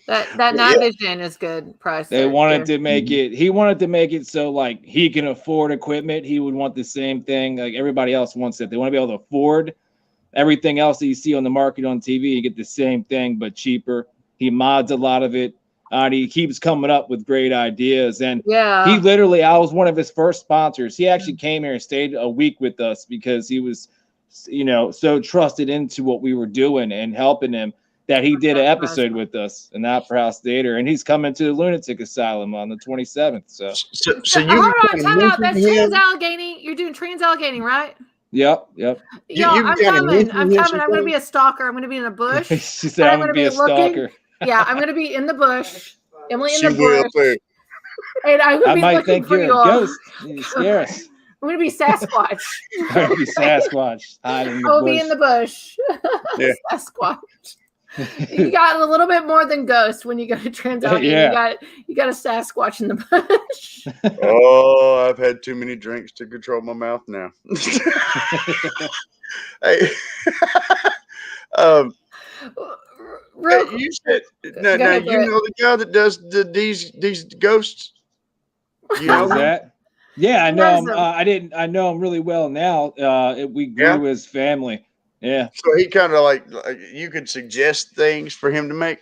That night vision is good price. They wanted to make it. He wanted to make it so like he can afford equipment. He would want the same thing like everybody else wants it. They want to be able to afford everything else that you see on the market on TV. You get the same thing but cheaper. He mods a lot of it. He keeps coming up with great ideas. And he literally, I was one of his first sponsors. He actually came here and stayed a week with us because he was, so trusted into what we were doing and helping him that he did an episode with us in the Opera House Theater. And he's coming to the lunatic asylum on the 27th. So you hold on, time out. That's transalligating. You're doing transalligating, right? Yep. Yo, I'm coming. I'm going to be a stalker. I'm going to be in a bush. She said I'm going to be a stalker. Yeah, I'm going to be in the bush. Emily in the bush. And I'm going to be might looking think for you're you a all. ghost. You scare us. I'm going to be Sasquatch. I'm going to be Sasquatch. I'll be in the bush. Yeah. Sasquatch. You got a little bit more than ghost when you go to Transalligating. Yeah. You got a Sasquatch in the bush. Oh, I've had too many drinks to control my mouth now. Hey, you said now you know the guy that does these ghosts. You know that? Yeah, I know him. I know him really well now. We grew as family. Yeah. So he kind of like you could suggest things for him to make.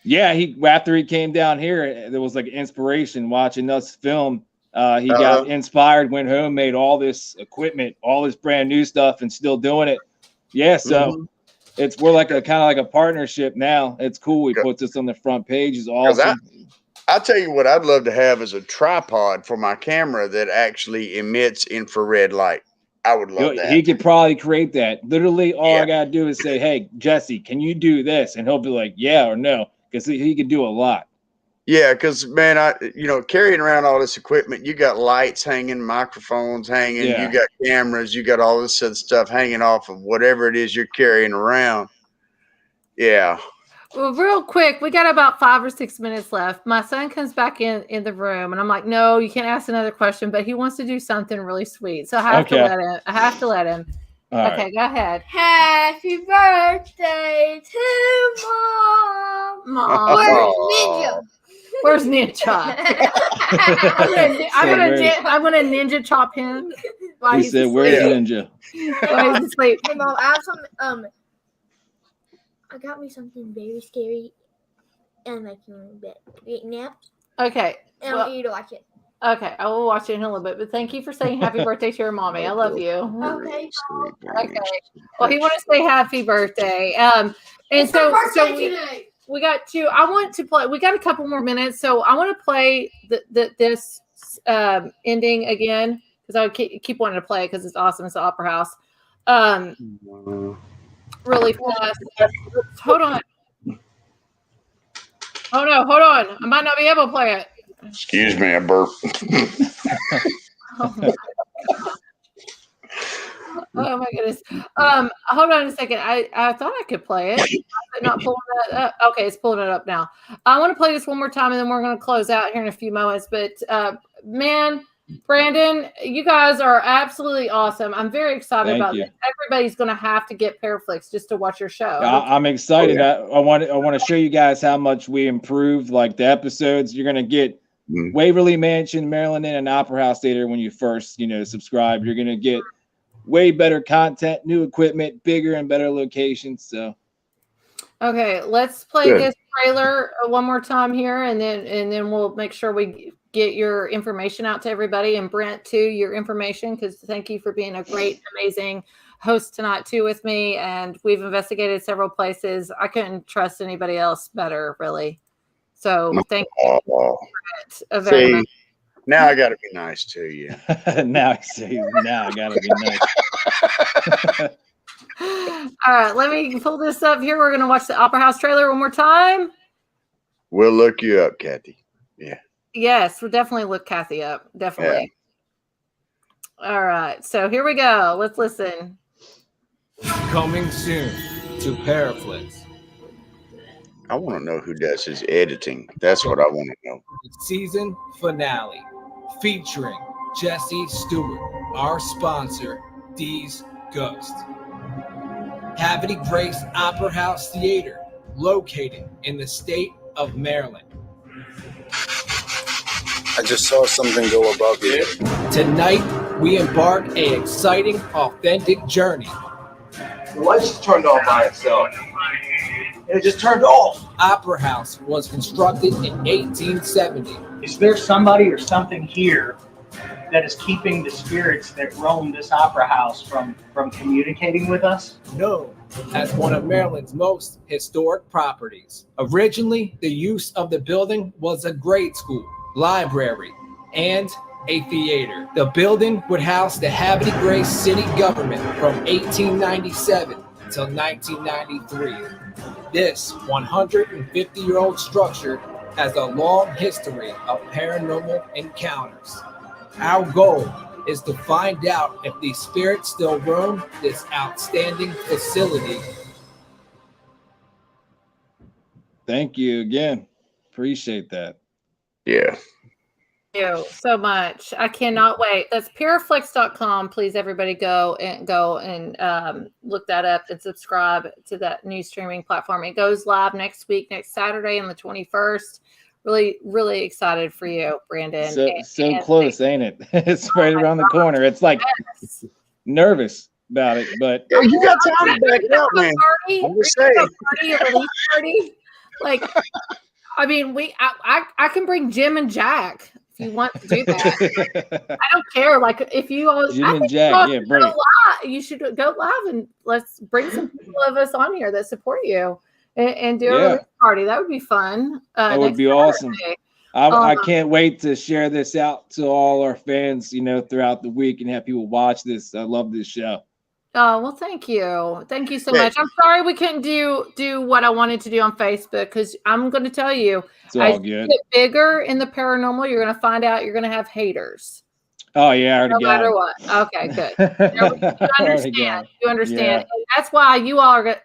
Yeah, after he came down here, there was like inspiration watching us film. He got inspired, went home, made all this equipment, all this brand new stuff, and still doing it. Yeah, so we're like a kind of like a partnership now. It's cool. He puts us on the front page. Is awesome. I'll tell you what I'd love to have is a tripod for my camera that actually emits infrared light. I would love that. He could probably create that. Literally, all I gotta do is say, "Hey, Jesse, can you do this?" And he'll be like, "Yeah" or "No," because he could do a lot. Yeah, because man, carrying around all this equipment, you got lights hanging, microphones hanging, you got cameras, you got all this other stuff hanging off of whatever it is you're carrying around. Yeah. Well, real quick, we got about 5 or 6 minutes left. My son comes back in the room, and I'm like, "No, you can't ask another question," but he wants to do something really sweet, so I have to let him. All okay, right. go ahead. Happy birthday to Mom. Where's Ninja? I'm gonna ninja chop him. He said, "Where's Ninja?" While he's asleep. Hey, Mom, I have some I got me something very scary, and like nap. Okay. And I want you to watch it. Okay, I will watch it in a little bit. But thank you for saying happy birthday to your mommy. I love you. Okay. Okay. Well, he wanted to say happy birthday. And so we got to. I want to play. We got a couple more minutes, so I want to play this ending again because I keep wanting to play it because it's awesome. It's the Opera House. Really fast. Hold on. Oh no, hold on. I might not be able to play it. Excuse me, I burp. Oh my goodness. Hold on a second. I thought I could play it. I'm not pulling that up. Okay, it's pulling it up now. I want to play this one more time and then we're going to close out here in a few moments. But man, Brandon, you guys are absolutely awesome. I'm very excited about this. Everybody's going to have to get PARAFlixx just to watch your show. I'm excited. I want to show you guys how much we improved. Like the episodes, you're going to get Waverly Mansion, Maryland, and an Opera House Theater when you first, subscribe. You're going to get way better content, new equipment, bigger and better locations. So, okay, let's play this trailer one more time here, and then we'll make sure we get your information out to everybody, and Brent too, your information, because thank you for being a great, amazing host tonight too with me. And we've investigated several places. I couldn't trust anybody else better, really. So thank you, Brent, very much. Now I got to be nice to you. now I got to be nice. All right, let me pull this up here. We're going to watch the Opera House trailer one more time. We'll look you up, Kathy. Yeah. Yes, we'll definitely look Kathy up. Definitely. Yeah. All right, so here we go. Let's listen. Coming soon to PARAFlixx. I want to know who does his editing. That's what I want to know. Season finale featuring Jesse Stewart, our sponsor, D's Ghost. Havre de Grace Opera House Theater, located in the state of Maryland. I just saw something go above you. Tonight, we embark an exciting, authentic journey. The lights just turned on by itself. And it just turned off. Opera House was constructed in 1870. Is there somebody or something here that is keeping the spirits that roam this opera house from communicating with us? Known as one of Maryland's most historic properties. Originally, the use of the building was a grade school, library, and a theater. The building would house the Havre de Grace city government from 1897 until 1993. This 150-year-old structure has a long history of paranormal encounters. Our goal is to find out if these spirits still roam this outstanding facility. Thank you again. Appreciate that. Yeah. Thank you so much. I cannot wait. That's PARAFlixx.com. Please, everybody go and look that up and subscribe to that new streaming platform. It goes live next week, next Saturday on the 21st. Really, really excited for you, Brandon. So close, ain't it? It's right around the corner. It's like nervous about it, but yeah, you got time to back up, man. I'm just saying. Party. Like, I mean, I can bring Jim and Jack if you want to do that. I don't care. Like, if you all Jim and Jack, yeah, bring it. You should go live and let's bring some people of us on here that support you. And do a release party. That would be fun. That would be awesome. I can't wait to share this out to all our fans, throughout the week and have people watch this. I love this show. Oh, well, thank you. Thank you so much. I'm sorry we couldn't do what I wanted to do on Facebook because I'm going to tell you, it's all good. Get bigger in the paranormal, you're going to find out you're going to have haters. Oh, yeah, I already no got matter it. what. Okay, good. You understand. You understand. Yeah. And that's why you all are.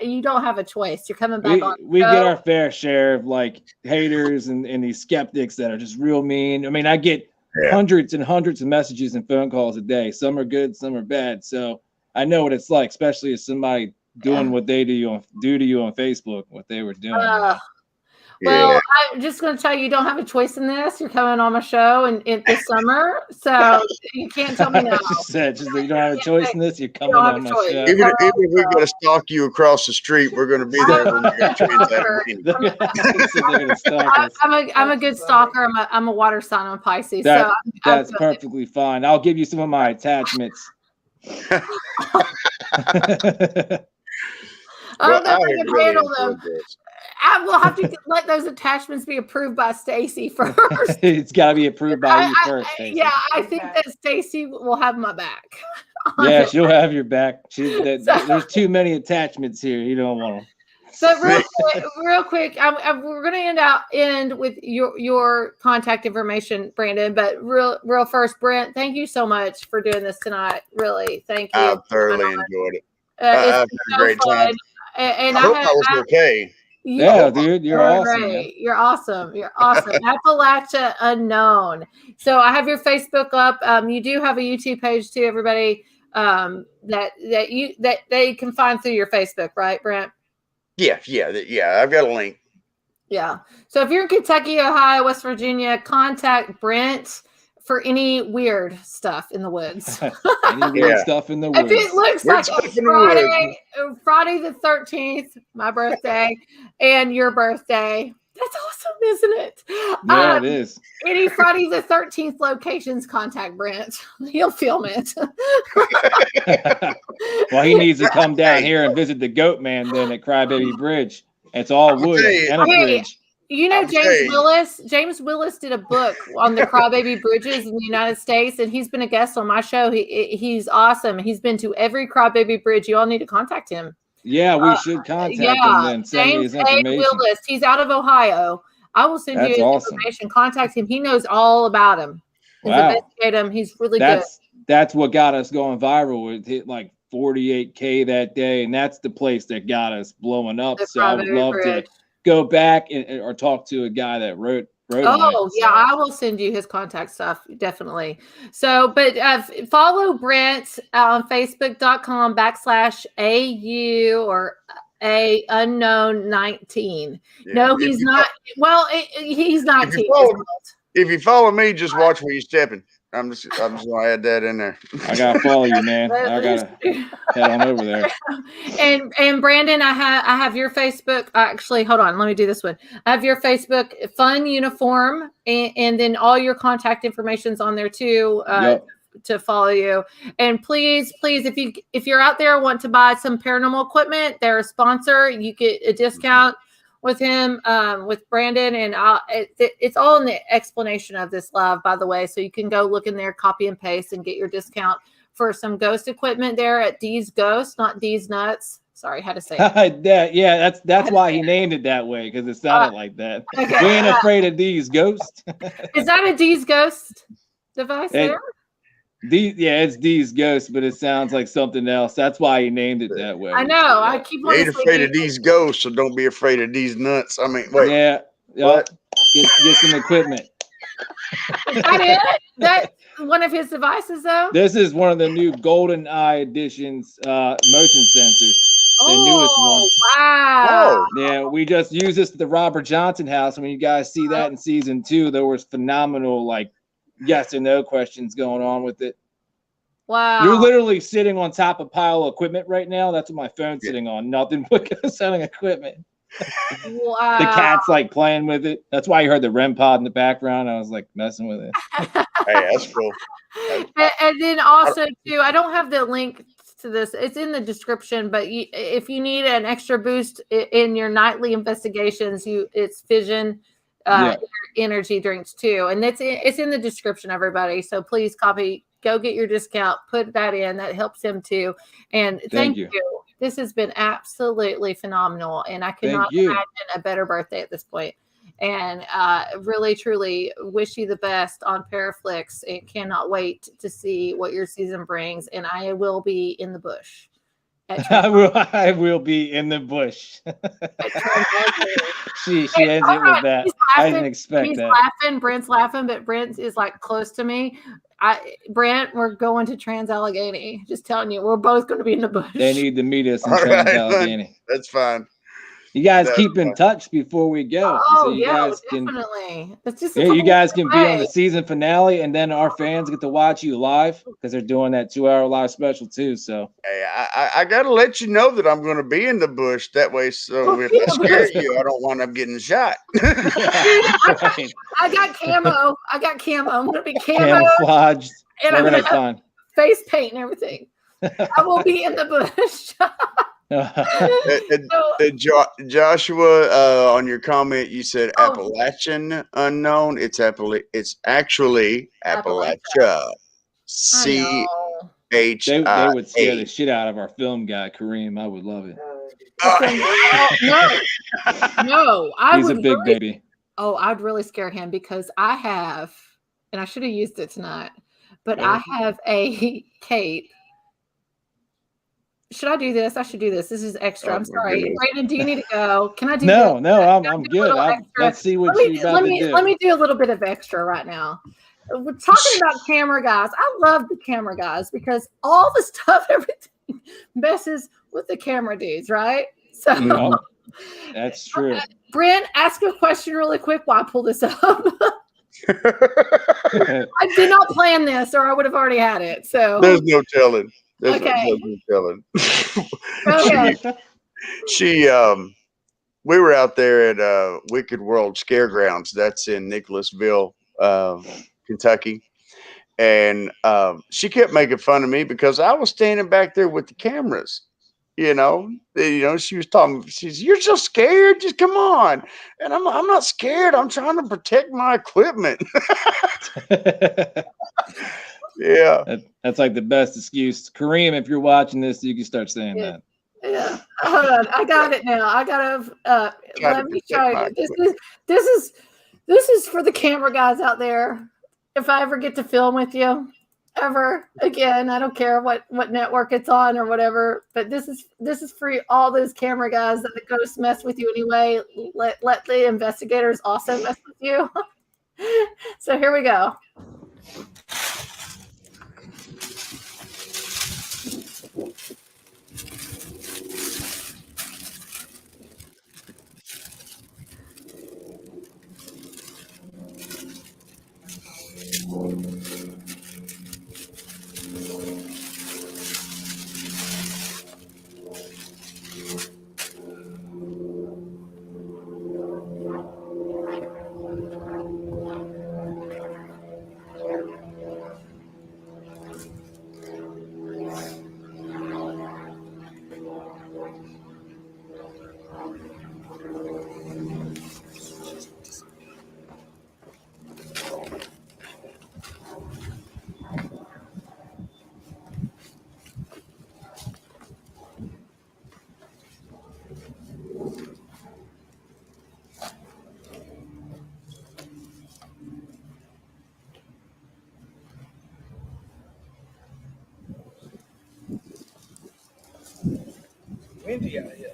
You don't have a choice. You're coming back on. We get our fair share of like haters and these skeptics that are just real mean. I mean, I get hundreds and hundreds of messages and phone calls a day. Some are good, some are bad. So I know what it's like, especially if somebody doing what they do to you on Facebook, what they were doing. Well, I'm just going to tell you, you don't have a choice in this. You're coming on my show in this summer, so you can't tell me no. Just you don't have a choice in this. You're coming on my show. Even if we're going to stalk you across the street, we're going to be there when you I'm a good stalker. I'm a water sign. I'm Pisces. That's perfectly fine. I'll give you some of my attachments. I don't know if I can handle them. I will have to let those attachments be approved by Stacy first. It's got to be approved by you first, Stacy. Yeah, I think that Stacy will have my back. Yeah, she'll have your back. There's too many attachments here. You don't want them. So real quick, we're going to end with your contact information, Brandon. But real first, Brent, thank you so much for doing this tonight. Really, thank you. I thoroughly enjoyed it. I've had a great time. And I hope I was okay. Yeah, dude, you're awesome. Great. You're awesome. You're awesome. Appalachia Unknown. So I have your Facebook up. You do have a YouTube page too, everybody. That they can find through your Facebook, right, Brent? Yeah. I've got a link. Yeah. So if you're in Kentucky, Ohio, West Virginia, contact Brent for any weird stuff in the woods. Any weird stuff in the woods. If it looks like Friday the 13th, my birthday, and your birthday. That's awesome, isn't it? Yeah, it is. Any Friday the 13th locations, contact Brent. He'll film it. Well, he needs to come down here and visit the Goat Man then at Crybaby Bridge. It's all wood and a bridge. You know, James Willis did a book on the Crybaby Bridges in the United States, and he's been a guest on my show. He's awesome. He's been to every Crybaby Bridge. You all need to contact him. Yeah, we should contact him then. Send me his information. Willis. He's out of Ohio. I will send you his information. Contact him. He knows all about him. Investigate him. He's really good. That's what got us going viral. It hit like 48K that day, and that's the place that got us blowing up. So I would love to go back or talk to a guy that wrote Oh, yeah, I will send you his contact stuff, definitely. So, but follow Brent on Facebook.com/AU or A unknown 19. Yeah. No, he's not. Well, he's 19. If you follow me, just watch where you're stepping. I'm just gonna add that in there. I gotta follow you, man. I gotta head on over there. And Brandon, I have your Facebook. Actually, hold on. Let me do this one. I have your Facebook Fununiform, and then all your contact information's on there too. To follow you. And please, if you're out there want to buy some paranormal equipment, they're a sponsor. You get a discount with him, with Brandon, and it's all in the explanation of this live, by the way. So you can go look in there, copy and paste, and get your discount for some ghost equipment there at D's Ghost, not D's Nuts. Sorry, how to say it. That's why he named it that way, because it sounded like that. Okay. We ain't afraid of D's Ghost. Is that a D's Ghost device there? It's D's Ghost, but it sounds like something else. That's why he named it that way. I know. I keep wanting to say afraid of these ghosts, so don't be afraid of these nuts. I mean, wait. Yeah. What? Get some equipment. Is that it? That one of his devices, though? This is one of the new Golden Eye Edition's motion sensors. The newest one. Wow. Yeah, we just used this at the Robert Johnson house. When you guys see that in season 2, there was phenomenal, like, yes or no questions going on with it. Wow. You're literally sitting on top of a pile of equipment right now. That's what my phone's sitting on. Nothing but selling equipment. Wow. The cat's like playing with it. That's why you heard the REM pod in the background. I was like messing with it. Hey, that's cool. And then also too, I don't have the link to this. It's in the description, but if you need an extra boost in your nightly investigations, it's Fission energy drinks too, and it's in the description, everybody. So please go get your discount, put that in. That helps him too. And thank you. This has been absolutely phenomenal, and I cannot imagine a better birthday at this point. And really, truly wish you the best on PARAFlixx, and cannot wait to see what your season brings. And I will be in the bush. I will be in the bush. she ends it with that. I didn't expect he's that. Laughing. Brent's laughing, but Brent is like close to me. Brent, we're going to Trans-Allegheny. Just telling you, we're both going to be in the bush. They need to meet us in Trans-Allegheny. That's fine. You guys keep in touch before we go. Oh, so you guys definitely. It's just you guys can be on the season finale, and then our fans get to watch you live because they're doing that 2-hour live special too. So hey, I got to let you know that I'm going to be in the bush that way. So if I scare you, I don't want them getting shot. I got camo. I'm going to be camouflaged. And I'm going to have face paint and everything. I will be in the bush. Joshua, on your comment, you said Appalachian unknown. It's actually Appalachia. CHI. They would scare the shit out of our film guy, Kareem. I would love it. No, he's a big baby. Oh, I'd really scare him because I have, and I should have used it tonight, but I have a cape. Should I do this? I should do this. This is extra. I'm sorry. Brandon, do you need to go? Can I do No, I'm good. Let's see what you're about to do. Let me do a little bit of extra right now. We're talking about camera guys. I love the camera guys because all the stuff, everything messes with the camera dudes, right? So that's true. Brent, ask a question really quick while I pull this up. I did not plan this, or I would have already had it. So there's no telling. Okay. We were out there at Wicked World Scaregrounds. That's in Nicholasville, Kentucky. And she kept making fun of me because I was standing back there with the cameras. She was talking. She's, "You're so scared. Just come on." And I'm not scared. I'm trying to protect my equipment. Yeah, that's like the best excuse. Kareem, if you're watching this, you can start saying that. Yeah, hold on. I got it now. I gotta let me try it. This is for the camera guys out there. If I ever get to film with you, ever again, I don't care what network it's on or whatever. But this is for all those camera guys that the ghosts mess with you anyway. Let the investigators also mess with you. So here we go. Windy out here.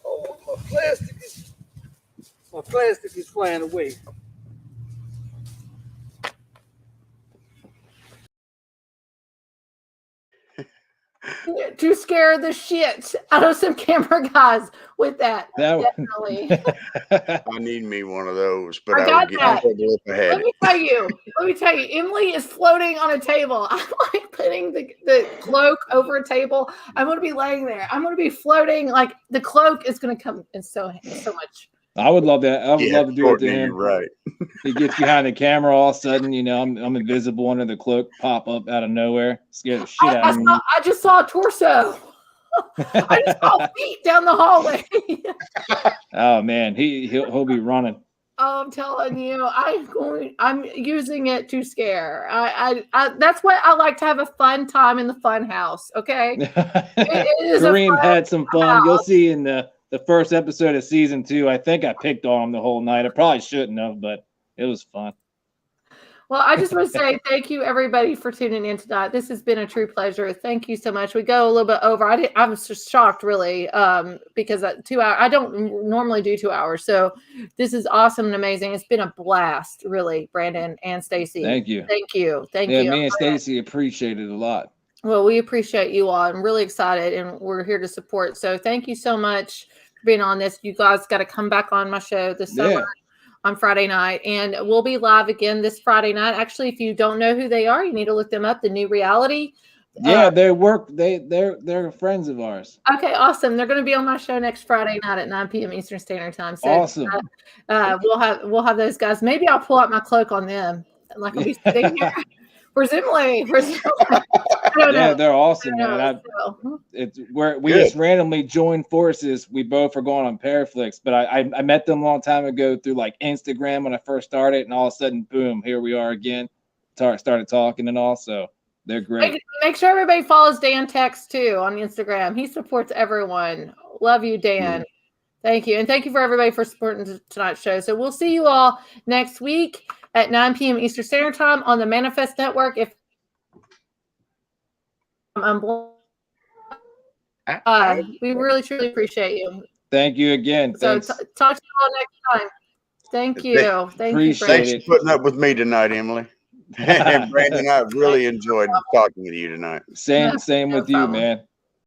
Oh, my plastic is flying away. To scare the shit out of some camera guys with that. Definitely. I need me one of those, but I got that. Ahead. Let me tell you, Emily is floating on a table. I'm like putting the cloak over a table. I'm going to be laying there. I'm going to be floating. Like the cloak is going to come in so much. I would love that. I would love to do it to him. Right. He gets behind the camera all of a sudden, you know, I'm invisible under the cloak, pop up out of nowhere, scare the shit out of me. I just saw a torso. I just saw feet down the hallway. Oh man, he'll be running. Oh, I'm telling you, I'm using it to scare. I that's why I like to have a fun time in the fun house. Okay. Kareem had some fun. You'll see in the first episode of season 2. I think I picked on him the whole night. I probably shouldn't have, but it was fun. Well, I just want to say thank you, everybody, for tuning in tonight. This has been a true pleasure. Thank you so much. We go a little bit over. I was just shocked, really, because 2 hours. I don't normally do 2 hours, so this is awesome and amazing. It's been a blast, really, Brandon and Stacy. Thank you. Thank you. Thank you. you. Me and Stacy appreciate it a lot. Well, we appreciate you all. I'm really excited, and we're here to support. So thank you so much for being on this. You guys got to come back on my show this summer on Friday night, and we'll be live again this Friday night. Actually, if you don't know who they are, you need to look them up. The New Reality. Yeah, they're friends of ours. Okay, awesome. They're going to be on my show next Friday night at 9 p.m. Eastern Standard Time. So awesome. We'll have those guys. Maybe I'll pull out my cloak on them, like I'll be sitting here. Where's Emily? Yeah, they're awesome, man. We just randomly joined forces. We both are going on PARAFlixx, but I met them a long time ago through like Instagram when I first started, and all of a sudden, boom, here we are again. Started talking and all, so they're great. Make sure everybody follows Dan Tex too on Instagram. He supports everyone. Love you, Dan. Thank you, and thank you for everybody for supporting tonight's show. So we'll see you all next week at 9 p.m. Eastern Standard Time on the Manifest Network. If we really truly appreciate you. Thank you again. So talk to you all next time. Thank you. Thanks for putting up with me tonight, Emily. And Brandon, I really enjoyed talking with you tonight. Same with you, man.